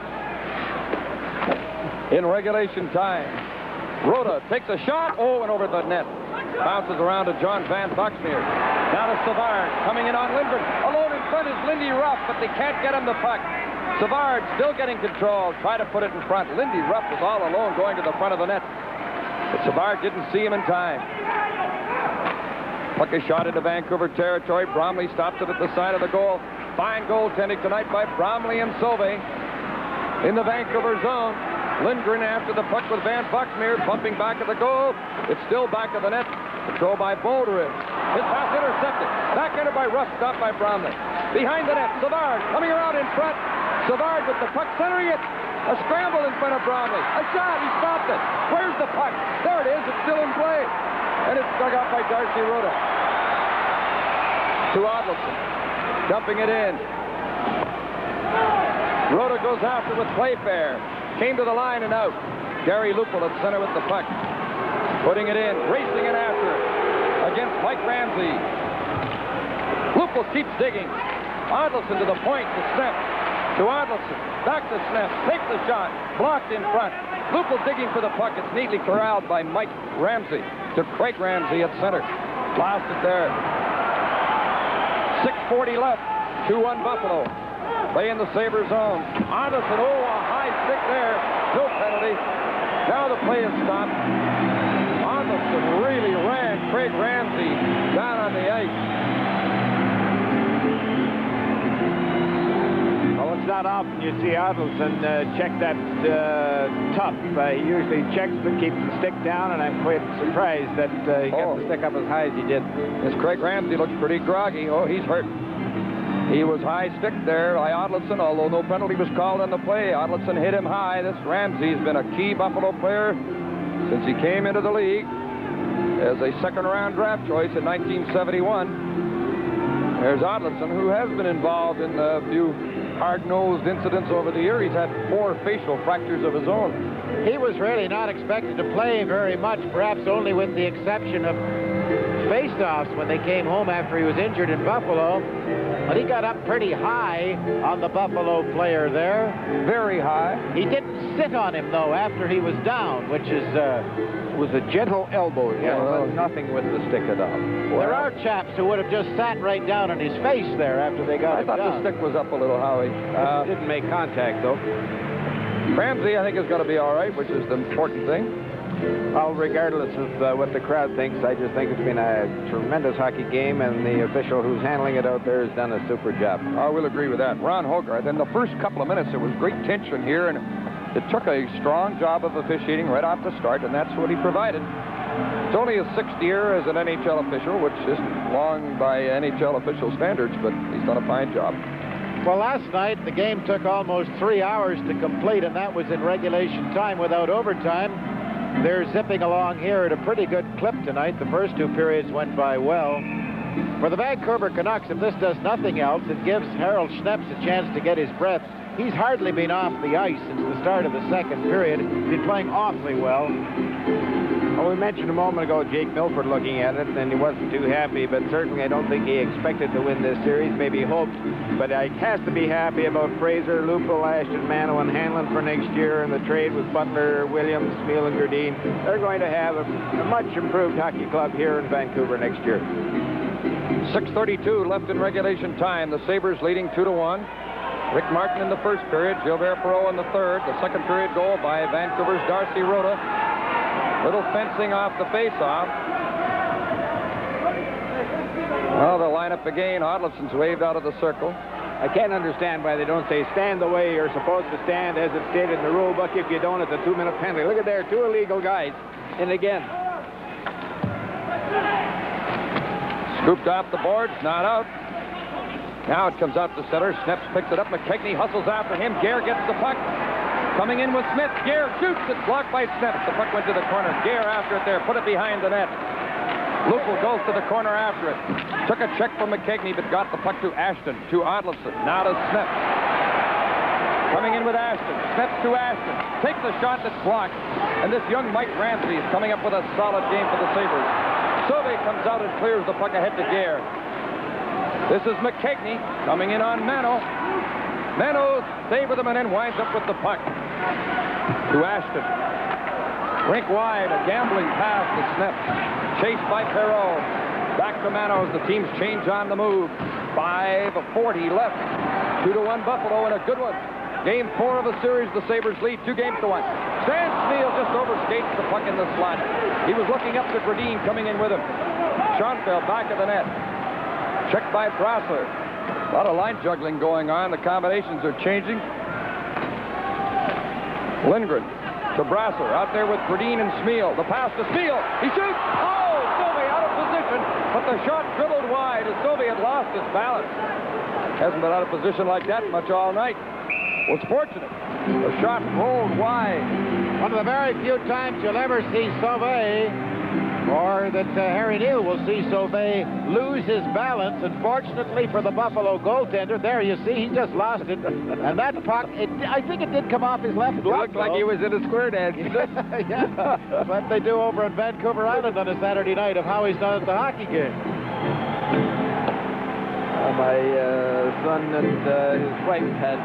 in regulation time. Rhoda takes a shot. Oh, and over the net. Bounces around to John Van Boxmeer. Now to Savard. Coming in on Lindgren. Alone in front is Lindy Ruff, but they can't get him the puck. Savard still getting control. Try to put it in front. Lindy Ruff was all alone going to the front of the net. But Savard didn't see him in time. Puck is shot into Vancouver territory. Bromley stops it at the side of the goal. Fine goaltending tonight by Bromley and Sauvé. In the Vancouver zone, Lindgren after the puck with Van Buxmeer, bumping back at the goal. It's still back of the net. Control by Boldred. His pass intercepted. Backhanded by Ruff, stopped by Bromley. Behind the net, Savard coming around in front. Savard with the puck, centering it. A scramble in front of Bromley. A shot, he stopped it. Where's the puck? There it is, it's still in play. And it's dug out by Darcy Rhoda. To Odlinson. Dumping it in. Rhoda goes after with Playfair. Came to the line and out. Gary Lupul at center with the puck. Putting it in, racing it after it. Against Mike Ramsey. Lupul keeps digging. Odlinson to the point to Snep. To Odlinson. Back to Snep. Takes the shot. Blocked in front. Lupul digging for the puck. It's neatly corralled by Mike Ramsey. To Craig Ramsey at center. Blasted there. 6:40 left. 2-1 Buffalo. Play in the Sabre zone. Anderson, a high stick there. No penalty. Now the play is stopped. Anderson really ran Craig Ramsey down on the ice. Well, it's not often you see Anderson check that tough. He usually checks but keeps the stick down, and I'm quite surprised that he got the stick up as high as he did. This Craig Ramsey looks pretty groggy. Oh, he's hurt. He was high stick there by Odlinson, although no penalty was called on the play. Odlinson hit him high. This Ramsey's been a key Buffalo player since he came into the league as a second-round draft choice in 1971. There's Odlinson, who has been involved in a few hard-nosed incidents over the year. He's had 4 facial fractures of his own. He was really not expected to play very much, perhaps only with the exception of face-offs when they came home after he was injured in Buffalo. But he got up pretty high on the Buffalo player there. Very high. He didn't sit on him, though, after he was down, which is... was a gentle elbow. Nothing with the stick at all. There are chaps who would have just sat right down on his face there after they got him down. I thought the stick was up a little, Howie. Didn't make contact, though. Ramsey, I think, is going to be all right, which is the important thing. Well, regardless of what the crowd thinks, I just think it's been a tremendous hockey game, and the official who's handling it out there has done a super job. I will agree with that. Ron Hogarth, in the first couple of minutes, there was great tension here, and it took a strong job of officiating right off the start, and that's what he provided. It's only his 6th year as an NHL official, which isn't long by NHL official standards, but he's done a fine job. Well, last night, the game took almost 3 hours to complete, and that was in regulation time without overtime. They're zipping along here at a pretty good clip tonight. The first 2 periods went by well. For the Vancouver Canucks, if this does nothing else, it gives Harold Schneps a chance to get his breath. He's hardly been off the ice since the start of the second period. He's been playing awfully well. Well, we mentioned a moment ago Jake Milford looking at it, and he wasn't too happy, but certainly I don't think he expected to win this series, maybe hoped. But he has to be happy about Fraser, Lupul, Ashton, Mano, and Hanlon for next year, and the trade with Butler, Williams, Smeel, and Gerdine. They're going to have a much improved hockey club here in Vancouver next year. 6:32 left in regulation time. The Sabres leading 2-1. Rick Martin in the first period, Gilbert Perreault in the third. The second period goal by Vancouver's Darcy Rhoda. Little fencing off the face-off. Well, they'll line up again. Odlinson's waved out of the circle. I can't understand why they don't say stand the way you're supposed to stand as it's stated in the rule book. If you don't, it's a 2-minute penalty. Look at there, 2 illegal guys. And again. Scooped off the boards, not out. Now it comes out to center. Schneps picks it up. McKechnie hustles after him. Gare gets the puck. Coming in with Smith. Gare shoots. It's blocked by Schneps. The puck went to the corner. Gare after it there. Put it behind the net. Lupul goes to the corner after it. Took a check from McKechnie, but got the puck to Ashton. To Odlinson. Now to Schneps. Coming in with Ashton. Schneps to Ashton. Takes a shot that's blocked. And this young Mike Ramsey is coming up with a solid game for the Sabres. Sauvé comes out and clears the puck ahead to Gare. This is McKechnie coming in on Mano. Mano stays with him and then winds up with the puck. To Ashton. Rink wide, a gambling pass to Schneps. Chased by Perreault. Back to Mano as the teams change on the move. 5:40 left. 2-1 Buffalo and a good one. Game 4 of the series, the Sabres lead 2-1. Stan Smeel just overskates the puck in the slot. He was looking up to Gerdine coming in with him. Schoenfeld back of the net. Checked by Brassler. A lot of line juggling going on. The combinations are changing. Lindgren to Brasser. Out there with Bradeen and Smeal. The pass to Smeal. He shoots. Oh, Sylvie out of position. But the shot dribbled wide as Sylvie had lost his balance. Hasn't been out of position like that much all night. Was fortunate. The shot rolled wide. One of the very few times you'll ever see Sauvé, or that Harry Neal will see Sauvé lose his balance. And fortunately for the Buffalo goaltender, there you see, he just lost it. And that puck, I think it did come off his left glove. It looked like he was in a square dance. Yeah, but they do over in Vancouver Island on a Saturday night of how he's done at the hockey game. My son and his wife had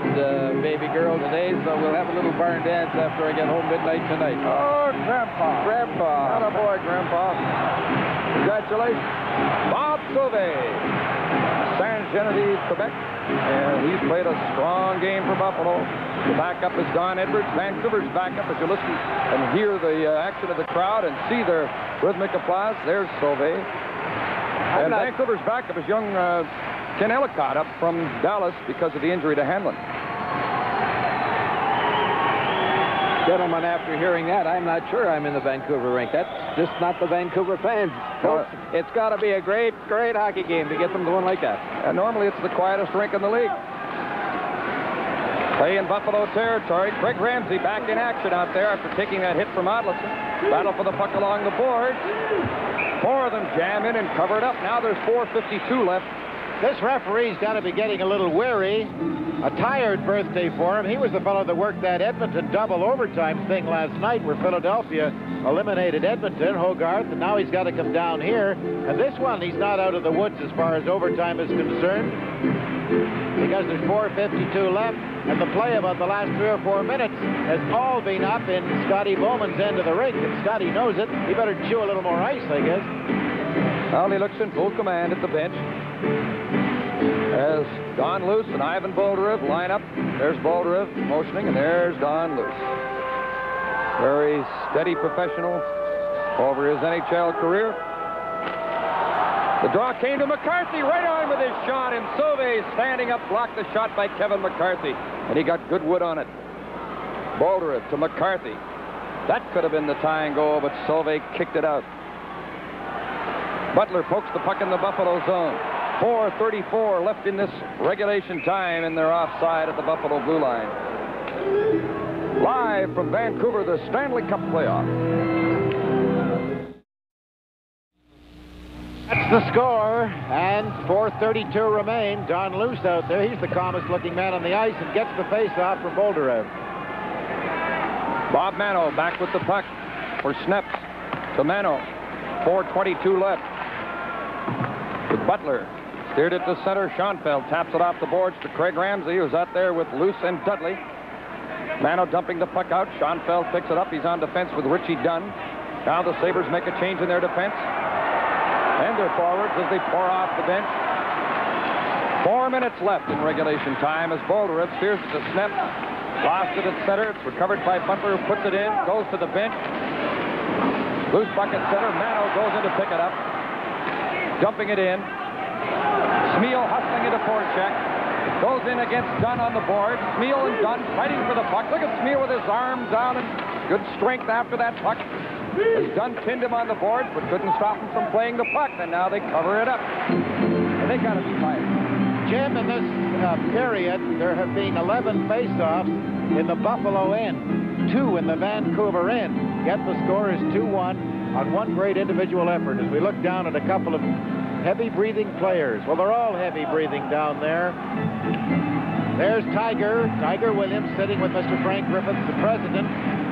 baby girl today, so we'll have a little barn dance after I get home midnight tonight. Oh, Grandpa. Grandpa. Attaboy, Grandpa. Congratulations. Bob Sauvé, Saint-Geneviève, Quebec. And he's played a strong game for Buffalo. The backup is Don Edwards. Vancouver's backup, as you listen and hear the action of the crowd and see their rhythmic applause, there's Sauvé. And Vancouver's backup is young Ken Ellicott up from Dallas because of the injury to Hanlon. Gentlemen, after hearing that, I'm not sure I'm in the Vancouver rink. That's just not the Vancouver fans. It's got to be a great, great hockey game to get them going like that. And normally it's the quietest rink in the league. Play in Buffalo territory. Craig Ramsey back in action out there after taking that hit from Odlinson. Battle for the puck along the boards. Four of them jam in and cover it up. Now there's 4:52 left. This referee's got to be getting a little weary. A tired birthday for him. He was the fellow that worked that Edmonton double overtime thing last night where Philadelphia eliminated Edmonton, Hogarth, and now he's got to come down here. And this one, he's not out of the woods as far as overtime is concerned because there's 4:52 left, and the play about the last 3 or 4 minutes has all been up in Scotty Bowman's end of the rink, and Scotty knows it. He better chew a little more ice, I guess. Well, he looks in full command at the bench. As Don Luce and Ivan Boldyrev line up. There's Boldyrev motioning, and there's Don Luce. Very steady professional over his NHL career. The draw came to McCarthy, right on with his shot, and Sauvé standing up blocked the shot by Kevin McCarthy, and he got good wood on it. Boldyrev to McCarthy. That could have been the tying goal, but Sauvé kicked it out. Butler pokes the puck in the Buffalo zone. 4:34 left in this regulation time, and they're offside at the Buffalo blue line. Live from Vancouver, the Stanley Cup playoff. That's the score, and 4:32 remain. Don Luce out there. He's the calmest looking man on the ice and gets the face-off from Boldyrev. Bob Mano back with the puck for Sneps to Mano. 4:22 left. To Butler. Steered it to center. Schoenfeld taps it off the boards to Craig Ramsey, who's out there with Luce and Dudley. Mano dumping the puck out. Schoenfeld picks it up. He's on defense with Richie Dunn. Now the Sabres make a change in their defense. And their forwards as they pour off the bench. 4 minutes left in regulation time as Boldyrev steers it to Snep. Lost it at center. It's recovered by Butler, who puts it in. Goes to the bench. Loose puck at center. Mano goes in to pick it up. Dumping it in. Smeal hustling into forecheck. Goes in against Dunn on the board. Smeal and Dunn fighting for the puck. Look at Smeal with his arm down and good strength after that puck. As Dunn pinned him on the board, but couldn't stop him from playing the puck. And now they cover it up. And they got to be tired. Jim, in this period, there have been 11 face-offs in the Buffalo end, 2 in the Vancouver end. Yet the score is 2-1 on one great individual effort as we look down at a couple of heavy-breathing players. Well, they're all heavy-breathing down there. There's Tiger Williams sitting with Mr. Frank Griffiths, the president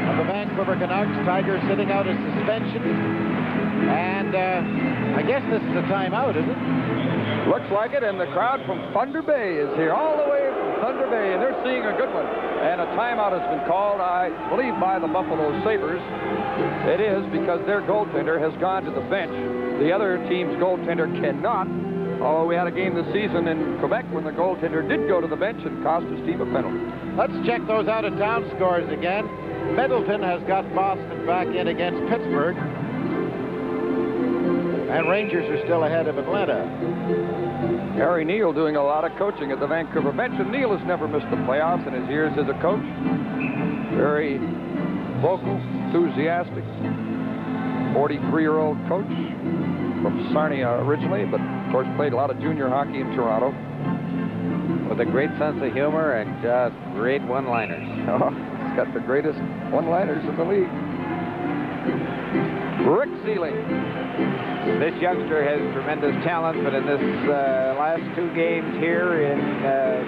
of the Vancouver Canucks. Tiger sitting out his suspension. And I guess this is a timeout, isn't it? Looks like it, and the crowd from Thunder Bay is here, all the way from Thunder Bay, and they're seeing a good one. And a timeout has been called, I believe, by the Buffalo Sabres. It is because their goaltender has gone to the bench. The other team's goaltender cannot. Although we had a game this season in Quebec when the goaltender did go to the bench and cost his team a penalty. Let's check those out-of-town scores again. Middleton has got Boston back in against Pittsburgh. And Rangers are still ahead of Atlanta. Harry Neal doing a lot of coaching at the Vancouver bench, and Neal has never missed the playoffs in his years as a coach. Very vocal, enthusiastic, 43-year-old coach from Sarnia originally, but of course played a lot of junior hockey in Toronto. With a great sense of humor and just great one-liners. Oh, he's got the greatest one-liners in the league. Rick Sealing. This youngster has tremendous talent, but in this last 2 games here in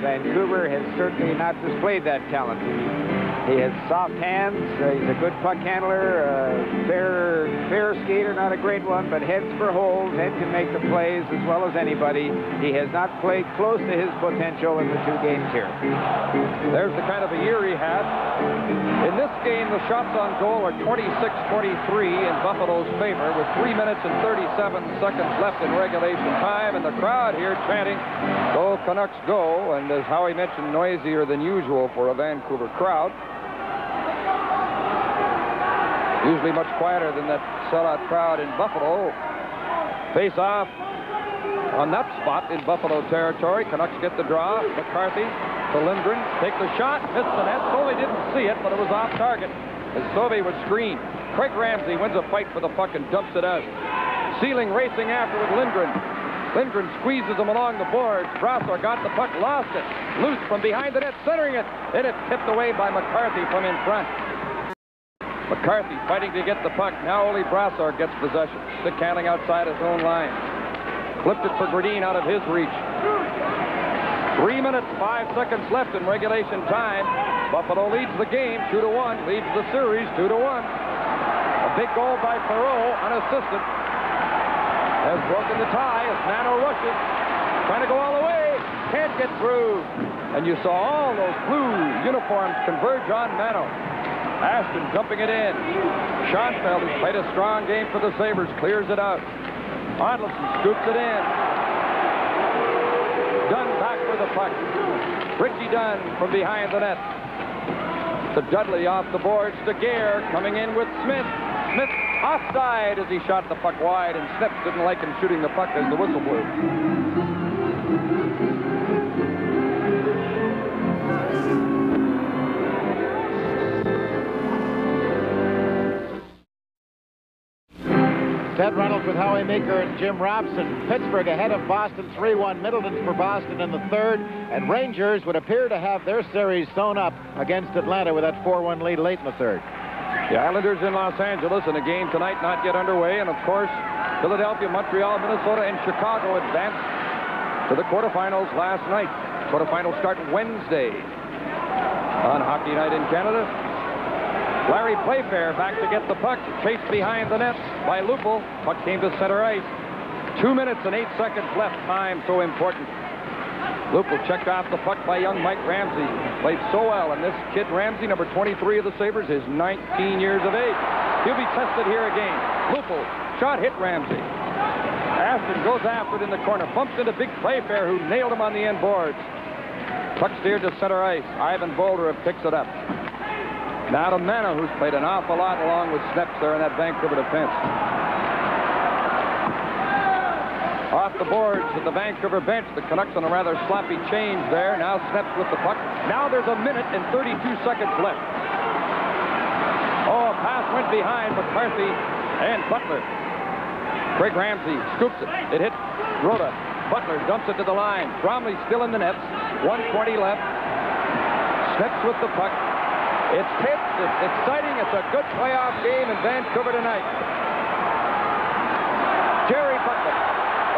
Vancouver has certainly not displayed that talent. He has soft hands. He's a good puck handler, fair skater, not a great one, but heads for holes and can make the plays as well as anybody. He has not played close to his potential in the 2 games here. There's the kind of a year he had. In this game, the shots on goal are 26-23 in Buffalo's favor with 3 minutes and 37 seconds left in regulation time, and the crowd here chanting, "Go Canucks, go!" And as Howie mentioned, noisier than usual for a Vancouver crowd. Usually much quieter than that sellout crowd in Buffalo. Face off on that spot in Buffalo territory. Canucks get the draw. McCarthy to Lindgren. Take the shot. Missed the net. Sovey didn't see it, but it was off target as Sovey was screened. Craig Ramsey wins a fight for the puck and dumps it out. Sealing racing after with Lindgren. Lindgren squeezes him along the boards. Brasseur got the puck, lost it. Loose from behind the net, centering it. And it's tipped away by McCarthy from in front. McCarthy fighting to get the puck. Now only Brasseur gets possession. Stick handling outside his own line. Flipped it for Gradin out of his reach. 3 minutes, 5 seconds left in regulation time. Buffalo leads the game 2-1. Leads the series 2-1. A big goal by Perreault, unassisted. Has broken the tie as Mano rushes. Trying to go all the way. Can't get through. And you saw all those blue uniforms converge on Mano. Ashton dumping it in. Schoenfeld, who's played a strong game for the Sabres, clears it out. Arnolfsson scoops it in. Dunn back for the puck. Richie Dunn from behind the net. To Dudley off the boards to Gare, coming in with Smith. Smith offside as he shot the puck wide, and Smith didn't like him shooting the puck as the whistle blew. Ted Reynolds with Howie Meeker and Jim Robson. Pittsburgh ahead of Boston 3-1. Middleton's for Boston in the 3rd. And Rangers would appear to have their series sewn up against Atlanta with that 4-1 lead late in the 3rd. The Islanders in Los Angeles in a game tonight not yet underway. And, of course, Philadelphia, Montreal, Minnesota, and Chicago advanced to the quarterfinals last night. Quarterfinals start Wednesday on Hockey Night in Canada. Larry Playfair back to get the puck. Chased behind the net by Lupul. Puck came to center ice. 2 minutes and 8 seconds left. Time so important. Lupul checked off the puck by young Mike Ramsey. Played so well. And this kid Ramsey, number 23 of the Sabres, is 19 years of age. He'll be tested here again. Lupul. Shot hit Ramsey. Ashton goes after it in the corner. Bumps into Big Playfair, who nailed him on the end boards. Puck steered to center ice. Ivan Bolderev picks it up. Now to Mano, who's played an awful lot along with Sneps there in that Vancouver defense. Off the boards at the Vancouver bench. The Canucks on a rather sloppy change there. Now Sneps with the puck. Now there's a minute and 32 seconds left. Oh, a pass went behind McCarthy and Butler. Craig Ramsey scoops it. It hit Rhoda. Butler dumps it to the line. Bromley still in the nets. 1:20 left. Sneps with the puck. It's tense, it's exciting, it's a good playoff game in Vancouver tonight. Jerry Butler,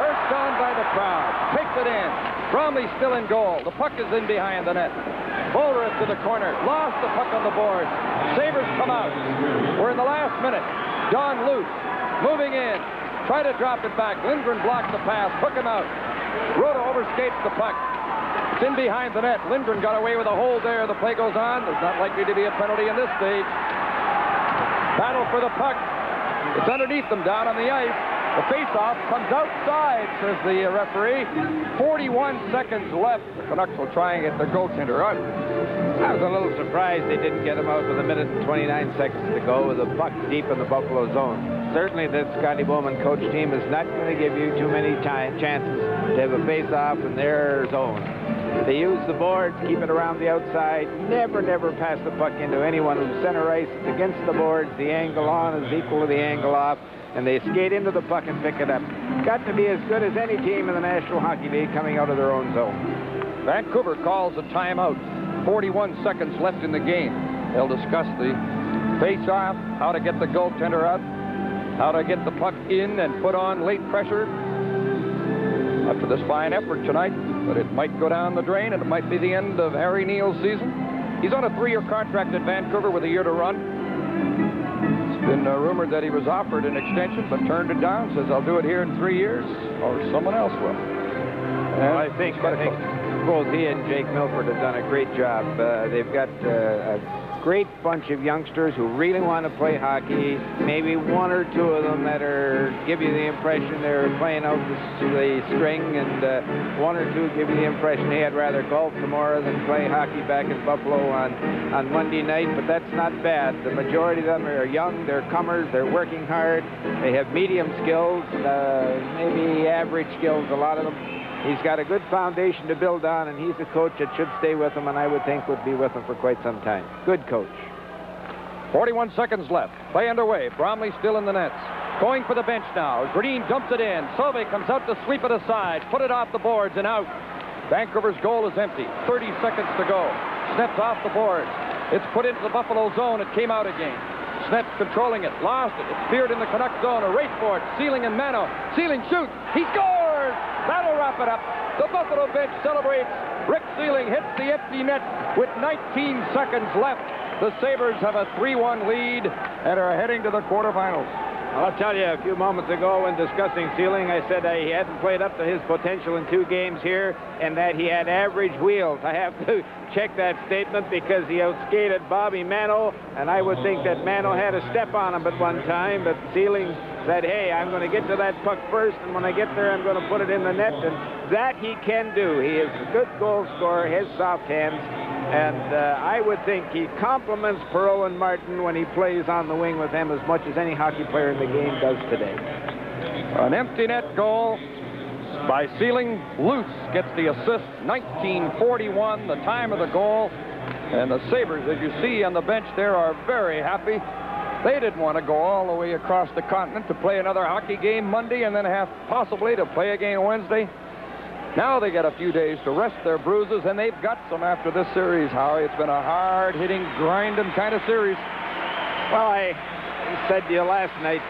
urged on by the crowd, takes it in. Bromley still in goal. The puck is in behind the net. Bolderev to the corner, lost the puck on the board. Sabres come out. We're in the last minute. Don Luce, moving in, try to drop it back. Lindgren blocked the pass, hook him out. Rhoda overskates the puck. It's in behind the net. Lindgren got away with a hold there. The play goes on. There's not likely to be a penalty in this stage. Battle for the puck. It's underneath them down on the ice. The face-off comes outside, says the referee. 41 seconds left. The Canucks will try and get their goaltender out. I was a little surprised they didn't get him out with 1 minute and 29 seconds to go with a puck deep in the Buffalo zone. Certainly this Scotty Bowman coach team is not going to give you too many chances to have a face-off in their zone. They use the boards, keep it around the outside, never pass the puck into anyone who's center ice. It's against the boards. The angle on is equal to the angle off, and they skate into the puck and pick it up. Got to be as good as any team in the National Hockey League coming out of their own zone. Vancouver calls a timeout. 41 seconds left in the game. They'll discuss the face-off, how to get the goaltender out, how to get the puck in and put on late pressure. After this fine effort tonight, but it might go down the drain, and it might be the end of Harry Neal's season. He's on a 3-year contract at Vancouver with a year to run. It's been rumored that he was offered an extension, but turned it down, says, I'll do it here in 3 years, or someone else will. Well, I think both he and Jake Milford have done a great job. They've got a great bunch of youngsters who really want to play hockey. Maybe one or two of them that give you the impression they're playing out the string, and one or two give you the impression they had rather golf tomorrow than play hockey back in Buffalo on Monday night, but that's not bad. The majority of them are young, they're comers, they're working hard, they have medium skills, maybe average skills, a lot of them. He's got a good foundation to build on, and he's a coach that should stay with him, and I would think would be with him for quite some time. Good coach. 41 seconds left. Play underway. Bromley still in the nets. Going for the bench now. Green dumps it in. Sauvé comes out to sweep it aside. Put it off the boards and out. Vancouver's goal is empty. 30 seconds to go. Snaps off the boards. It's put into the Buffalo zone. It came out again. Snep controlling it. Lost it. It veered in the Canuck zone. A race for it. Sealing and Mano. Sealing shoots. He scores! That'll wrap it up. The Buffalo bench celebrates. Rick Sealing hits the empty net with 19 seconds left. The Sabres have a 3-1 lead and are heading to the quarterfinals. I'll tell you, a few moments ago when discussing Sealing, I said he hadn't played up to his potential in 2 games here and that he had average wheels. I have to check that statement because he outskated Bobby Mano, and I would think that Mano had a step on him at one time, but Sealing said, hey, I'm going to get to that puck first, and when I get there, I'm going to put it in the net, and that he can do. He is a good goal scorer, has soft hands, and I would think he complements Perreault and Martin when he plays on the wing with them as much as any hockey player in the game does today. An empty net goal by Sealing. Luce gets the assist. 1941, the time of the goal. And the Sabres, as you see on the bench there, are very happy. They didn't want to go all the way across the continent to play another hockey game Monday and then have possibly to play again Wednesday. Now they get a few days to rest their bruises, and they've got some after this series, Howie. It's been a hard-hitting, grinding kind of series. Well, I said to you last night,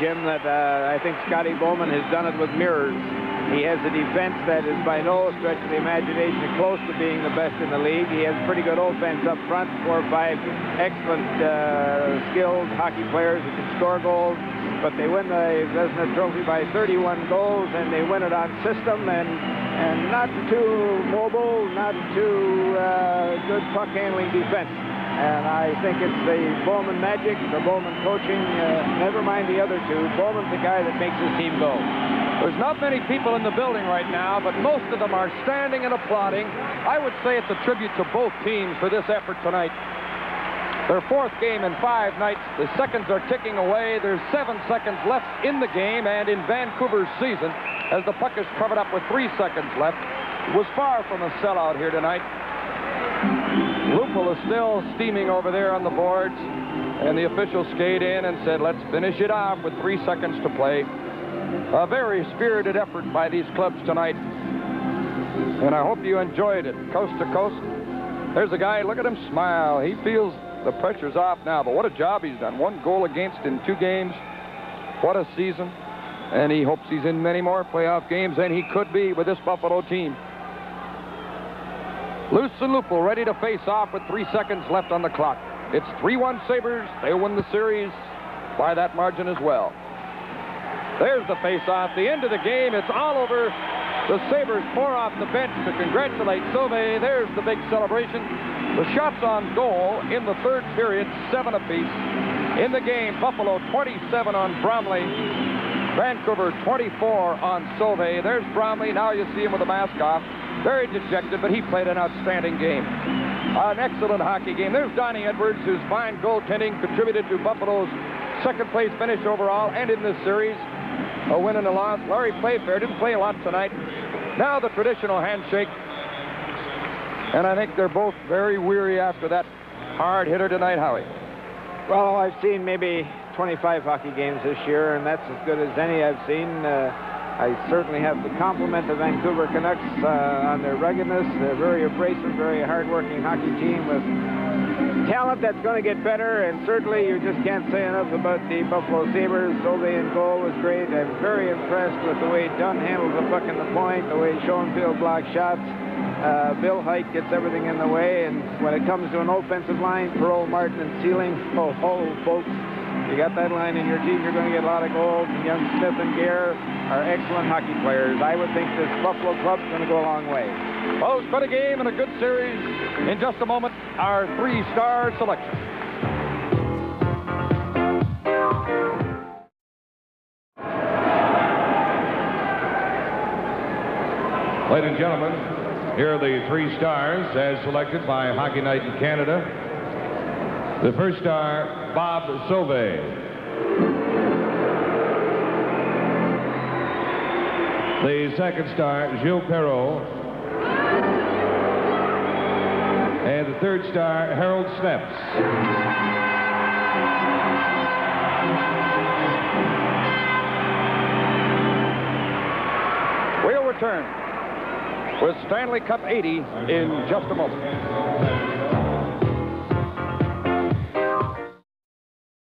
Jim, that I think Scotty Bowman has done it with mirrors. He has a defense that is by no stretch of the imagination close to being the best in the league. He has pretty good offense up front, 4 or 5 excellent skilled hockey players who can score goals. But they win the Vezina Trophy by 31 goals, and they win it on system and not too mobile, not too good puck-handling defense. And I think it's the Bowman magic, the Bowman coaching, never mind the other two. Bowman's the guy that makes his team go. There's not many people in the building right now, but most of them are standing and applauding. I would say it's a tribute to both teams for this effort tonight. Their 4th game in 5 nights. The seconds are ticking away. There's 7 seconds left in the game and in Vancouver's season as the puck is covered up with 3 seconds left. It was far from a sellout here tonight. Lupul is still steaming over there on the boards, and the officials skate in and said, let's finish it off with 3 seconds to play. A very spirited effort by these clubs tonight, and I hope you enjoyed it. Coast to coast. There's a guy, look at him smile. He feels the pressure's off now, but what a job he's done. 1 goal against in 2 games. What a season. And he hopes he's in many more playoff games, and he could be with this Buffalo team. Luce and Lupul ready to face off with 3 seconds left on the clock. It's 3-1 Sabres. They win the series by that margin as well. There's the face-off. The end of the game. It's all over. The Sabres pour off the bench to congratulate Sauvé. There's the big celebration. The shots on goal in the 3rd period, 7 apiece. In the game, Buffalo 27 on Bromley. Vancouver 24 on Sauvé. There's Bromley. Now you see him with the mask off. Very dejected, but he played an outstanding game. An excellent hockey game. There's Donnie Edwards, whose fine goaltending contributed to Buffalo's second-place finish overall and in this series. A win and a loss. Larry Playfair didn't play a lot tonight. Now the traditional handshake. And I think they're both very weary after that hard hitter tonight, Howie. Well, I've seen maybe 25 hockey games this year, and that's as good as any I've seen. I certainly have to compliment the Vancouver Canucks on their ruggedness. They're very abrasive, very hard-working hockey team with talent that's going to get better, and certainly you just can't say enough about the Buffalo Sabres. Sauvé in goal was great. I'm very impressed with the way Dunn handles the puck in the point, the way Schoenfield blocks shots. Bill Hike gets everything in the way, and when it comes to an offensive line, Perot, Martin, and Sealing, oh, folks, you got that line in your team, you're going to get a lot of goals. And young Smith and Gare are excellent hockey players. I would think this Buffalo club's going to go a long way. Well, it's been a game and a good series. In just a moment, our three-star selection. Ladies and gentlemen, here are the three stars as selected by Hockey Night in Canada. The first star, Bob Sauvé. The second star, Gilles Perreault. And the third star, Harold Snepps. We'll return with Stanley Cup 80 in just a moment.